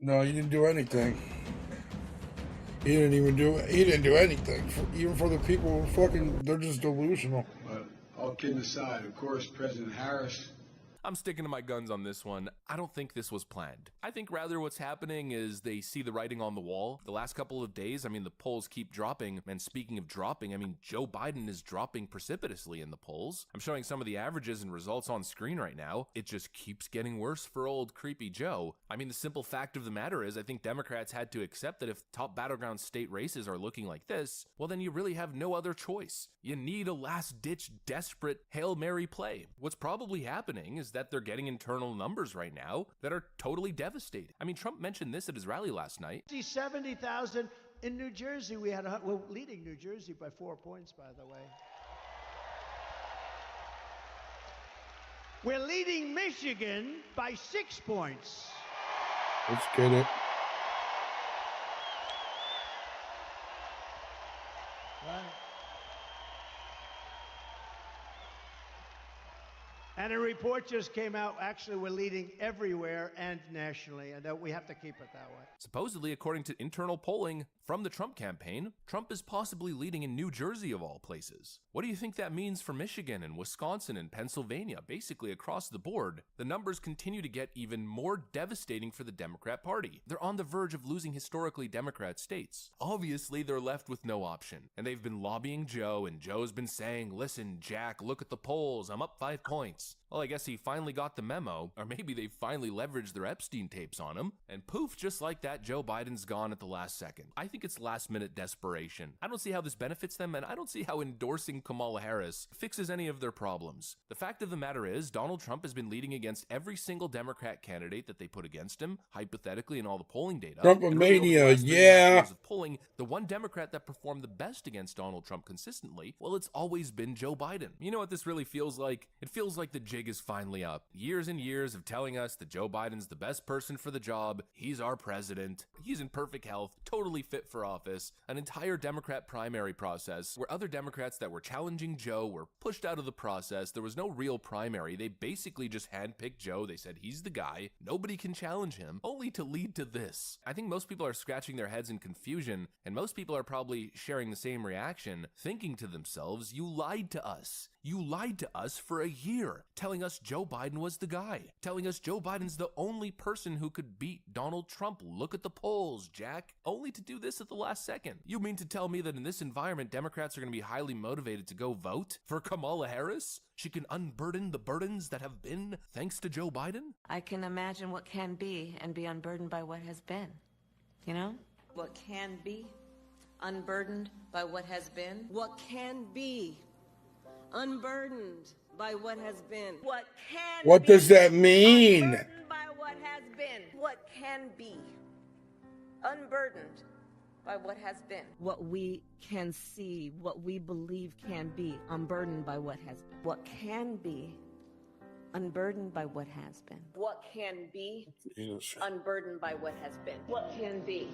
No, he didn't do anything. He didn't do anything. Even for the people who they're just delusional. But all kidding aside, of course, President Harris. I'm sticking to my guns on this one. I don't think this was planned. I think rather what's happening is they see the writing on the wall. The last couple of days, I mean, the polls keep dropping. And speaking of dropping, I mean, Joe Biden is dropping precipitously in the polls. I'm showing some of the averages and results on screen right now. It just keeps getting worse for old creepy Joe. I mean, the simple fact of the matter is I think Democrats had to accept that if top battleground state races are looking like this, well, then you really have no other choice. You need a last-ditch, desperate Hail Mary play. What's probably happening is that they're getting internal numbers right now that are totally devastating. I mean, Trump mentioned this at his rally last night. 70,000 in New Jersey. We're leading New Jersey by 4 points, by the way. We're leading Michigan by 6 points. Let's get it. Right. And a report just came out. Actually, we're leading everywhere and nationally, and that we have to keep it that way. Supposedly, according to internal polling from the Trump campaign, Trump is possibly leading in New Jersey of all places. What do you think that means for Michigan and Wisconsin and Pennsylvania? Basically across the board, the numbers continue to get even more devastating for the Democrat Party. They're on the verge of losing historically Democrat states. Obviously, they're left with no option, and they've been lobbying Joe, and Joe's been saying, listen, Jack, look at the polls, I'm up 5 points. Well, I guess he finally got the memo, or maybe they finally leveraged their Epstein tapes on him, and poof, just like that, Joe Biden's gone at the last second. I think it's last-minute desperation. I don't see how this benefits them, and I don't see how endorsing Kamala Harris fixes any of their problems. The fact of the matter is, Donald Trump has been leading against every single Democrat candidate that they put against him, hypothetically in all the polling data. Trumpomania, yeah. Of polling, the one Democrat that performed the best against Donald Trump consistently, well, it's always been Joe Biden. You know what this really feels like? It feels like the jig is finally up. Years and years of telling us that Joe Biden's the best person for the job, he's our president, he's in perfect health, totally fit for office, an entire Democrat primary process where other Democrats that were challenging Joe were pushed out of the process. There was no real primary. They basically just handpicked Joe. They said he's the guy, nobody can challenge him, only to lead to this. I think most people are scratching their heads in confusion, and most people are probably sharing the same reaction, thinking to themselves, you lied to us. You lied to us for a year, telling us Joe Biden was the guy, telling us Joe Biden's the only person who could beat Donald Trump. Look at the polls, Jack, only to do this at the last second. You mean to tell me that in this environment, Democrats are going to be highly motivated to go vote for Kamala Harris? She can unburden the burdens that have been thanks to Joe Biden? I can imagine what can be and be unburdened by what has been. You know? What can be unburdened by what has been. What can be unburdened by what has been. What can What does that mean? Unburdened by what has been. What can be unburdened by what has been. What we can see, what we believe can be unburdened by what has been. What can be unburdened by what has been. What can be unburdened by what has been. What can be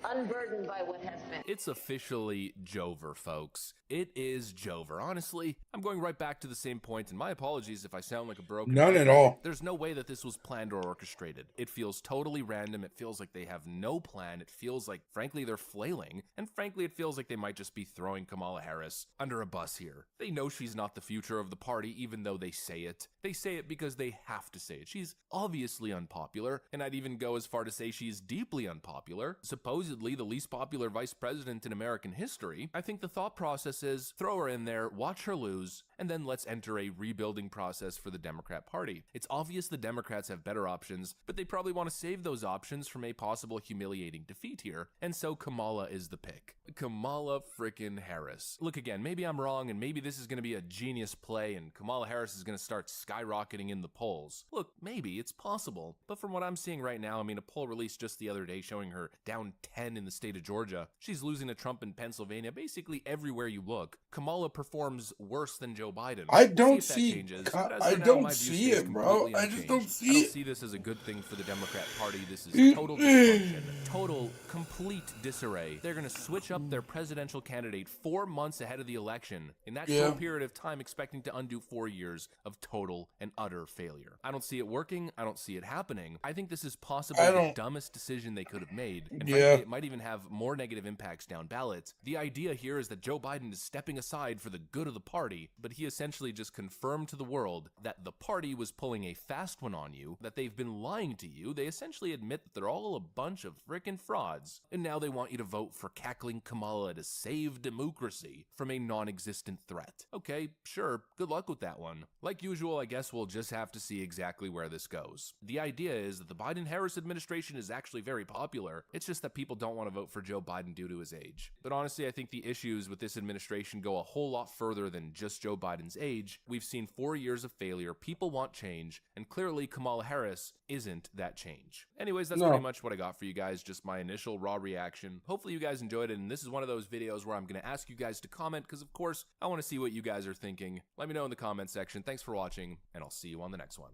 unburdened by what has been. It's officially Jover, folks. It is Jover. Honestly, I'm going right back to the same point, and my apologies if I sound like a broken None record. at all. There's no way that this was planned or orchestrated. It feels totally random. It feels like they have no plan. It feels like, frankly, they're flailing. And frankly, it feels like they might just be throwing Kamala Harris under a bus here. They know she's not the future of the party, even though they say it. They say it because they have to say it. She's obviously unpopular, and I'd even go as far to say she's deeply unpopular. Supposedly the least popular vice president in American history. I think the thought process is throw her in there, watch her lose, and then let's enter a rebuilding process for the Democrat Party. It's obvious the Democrats have better options, but they probably want to save those options from a possible humiliating defeat here, and so Kamala is the pick. Kamala frickin' Harris. Look, again, maybe I'm wrong, and maybe this is going to be a genius play, and Kamala Harris is going to start skyrocketing in the polls. Look, maybe, it's possible, but from what I'm seeing right now, I mean, a poll released just the other day showing her down 10 in the state of Georgia. She's losing to Trump in Pennsylvania, basically everywhere you look. Kamala performs worse than Joe Biden. I We'll don't see if that see. changes, but as I for now, don't my view see stays it, bro. completely I just unchanged. don't I see don't it. see this as a good thing for the Democrat Party. This is total dysfunction, total, complete disarray. They're going to switch up their presidential candidate 4 months ahead of the election. In that short period of time, expecting to undo 4 years of total and utter failure. I don't see it working. I don't see it happening. I think this is possibly the dumbest decision they could have made. And frankly, it might even have more negative impacts down ballot. The idea here is that Joe Biden is stepping aside for the good of the party, but he essentially just confirmed to the world that the party was pulling a fast one on you, that they've been lying to you. They essentially admit that they're all a bunch of frickin' frauds, and now they want you to vote for cackling Kamala to save democracy from a non-existent threat. Okay, sure, good luck with that one. Like usual, I guess we'll just have to see exactly where this goes. The idea is that the Biden-Harris administration is actually very popular. It's just that people don't want to vote for Joe Biden due to his age. But honestly, I think the issues with this administration go a whole lot further than just Joe Biden's age. We've seen 4 years of failure, people want change, and clearly Kamala Harris isn't that change. Anyways, that's pretty much what I got for you guys, just my initial raw reaction. Hopefully you guys enjoyed it, and this is one of those videos where I'm going to ask you guys to comment, because of course, I want to see what you guys are thinking. Let me know in the comment section. Thanks for watching, and I'll see you on the next one.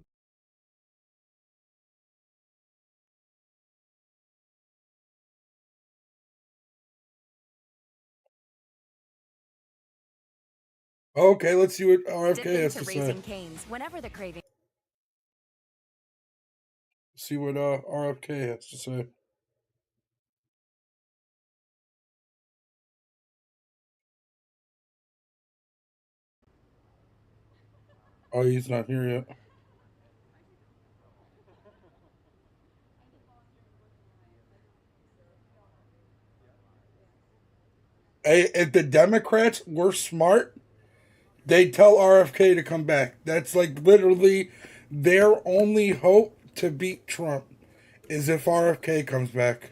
Okay, let's see what RFK Dip has into to say. Raising Cane's whenever the craving. See what RFK has to say. Oh, he's not here yet. Hey, if the Democrats were smart, they'd tell RFK to come back. That's like literally their only hope to beat Trump is if RFK comes back.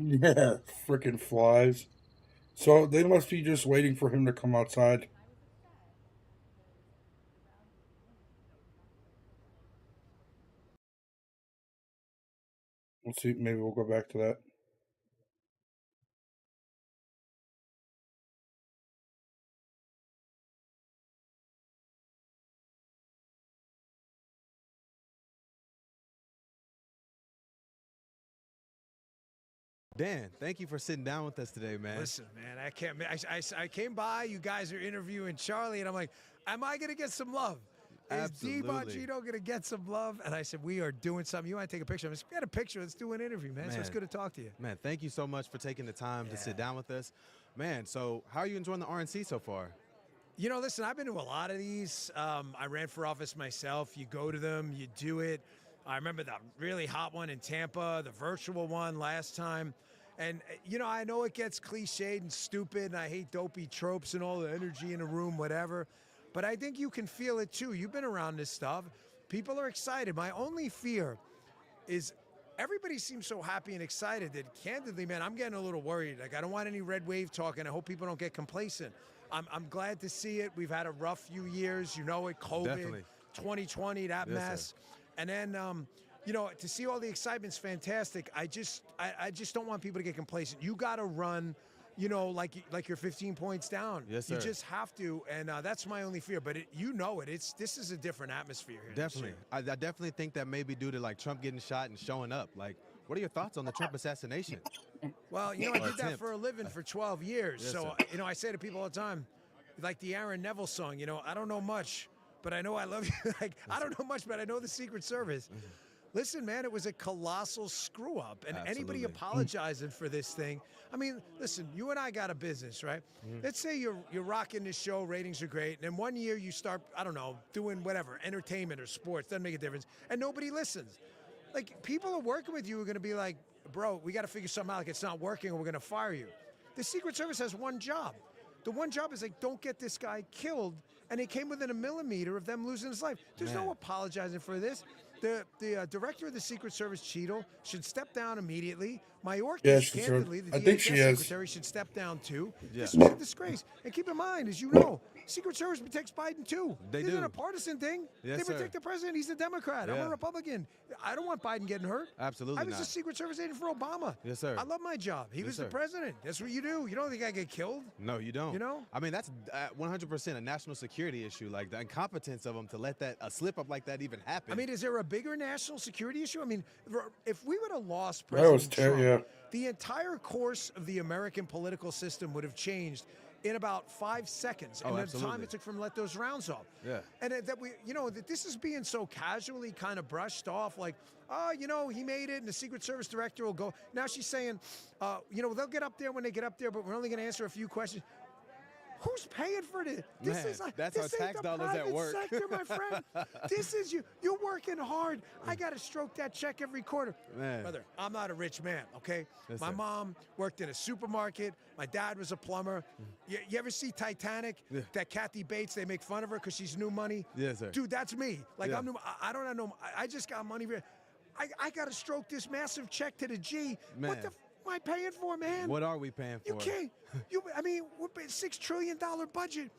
Yeah, freaking flies. So they must be just waiting for him to come outside. Let's see, maybe we'll go back to that. Dan, thank you for sitting down with us today, man. Listen, man, I can't. I came by. You guys are interviewing Charlie, and I'm like, am I gonna get some love? Is D Bongino gonna get some love? And I said, we are doing something. You want to take a picture? I said, get a picture. Let's do an interview, man. So it's good to talk to you. Man, thank you so much for taking the time to sit down with us. Man, so how are you enjoying the RNC so far? You know, listen, I've been to a lot of these. I ran for office myself. You go to them, you do it. I remember the really hot one in Tampa, the virtual one last time. And, you know, I know it gets cliched and stupid, and I hate dopey tropes and all the energy in the room, whatever. But I think you can feel it, too. You've been around this stuff. People are excited. My only fear is everybody seems so happy and excited that, candidly, man, I'm getting a little worried. Like, I don't want any red wave talk, and I hope people don't get complacent. I'm glad to see it. We've had a rough few years. You know it, COVID, Definitely. 2020, that mess. And then, you know, to see all the excitement's fantastic. I just don't want people to get complacent. You got to run, you know, like you're 15 points down. Yes, sir. You just have to, and that's my only fear. But you know it. This is a different atmosphere here. Definitely. I definitely think that may be due to, like, Trump getting shot and showing up. Like, what are your thoughts on the Trump assassination? Well, you know, I did that attempt. for a living for 12 years. Yes, so, sir. you know, I say to people all the time, like the Aaron Neville song, you know, I don't know much, but I know I love you. Like, I don't know much, but I know the Secret Service. Listen, man, it was a colossal screw up. And anybody apologizing for this thing, I mean, listen, you and I got a business, right? Let's say you're rocking this show, ratings are great, and then one year you start, I don't know, doing whatever, entertainment or sports, doesn't make a difference, and nobody listens. Like, people are working with you are going to be like, bro, we got to figure something out. Like, it's not working or we're going to fire you. The Secret Service has one job. The one job is, like, don't get this guy killed. And it came within a millimeter of them losing his life. There's no apologizing for this. The director of the Secret Service, Cheadle, should step down immediately. Mayorkas, candidly, the I think DHS she has. secretary, should step down too. Yeah. This is a disgrace. And keep in mind, as you know, Secret Service protects Biden too. They This do. isn't a partisan thing. Yes, They sir. protect the president. He's a Democrat. I'm Yeah. a Republican. I don't want Biden getting hurt. Absolutely I was not. a Secret Service agent for Obama. Yes, sir. I love my job. He was the sir. president. That's what you do. You don't think I get killed? No, you don't. You know? I mean, that's 100% a national security issue. Like, the incompetence of them to let a slip up like that even happen. I mean, is there a bigger national security issue? I mean, if we would have lost That was President Trump, yeah. the entire course of the American political system would have changed in about 5 seconds. Oh, And the absolutely. time it took from to let those rounds off. Yeah. And that we, you know, that this is being so casually kind of brushed off, like, oh, you know, he made it, and the Secret Service director will go. Now she's saying, you know, they'll get up there when they get up there, but we're only going to answer a few questions. Who's paying for this? This Man, is that's this our ain't tax the dollars at private work. sector, my friend. This is you. You're working hard. I got to stroke that check every quarter. Man. Brother, I'm not a rich man, okay? Yes, My sir. mom worked in a supermarket. My dad was a plumber. You ever see Titanic? Yeah. That Kathy Bates, they make fun of her because she's new money. Yes, sir. Dude, that's me. Like, Yeah. I'm new. I don't have no. I just got money. I got to stroke this massive check to the G. Man. What the f am I paying for, man? What are we paying for? You can't. I mean, we're paying $6 trillion budget.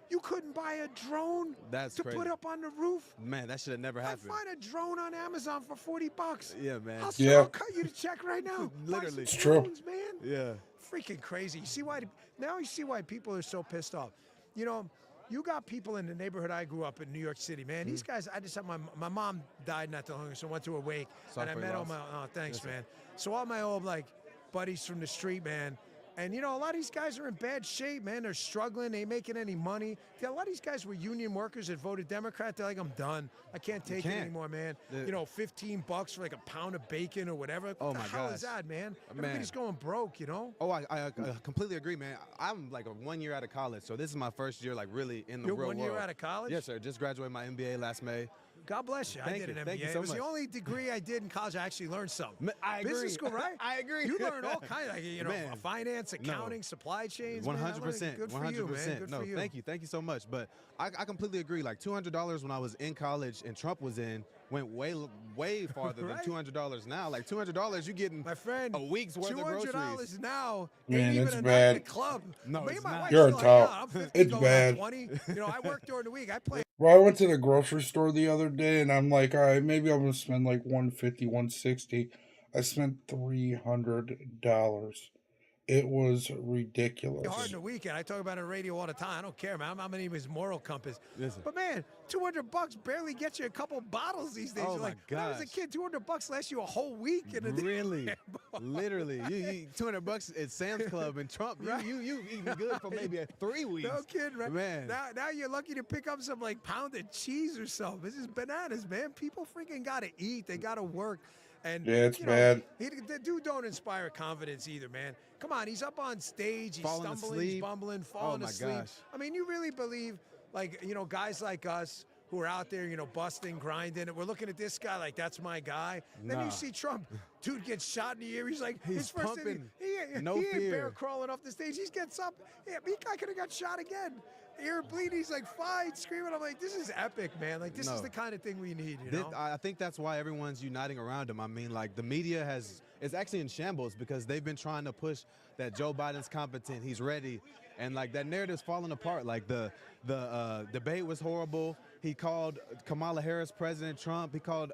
You couldn't buy a drone That's to crazy. put up on the roof. Man, that should have never I'd happened. find a drone on Amazon for $40. Yeah, man. I'll cut you the check right now. Literally. Buy some drones, man. Yeah. Freaking crazy. You see why? Now you see why people are so pissed off. You know, you got people in the neighborhood I grew up in, New York City, man. These guys. I just had my mom died not too long ago, so I went to her wake, Sorry and I for met your all my. loss. Oh, thanks, Yes, sir. man. So all my old buddies from the street, man. And, you know, a lot of these guys are in bad shape, man. They're struggling. They ain't making any money. A lot of these guys were union workers that voted Democrat. They're like, I'm done. I can't take it can't. anymore, man. The- You know, $15 for like a pound of bacon or whatever. What Oh, the my hell gosh. is that, man? Man. Everybody's going broke, you know? Oh, I completely agree, man. I'm like 1 year out of college, so this is my first year, like, really in the You're real 1 world. year out of college? Yes, sir. Just graduated my MBA last May. God bless you. I Thank did you. an Thank MBA. you so It was much. the only degree I did in college. I actually learned something. I agree. Business school, right? I agree. You learn all kinds, like, you know, Man. finance, accounting, supply chains. man. I learned- 100%. Good for you, man. Good No, for you. thank you. Thank you so much. But I completely agree. Like, $200 when I was in college and Trump was in went way farther Right. than $200 now. Like, $200, you're getting My friend, a week's worth of groceries. $200 now Man, ain't even it's a bad. night at the club. No, Me it's and my not. wife's You're still a like, top. "Yeah, I'm 50 It's going bad. on 20. You know, I work during the week. I play. Well, I went to the grocery store the other day, and I'm like, all right, maybe I'm gonna spend like $150, $160. I spent $300. It was ridiculous. Hard in the weekend. I talk about it on the radio all the time. I don't care, man. I'm not even his moral compass. Listen. But man, $200 barely gets you a couple bottles these days. Oh, You're my like, when I was a gosh. kid, $200 lasts you a whole week. Really? Literally. You $200 at Sam's Club and Trump. You eating good for maybe 3 weeks. No kidding, right? Man. Now you're lucky to pick up some like pounded cheese or something. This is bananas, man. People freaking gotta eat. They gotta work. And Yeah, it's you know, bad. The dude don't inspire confidence either, man. Come on, he's up on stage, he's Falling stumbling, he's asleep. bumbling, Oh, falling my asleep. gosh. I mean, you really believe, like, you know, guys like us who are out there, you know, busting, grinding, and we're looking at this guy like that's my guy. Then Nah. you see Trump, dude gets shot in the ear. He's like, He's his first pumping. he No ain't fear. bear crawling off the stage. He gets up. Yeah, the guy could have got shot again. Ear bleeding. He's like, fine, screaming. I'm like, this is epic, man. Like, this is No. the kind of thing we need, you know? I think that's why everyone's uniting around him. I mean, like, the media is actually in shambles because they've been trying to push that Joe Biden's competent, he's ready, and like that narrative's falling apart. Like the debate was horrible. He called Kamala Harris President Trump. He called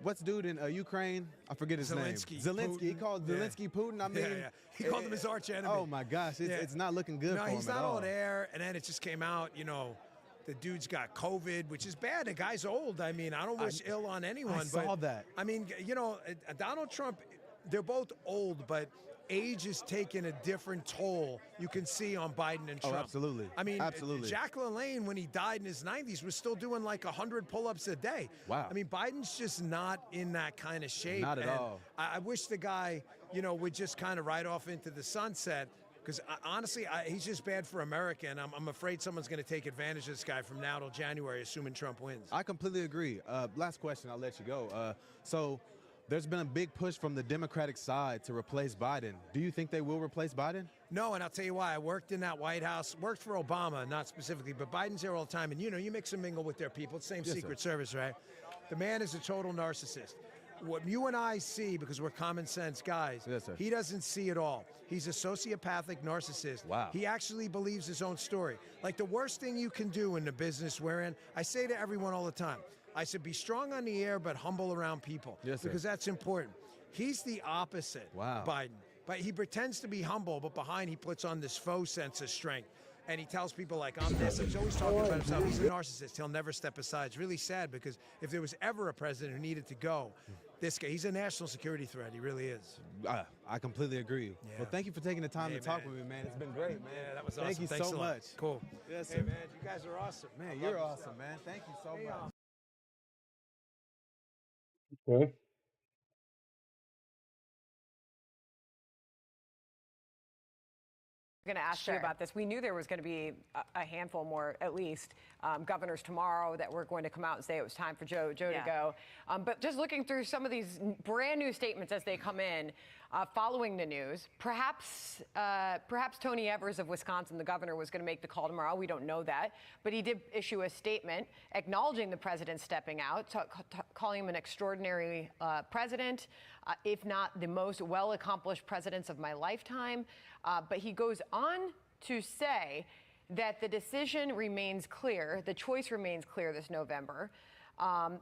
what's dude in Ukraine? I forget his Zelensky, name. Zelensky. He Putin. called Yeah. Zelensky Putin. I mean, Yeah. He called him his arch enemy. Oh my gosh, it's not looking good No, for him he's at not all. on air, and then it just came out, you know, the dude's got COVID, which is bad. The guy's old. I mean, I don't wish ill on anyone. I saw but, that. I mean, you know, Donald Trump, they're both old, but age is taking a different toll. You can see on Biden and Oh, Trump. absolutely. I mean, Absolutely. Jack LaLanne, when he died in his 90s, was still doing like 100 pull-ups a day. Wow. I mean, Biden's just not in that kind of shape. Not at and all. I wish the guy, you know, would just kind of ride off into the sunset. Because honestly, he's just bad for America, and I'm afraid someone's going to take advantage of this guy from now till January, assuming Trump wins. I completely agree. Last question, I'll let you go. So there's been a big push from the Democratic side to replace Biden. Do you think they will replace Biden? No, and I'll tell you why. I worked in that White House, worked for Obama, not specifically, but Biden's there all the time. And, you know, you mix and mingle with their people. It's the same Yes, Secret sir. Service, right? The man is a total narcissist. What you and I see, because we're common sense guys, Yes, sir. he doesn't see it all. He's a sociopathic narcissist. Wow. He actually believes his own story. Like the worst thing you can do in the business we're in, I say to everyone all the time, I said, be strong on the air, but humble around people. Yes, sir. Because that's important. He's the opposite, Wow. Biden. But he pretends to be humble, but behind he puts on this faux sense of strength. And he tells people like, I'm this. He's always talking about himself. He's a narcissist. He'll never step aside. It's really sad because if there was ever a president who needed to go, this guy, he's a national security threat. He really is. I completely agree. Yeah. Well, thank you for taking the time Hey, to talk man. with me, man. It's been great, man. Yeah, that was Thank awesome. you Thanks so a lot. much. Cool. Yes, Hey, sir. man, you guys are awesome. Man, I you're love this awesome, stuff. man. Thank you so Hey, much. Okay. Going to ask you about this. We knew there was going to be a handful more, at least, governors tomorrow that were going to come out and say it was time for Joe to go. But just looking through some of these brand new statements as they come in, following the news, perhaps Tony Evers of Wisconsin, the governor, was going to make the call tomorrow. We don't know that, but he did issue a statement acknowledging the president stepping out, calling him an extraordinary president, if not the most well-accomplished presidents of my lifetime. But he goes on to say that the decision remains clear, the choice remains clear this November,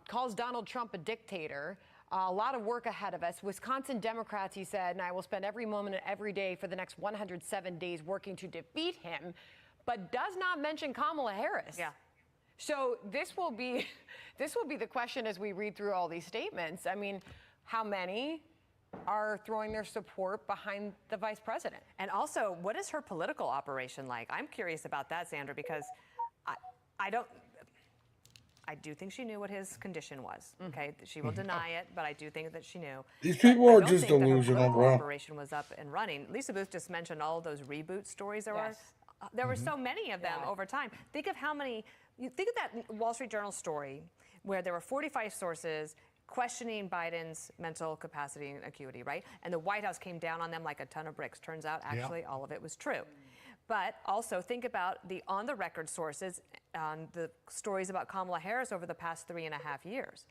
calls Donald Trump a dictator. A lot of work ahead of us. Wisconsin Democrats, he said, and I will spend every moment and every day for the next 107 days working to defeat him, but does not mention Kamala Harris. Yeah. So this will be the question as we read through all these statements. I mean, how many are throwing their support behind the vice president? And also, what is her political operation like? I'm curious about that, Sandra, because I do think she knew what his condition was. Okay, she will deny it, but I do think that she knew. These people are I don't just think that her delusional, political bro. operation was up and running. Lisa Booth just mentioned all of those reboot stories there were. There were so many of them over time. Think of how many. You think of that Wall Street Journal story where there were 45 sources questioning Biden's mental capacity and acuity, right? And the White House came down on them like a ton of bricks. Turns out, actually, all of it was true. But also think about the on-the-record sources on the stories about Kamala Harris over the past 3.5 years.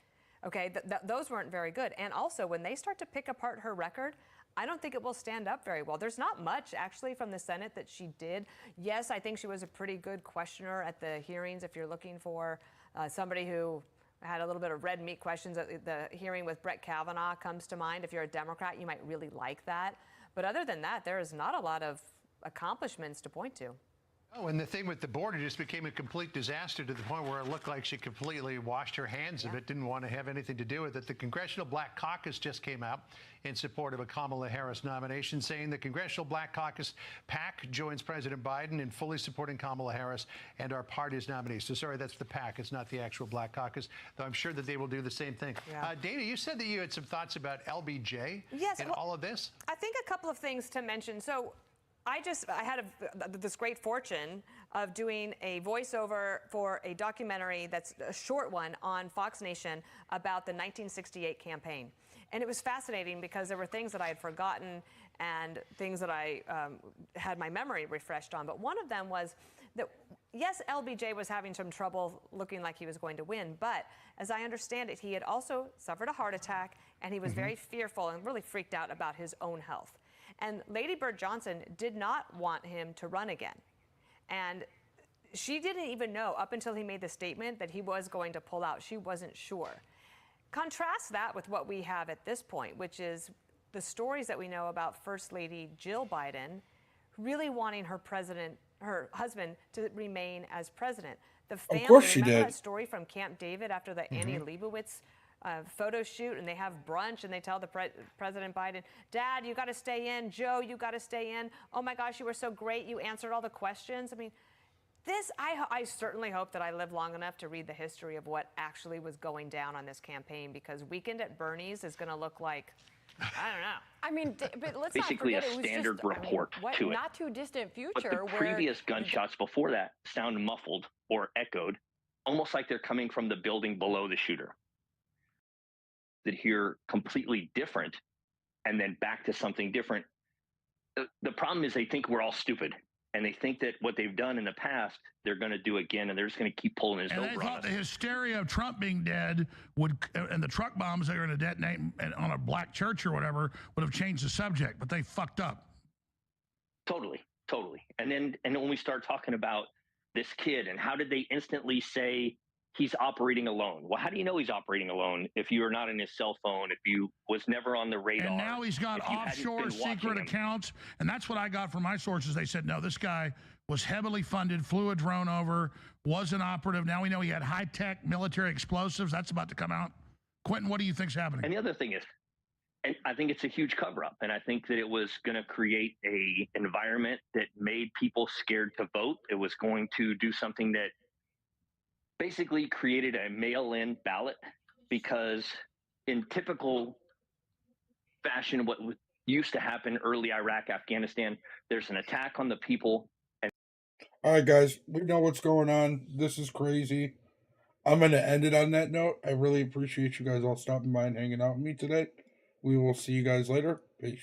Okay, those weren't very good. And also, when they start to pick apart her record, I don't think it will stand up very well. There's not much, actually, from the Senate that she did. Yes, I think she was a pretty good questioner at the hearings if you're looking for somebody who I had a little bit of red meat questions at the hearing with Brett Kavanaugh comes to mind. If you're a Democrat, you might really like that. But other than that, there is not a lot of accomplishments to point to. Oh, and the thing with the border just became a complete disaster to the point where it looked like she completely washed her hands of it, didn't want to have anything to do with it. The Congressional Black Caucus just came out in support of a Kamala Harris nomination, saying the Congressional Black Caucus PAC joins President Biden in fully supporting Kamala Harris and our party's nominees. So sorry, that's the PAC. It's not the actual Black Caucus, though I'm sure that they will do the same thing. Yeah. Dana, you said that you had some thoughts about LBJ and all of this. I think a couple of things to mention. So I had this great fortune of doing a voiceover for a documentary that's a short one on Fox Nation about the 1968 campaign. And it was fascinating because there were things that I had forgotten and things that I had my memory refreshed on. But one of them was that, yes, LBJ was having some trouble looking like he was going to win. But as I understand it, he had also suffered a heart attack, and he was very fearful and really freaked out about his own health. And Lady Bird Johnson did not want him to run again. And she didn't even know up until he made the statement that he was going to pull out. She wasn't sure. Contrast that with what we have at this point, which is the stories that we know about First Lady Jill Biden really wanting her husband to remain as president. The family, of course she remember did. that story from Camp David after the Annie Leibovitz photo shoot, and they have brunch, and they tell the President Biden, Dad, you got to stay in. Joe, you got to stay in. Oh my gosh, you were so great. You answered all the questions. I mean, I certainly hope that I live long enough to read the history of what actually was going down on this campaign, because Weekend at Bernie's is going to look like, I don't know. I mean, but let's basically not forget, a it was standard just, report to it. Not too distant future. But the previous gunshots before that sound muffled or echoed, almost like they're coming from the building below the shooter. That hear completely different and then back to something different. The problem is they think we're all stupid, and they think that what they've done in the past, they're going to do again, and they're just going to keep pulling his And over they on thought us. the hysteria of Trump being dead and the truck bombs they were going to detonate on a black church or whatever would have changed the subject, but they fucked up. Totally. And then when we start talking about this kid and how did they instantly say he's operating alone? Well, how do you know he's operating alone if you are not in his cell phone, if you was never on the radar? And now he's got if you hadn't offshore been watching secret him? accounts. And that's what I got from my sources. They said, no, this guy was heavily funded, flew a drone over, was an operative. Now we know he had high-tech military explosives. That's about to come out. Quentin, what do you think's happening? And the other thing is, and I think it's a huge cover-up, and I think that it was going to create a environment that made people scared to vote. It was going to do something that basically created a mail-in ballot, because in typical fashion, what used to happen early Iraq, Afghanistan, there's an attack on the people. All right, guys, we know what's going on. This is crazy. I'm going to end it on that note. I really appreciate you guys all stopping by and hanging out with me today. We will see you guys later. Peace.